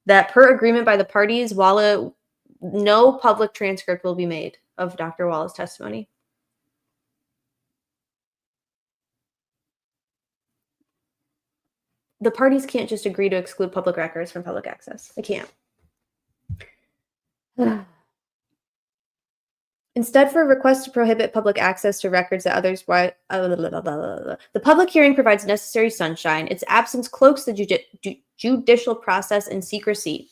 that per agreement by the parties, Walla, no public transcript will be made of Dr. Walla's testimony. The parties can't just agree to exclude public records from public access. They can't. Instead, for a request to prohibit public access to records that others... The public hearing provides necessary sunshine. Its absence cloaks the judicial process in secrecy.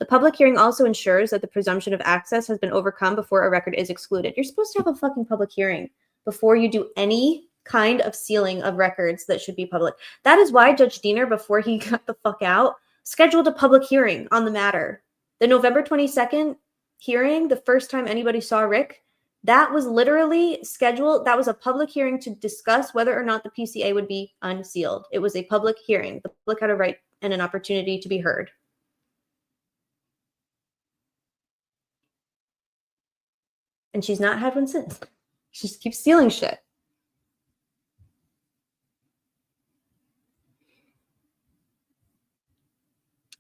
The public hearing also ensures that the presumption of access has been overcome before a record is excluded. You're supposed to have a fucking public hearing before you do any kind of sealing of records that should be public. That is why Judge Diener, before he got the fuck out, scheduled a public hearing on the matter. The November 22nd hearing, the first time anybody saw Rick, that was literally scheduled. That was a public hearing to discuss whether or not the PCA would be unsealed. It was a public hearing. The public had a right and an opportunity to be heard. And she's not had one since. She just keeps stealing shit.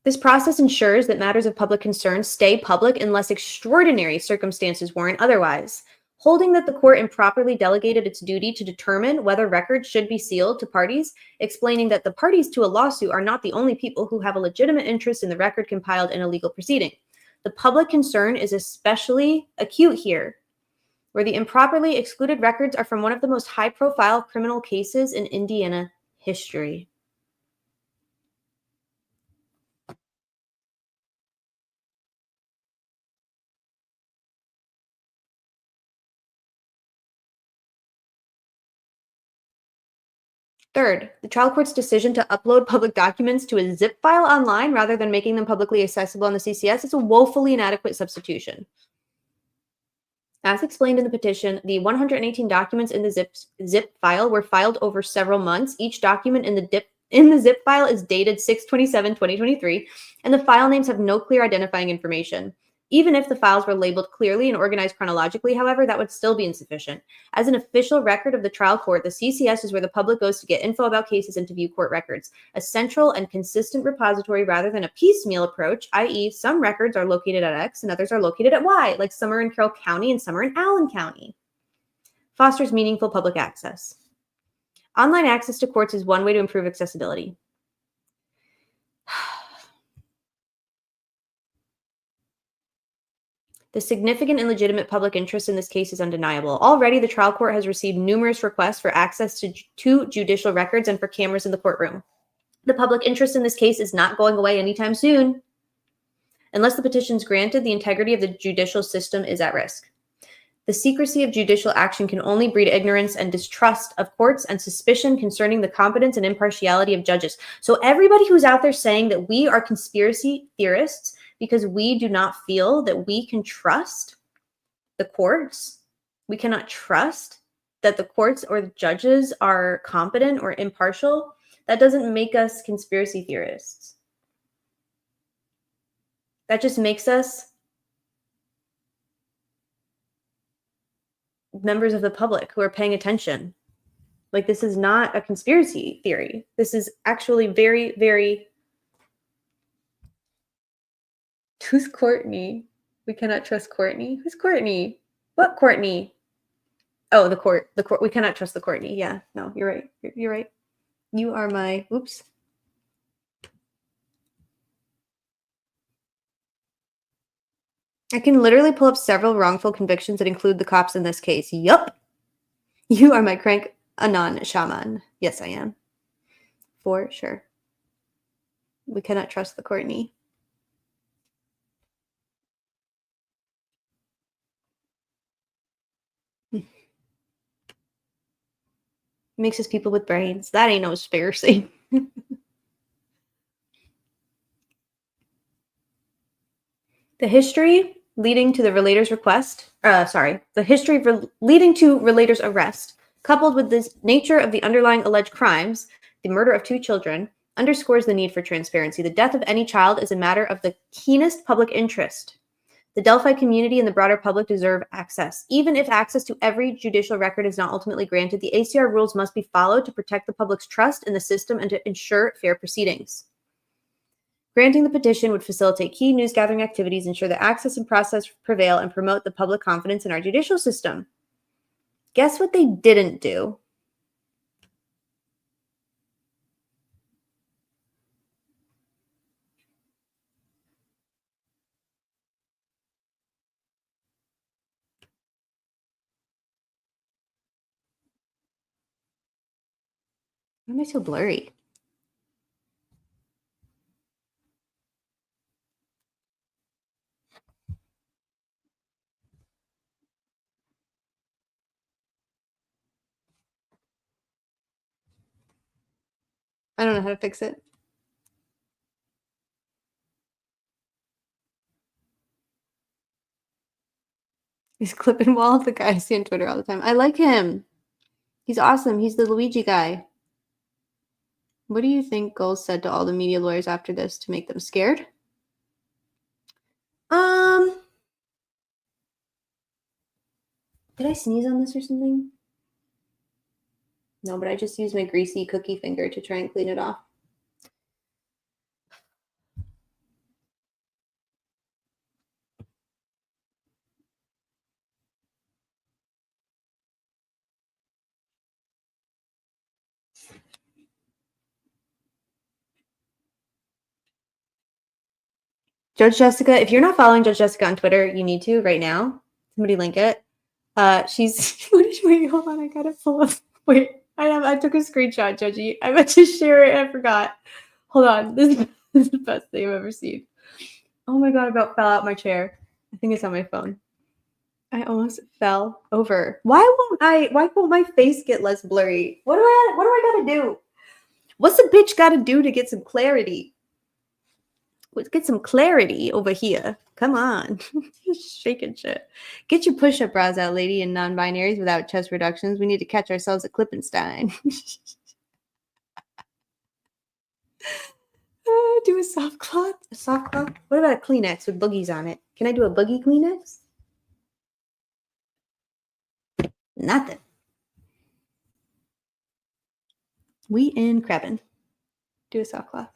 This process ensures that matters of public concern stay public unless extraordinary circumstances warrant otherwise, holding that the court improperly delegated its duty to determine whether records should be sealed to parties, explaining that the parties to a lawsuit are not the only people who have a legitimate interest in the record compiled in a legal proceeding. The public concern is especially acute here, where the improperly excluded records are from one of the most high-profile criminal cases in Indiana history. Third, the trial court's decision to upload public documents to a zip file online rather than making them publicly accessible on the CCS is a woefully inadequate substitution. As explained in the petition, the 118 documents in the zip file were filed over several months. Each document in the zip file is dated 6/27/2023, and the file names have no clear identifying information. Even if the files were labeled clearly and organized chronologically, however, that would still be insufficient. As an official record of the trial court, the CCS is where the public goes to get info about cases and to view court records, a central and consistent repository rather than a piecemeal approach, i.e. some records are located at X and others are located at Y, like some are in Carroll County and some are in Allen County. Fosters meaningful public access. Online access to courts is one way to improve accessibility. The significant and legitimate public interest in this case is undeniable. Already, the trial court has received numerous requests for access to judicial records and for cameras in the courtroom. The public interest in this case is not going away anytime soon. Unless the petition is granted, the integrity of the judicial system is at risk. The secrecy of judicial action can only breed ignorance and distrust of courts and suspicion concerning the competence and impartiality of judges. So everybody who's out there saying that we are conspiracy theorists because we do not feel that we can trust the courts, we cannot trust that the courts or the judges are competent or impartial, that doesn't make us conspiracy theorists. That just makes us members of the public who are paying attention. Like, this is not a conspiracy theory. This is actually very, very... Who's Courtney? We cannot trust Courtney. Who's Courtney? What Courtney? Oh, the court. The court. We cannot trust the Courtney. Yeah, no, you're right. You're right. You are my... Oops. I can literally pull up several wrongful convictions that include the cops in this case. Yup. You are my crank anon shaman. Yes, I am. For sure. We cannot trust the Courtney. Makes us people with brains. That ain't no conspiracy. The history leading to the relator's leading to relator's arrest, coupled with the nature of the underlying alleged crimes, the murder of 2 children, underscores the need for transparency. The death of any child is a matter of the keenest public interest. The Delphi community and the broader public deserve access. Even if access to every judicial record is not ultimately granted, the ACR rules must be followed to protect the public's trust in the system and to ensure fair proceedings. Granting the petition would facilitate key news-gathering activities, ensure that access and process prevail, and promote the public confidence in our judicial system. Guess what they didn't do? Why am I so blurry? I don't know how to fix it. He's clipping Wall, the guy I see on Twitter all the time. I like him. He's awesome. He's the Luigi guy. What do you think Gull said to all the media lawyers after this to make them scared? Did I sneeze on this or something? No, but I just used my greasy cookie finger to try and clean it off. Judge Jessica, if you're not following Judge Jessica on Twitter, you need to right now. Somebody link it. She's wait, hold on, I gotta pull up. Wait, I took a screenshot, Judgy. I meant to share it and I forgot. Hold on. This is the best thing I've ever seen. Oh my god, I about fell out my chair. I think it's on my phone. I almost fell over. Why won't my face get less blurry? What do I gotta do? What's a bitch gotta do to get some clarity? Let's get some clarity over here. Come on. Just shaking shit. Get your push-up bras out, lady, and non-binaries without chest reductions. We need to catch ourselves at Klippenstein. Do a soft cloth? A soft cloth? What about a Kleenex with boogies on it? Can I do a boogie Kleenex? Nothing. We in crabbing. Do a soft cloth.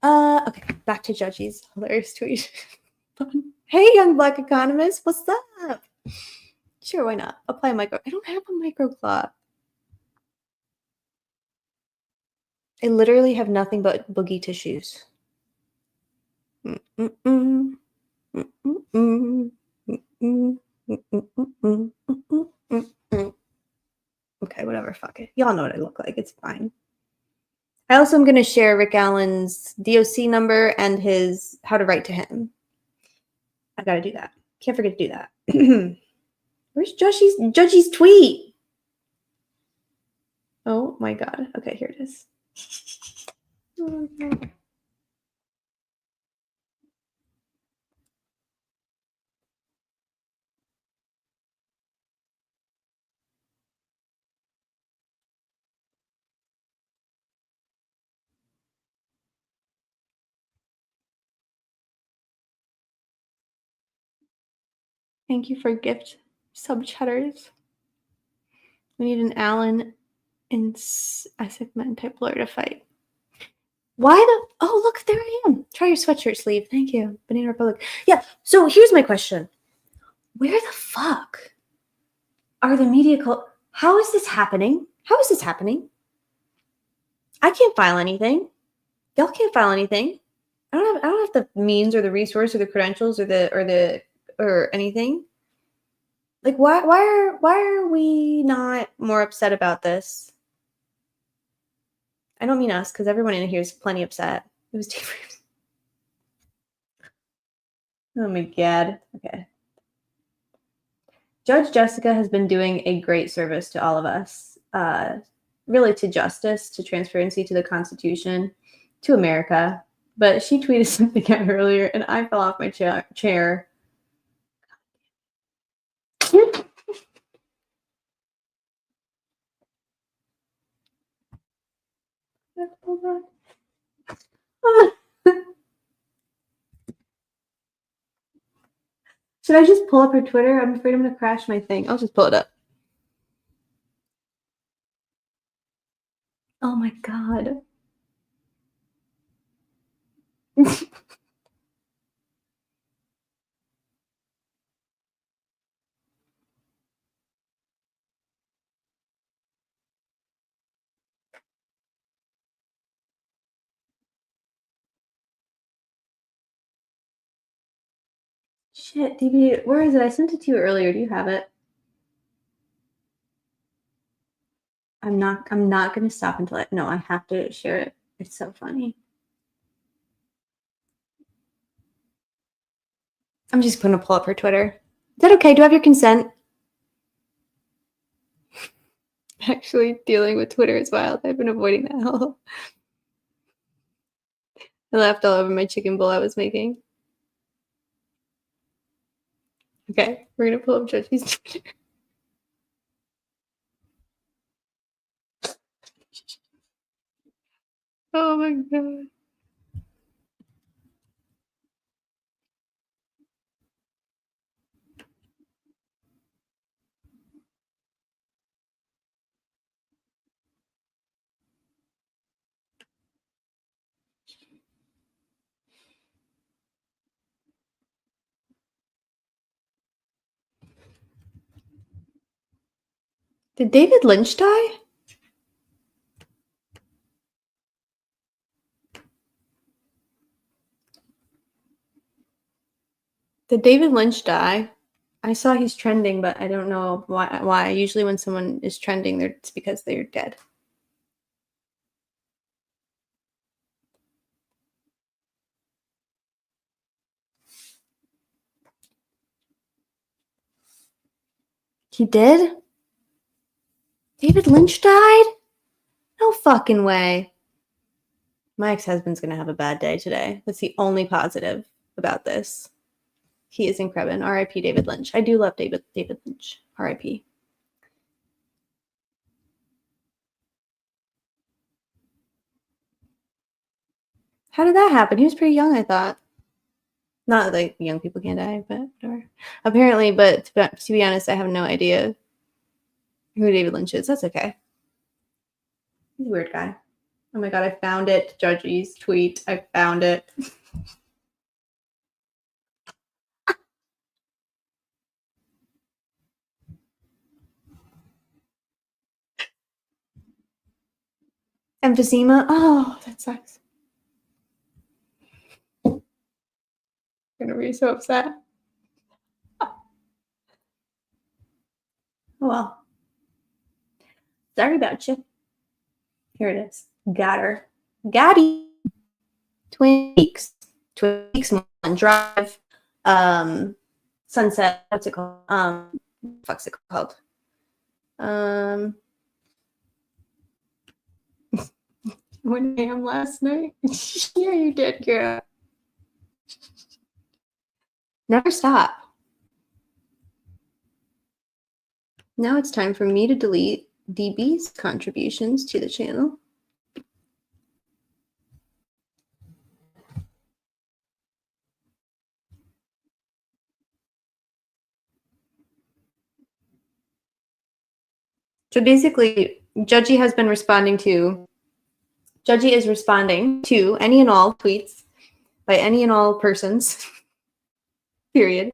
Okay, back to Judgy's hilarious tweet. Hey, young black economist, what's up? Sure, why not? Apply micro. I don't have a microcloth. I literally have nothing but boogie tissues. Okay, whatever, fuck it. Y'all know what I look like. It's fine. I also am going to share Rick Allen's DOC number and his how to write to him. I got to do that. Can't forget to do that. Where's Judgy's tweet? Oh my god. Okay, here it is. Oh, no. Thank you for gift sub chatters. We need an Allen and Sigma type lawyer to fight. Why the? Oh, look, there I am. Try your sweatshirt sleeve. Thank you. Banana Republic. Yeah, so here's my question. Where the fuck are the media how is this happening? How is this happening? I can't file anything. Y'all can't file anything. I don't have the means or the resource or the credentials or anything. Like why are we not more upset about this? I don't mean us, because everyone in here is plenty upset. It was different. Oh my god. Okay. Judge Jessica has been doing a great service to all of us. Really to justice, to transparency, to the Constitution, to America. But she tweeted something out earlier and I fell off my chair. Hold on. Should I just pull up her Twitter? I'm afraid I'm going to crash my thing. I'll just pull it up. Oh my god. Shit, DB, where is it? I sent it to you earlier. Do you have it? I'm not going to stop until no, I have to share it. It's so funny. I'm just going to pull up her Twitter. Is that okay? Do I have your consent? Actually, dealing with Twitter is wild. I've been avoiding that hole. I laughed all over my chicken bowl I was making. Okay, we're gonna pull up Judgy's Twitter. Oh my god. Did David Lynch die? Did David Lynch die? I saw he's trending, but I don't know why. Usually when someone is trending, it's because they're dead. He did? David Lynch died? No fucking way. My ex-husband's going to have a bad day today. That's the only positive about this. He is incredible. R.I.P. David Lynch. I do love David Lynch. R.I.P. How did that happen? He was pretty young, I thought. Not like young people can't die, but whatever. Apparently, but to be honest, I have no idea who David Lynch is. That's okay. He's a weird guy. Oh my god, I found it. Judgy's tweet. I found it. Emphysema. Oh, that sucks. I'm gonna be so upset. Oh well. Sorry about you. Here it is. Got her. Got Twin Peaks. Twin Peaks Mulholland Drive. Sunset. What's it called? What's it called? 1 a.m. last night. Yeah, you did, girl. Never stop. Now it's time for me to delete DB's contributions to the channel. So basically, Judgy has been responding to, Judgy is responding to any and all tweets by any and all persons, period.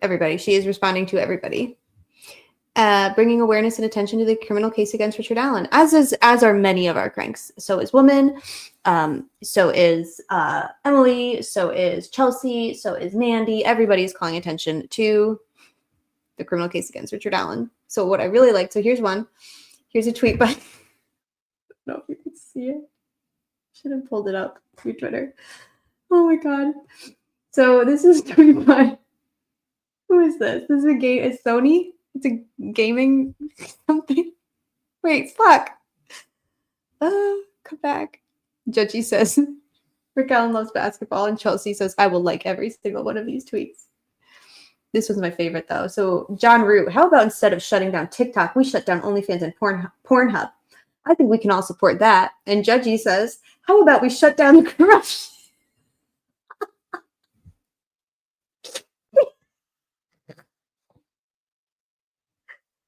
Everybody. She is responding to everybody. Bringing awareness and attention to the criminal case against Richard Allen, as are many of our cranks. So is Woman, so is Emily, so is Chelsea, so is Mandy. Everybody is calling attention to the criminal case against Richard Allen. So what I really liked, so here's one. Here's a tweet by, I don't know if you can see it. Should have pulled it up through Twitter. Oh my god. So this is a tweet by, who is this? This is a game, it's Sony. It's a gaming something. Wait, fuck. Come back. Judgy says, Rick Allen loves basketball, and Chelsea says, I will like every single one of these tweets. This was my favorite, though. So, John Root, how about instead of shutting down TikTok, we shut down OnlyFans and Pornhub? I think we can all support that. And Judgy says, how about we shut down the corruption?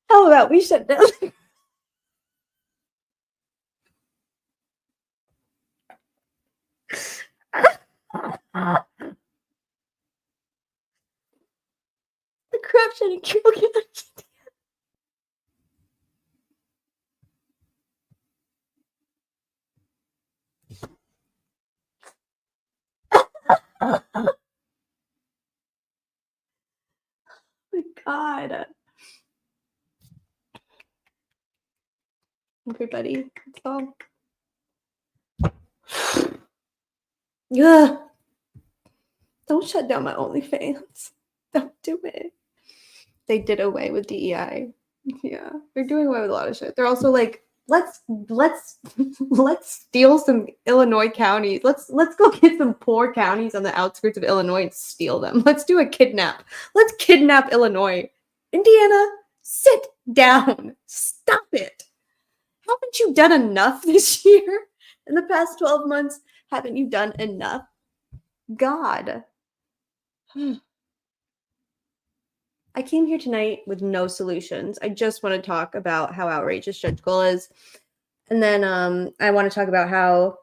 How about we shut down the corruption and criminal killers? Oh my god. Everybody, that's all. Ugh. Don't shut down my OnlyFans. Don't do it. They did away with DEI. Yeah, they're doing away with a lot of shit. They're also like, let's steal some Illinois counties. Let's go get some poor counties on the outskirts of Illinois and steal them. Let's do a kidnap. Let's kidnap Illinois. Indiana, sit down. Stop it. Haven't you done enough this year? In the past 12 months, haven't you done enough? God. I came here tonight with no solutions. I just want to talk about how outrageous Judge Gull is. And then I want to talk about how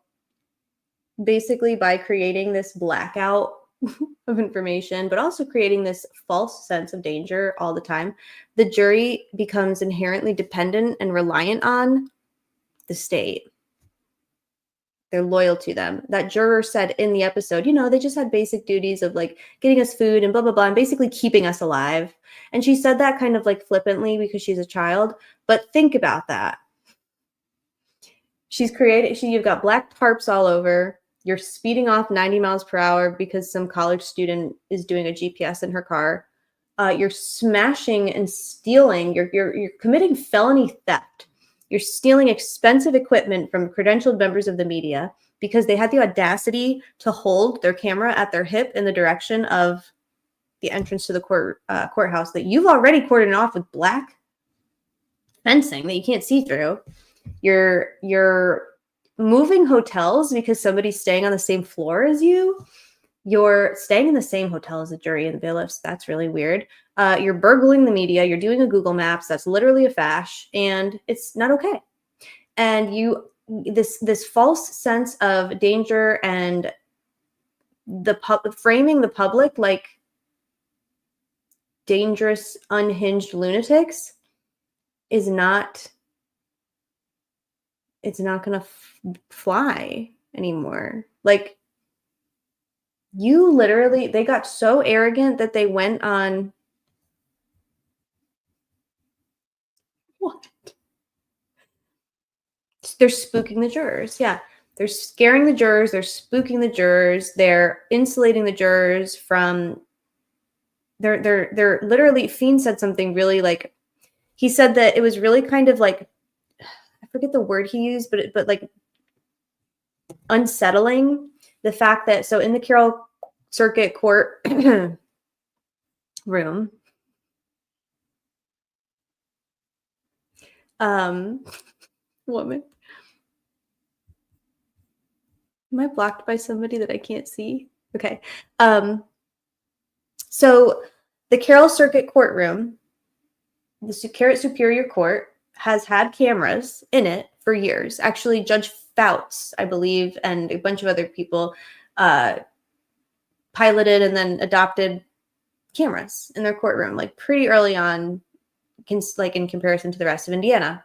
basically by creating this blackout of information, but also creating this false sense of danger all the time, the jury becomes inherently dependent and reliant on the state. They're loyal to them. That juror said in the episode, you know, they just had basic duties of like getting us food and blah, blah, blah, and basically keeping us alive. And she said that kind of like flippantly because she's a child. But think about that. You've got black tarps all over. You're speeding off 90 miles per hour because some college student is doing a GPS in her car. You're smashing and stealing. You're committing felony theft. You're stealing expensive equipment from credentialed members of the media because they had the audacity to hold their camera at their hip in the direction of the entrance to the courthouse that you've already cordoned off with black fencing that you can't see through. You're moving hotels because somebody's staying on the same floor as you. You're staying in the same hotel as the jury and the bailiffs. That's really weird. You're burgling the media. You're doing a Google Maps. That's literally a fash, and it's not okay. And this false sense of danger and framing the public like dangerous, unhinged lunatics is not. It's not gonna fly anymore. Like. They got so arrogant that they went on. What? They're spooking the jurors. Yeah. They're scaring the jurors. They're spooking the jurors. They're insulating the jurors from. They're literally, Fiend said something really like, he said that it was really kind of like, I forget the word he used, but like unsettling. The fact that, so in the Carroll Circuit Court room, woman. Am I blocked by somebody that I can't see? Okay. So the Carroll Circuit Courtroom, the Carrot Superior Court, has had cameras in it for years. Actually, Judge Fouts, I believe, and a bunch of other people piloted and then adopted cameras in their courtroom, like pretty early on, like in comparison to the rest of Indiana.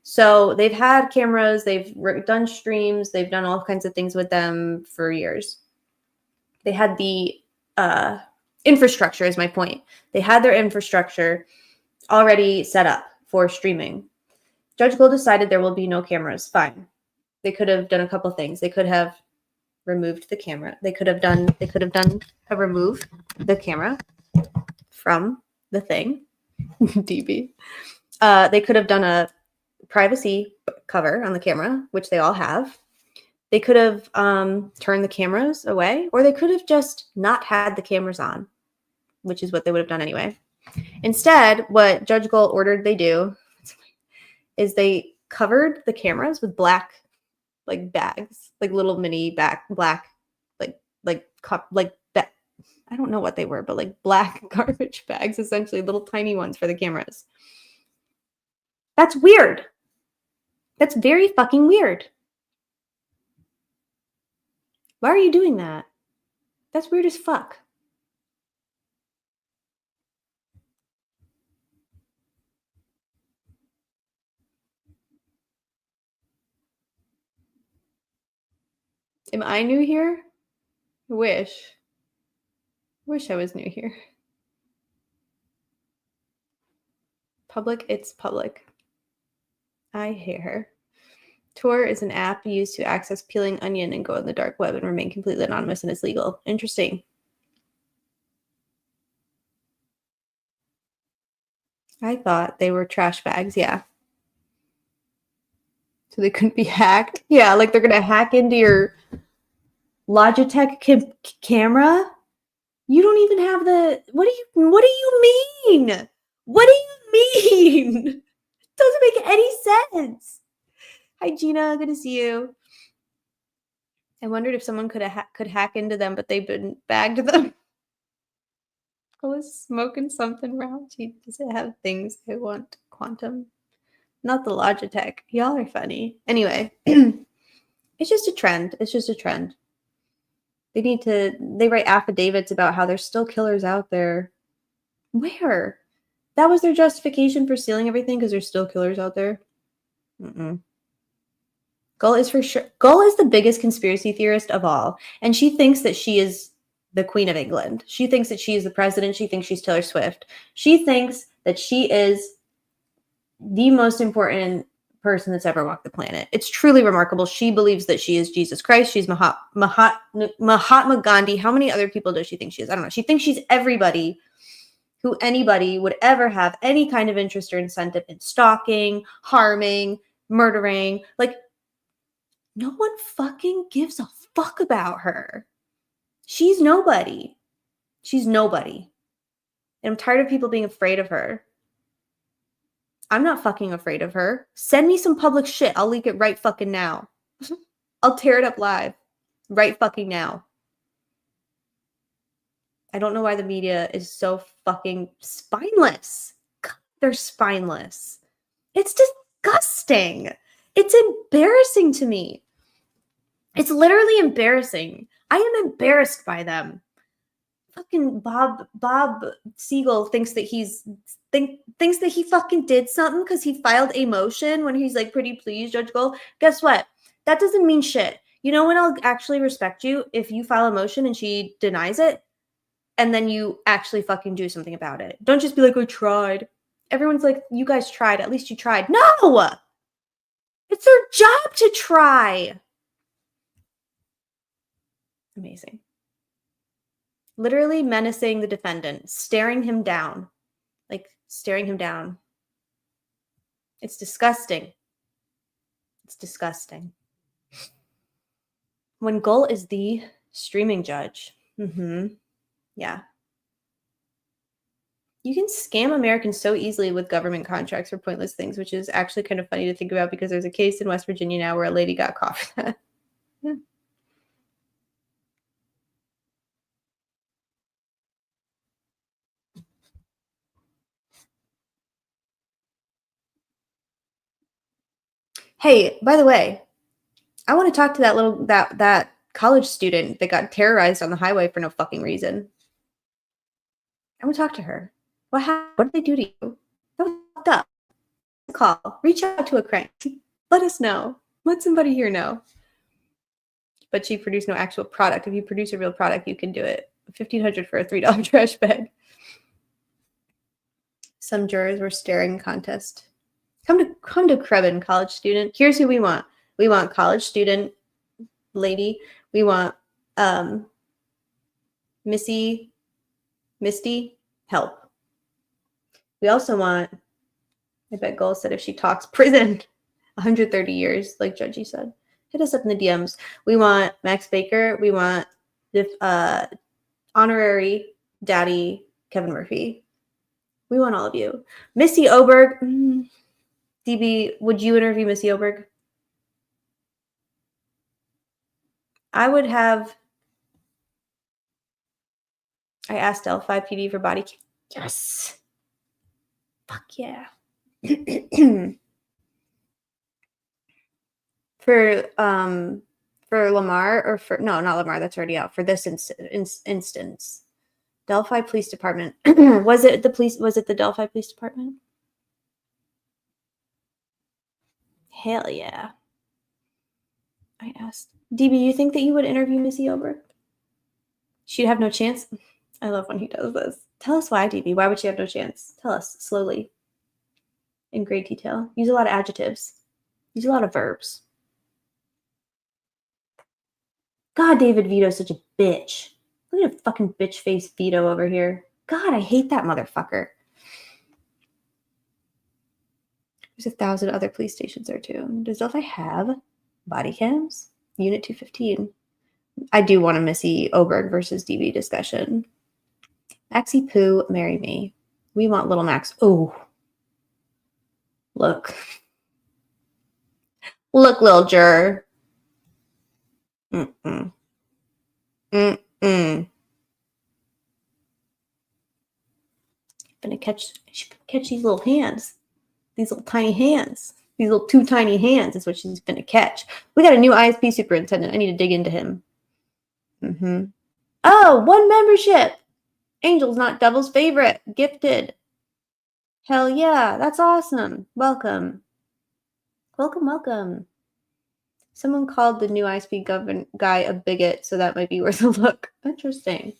So they've had cameras, they've done streams, they've done all kinds of things with them for years. They had the infrastructure, is my point. They had their infrastructure already set up for streaming. Judge Gull decided there will be no cameras. Fine. They could have done a couple things. They could have removed the camera. They could have done a remove the camera from the thing. DB. They could have done a privacy cover on the camera, which they all have. They could have turned the cameras away, or they could have just not had the cameras on, which is what they would have done anyway. Instead, what Judge Gull ordered they do is they covered the cameras with black, like bags, like little mini black, I don't know what they were, but like black garbage bags, essentially little tiny ones for the cameras. That's weird. That's very fucking weird. Why are you doing that? That's weird as fuck. Am I new here? Wish I was new here. Public, it's public. I hear her. Tor is an app used to access Peeling Onion and go on the dark web and remain completely anonymous, and it's legal. Interesting. I thought they were trash bags, yeah. So they couldn't be hacked? Yeah, like they're going to hack into your Logitech camera? You don't even have the... What do you mean? What do you mean? It doesn't make any sense. Hi, Gina. Good to see you. I wondered if someone could hack into them, but they've been bagged them. I was smoking something raunchy. Does it have things I want? Quantum? Not the Logitech. Y'all are funny. Anyway, it's just a trend. It's just a trend. They write affidavits about how there's still killers out there. Where? That was their justification for stealing everything because there's still killers out there? Mm-mm. Gull is for sure. Gull is the biggest conspiracy theorist of all. And she thinks that she is the Queen of England. She thinks that she is the president. She thinks she's Taylor Swift. She thinks that she is the most important person that's ever walked the planet. It's truly remarkable. She believes that she is Jesus Christ. She's Mahatma Gandhi. How many other people does she think she is? I don't know. She thinks she's everybody who anybody would ever have any kind of interest or incentive in stalking, harming, murdering. Like, no one fucking gives a fuck about her. She's nobody. She's nobody. And I'm tired of people being afraid of her. I'm not fucking afraid of her. Send me some public shit. I'll leak it right fucking now. I'll tear it up live. Right fucking now. I don't know why the media is so fucking spineless. God, they're spineless. It's disgusting. It's embarrassing to me. It's literally embarrassing. I am embarrassed by them. Fucking Bob Siegel thinks that thinks that he fucking did something because he filed a motion when he's like, pretty please, Judge Gull. Guess what? That doesn't mean shit. You know when I'll actually respect you? If you file a motion and she denies it, and then you actually fucking do something about it. Don't just be like, I tried. Everyone's like, you guys tried. At least you tried. No! It's their job to try. Amazing. Literally menacing the defendant, staring him down. Like, staring him down. It's disgusting. It's disgusting. When Gull is the streaming judge. Yeah. You can scam Americans so easily with government contracts for pointless things, which is actually kind of funny to think about because there's a case in West Virginia now where a lady got caught for that. Yeah. Hey, by the way, I want to talk to that college student that got terrorized on the highway for no fucking reason. I want to talk to her. What happened? What did they do to you? That was fucked up. Call. Reach out to a crank. Let us know. Let somebody here know. But she produced no actual product. If you produce a real product, you can do it. $1,500 for a $3 trash bag. Some jurors were staring contest. Come to Krebin, college student. Here's who we want. We want college student lady. We want Misty help. We also want, I bet Gull said if she talks, prison 130 years, like Judgy said. Hit us up in the DMs. We want Max Baker. We want the honorary daddy Kevin Murphy. We want all of you. Missy Oberg. DB, would you interview Missy Oberg? I would have. I asked Delphi PD for body cam. Yes. Fuck yeah. For Lamar or for no, not Lamar. That's already out. For this instance, Delphi Police Department. Was it the Delphi Police Department? Hell yeah. I asked. DB, you think that you would interview Missy Oberg? She'd have no chance. I love when he does this. Tell us why, DB. Why would she have no chance? Tell us slowly. In great detail. Use a lot of adjectives. Use a lot of verbs. God, David Vito's such a bitch. Look at a fucking bitch face Vito over here. God, I hate that motherfucker. There's 1,000 other police stations there too. Does Delphi have body cams? Unit 215. I do want a Missy Oberg versus DB discussion. Maxie Poo, marry me. We want Little Max. Oh. Look. Look, Lil Jur. Mm-mm. Mm-mm. Gonna catch these little hands. These little tiny hands. These little 2 tiny hands is what she's gonna catch. We got a new ISP superintendent. I need to dig into him. Mm-hmm. Oh, 1 membership. Angel's not Devil's favorite. Gifted. Hell yeah. That's awesome. Welcome. Welcome, welcome. Someone called the new ISP guy a bigot, so that might be worth a look. Interesting.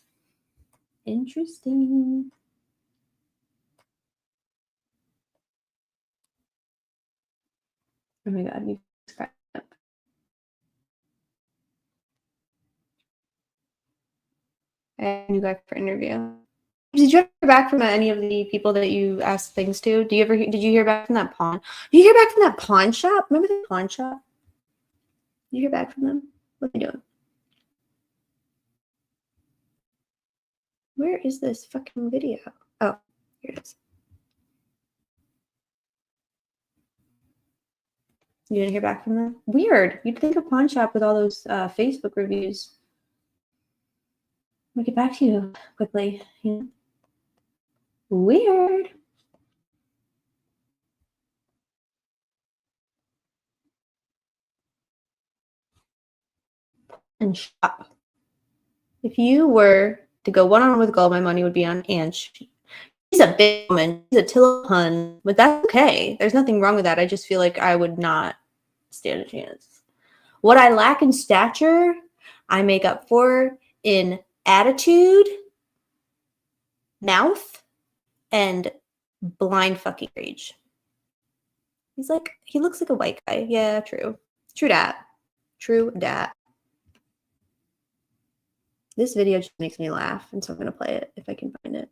Interesting. Oh my god, you subscribed. And you guys for interview. Did you ever hear back from any of the people that you asked things to? Did you hear back from that pawn? Did you hear back from that pawn shop? Remember the pawn shop? Did you hear back from them? What are they doing? Where is this fucking video? Oh, here it is. You didn't hear back from them? Weird. You'd think a pawn shop with all those Facebook reviews. We'll get back to you quickly. Yeah. Weird. And shop. If you were to go one-on-one with Gull, my money would be on Anch. She's a big woman. She's a Tillahun, but that's okay. There's nothing wrong with that. I just feel like I would not stand a chance. What I lack in stature, I make up for in attitude, mouth, and blind fucking rage. He looks like a white guy. Yeah, true. True dat. True dat. This video just makes me laugh, and so I'm going to play it if I can find it.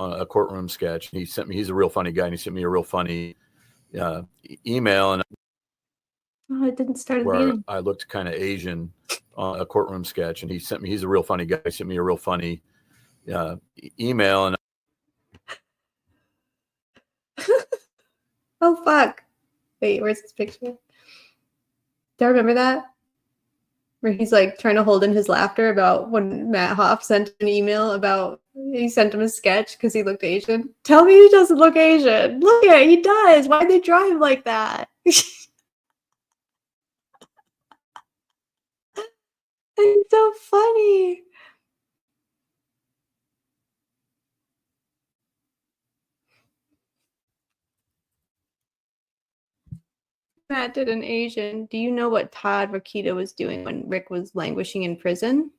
A courtroom sketch. He sent me, he's a real funny guy, and he sent me a real funny email. And oh, it didn't start at the where beginning. I looked kind of Asian on a courtroom sketch, and he sent me, he's a real funny guy. He sent me a real funny email. And oh, fuck. Wait, where's this picture? Do I remember that? Where he's like trying to hold in his laughter about when Matt Hoff sent an email about he sent him a sketch because he looked Asian. Tell me he doesn't look Asian. Look at it, he does. Why'd they draw him like that? It's so funny. Matt did an Asian. Do you know what Todd Rakita was doing when Rick was languishing in prison?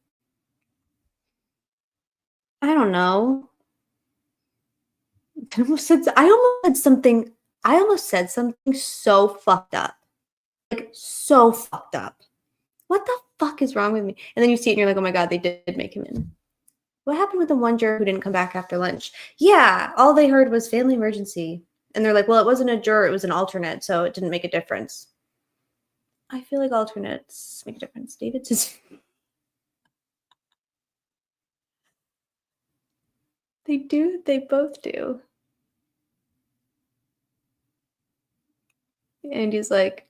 I don't know. I almost said something so fucked up. Like, so fucked up. What the fuck is wrong with me? And then you see it and you're like, oh my god, they did make him in. What happened with the one juror who didn't come back after lunch? Yeah, all they heard was family emergency. And they're like, well, it wasn't a juror, it was an alternate, so it didn't make a difference. I feel like alternates make a difference. David's is... They do, they both do. And he's like,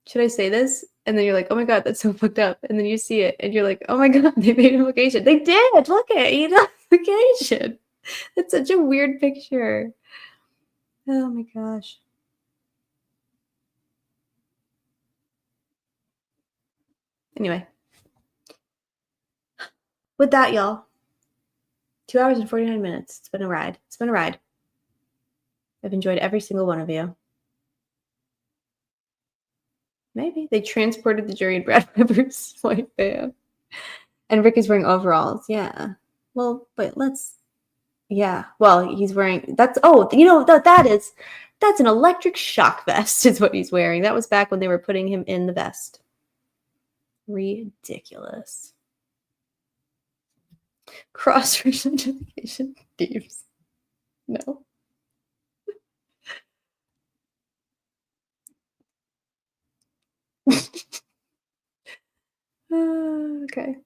should I say this? And then you're like, oh my god, that's so fucked up. And then you see it and you're like, oh my god, they made him look Asian. They did! Look at it, he does look Asian. That's such a weird picture. Oh my gosh. Anyway. With that, y'all. 2 hours and 49 minutes. It's been a ride. It's been a ride. I've enjoyed every single one of you. Maybe they transported the jury in Brad Piper's white van, and Rick is wearing overalls. Yeah. Well, but let's. Yeah. Well, he's wearing. That's. Oh, you know that's an electric shock vest. Is what he's wearing. That was back when they were putting him in the vest. Ridiculous. Cross-racial identification thieves. No. Okay.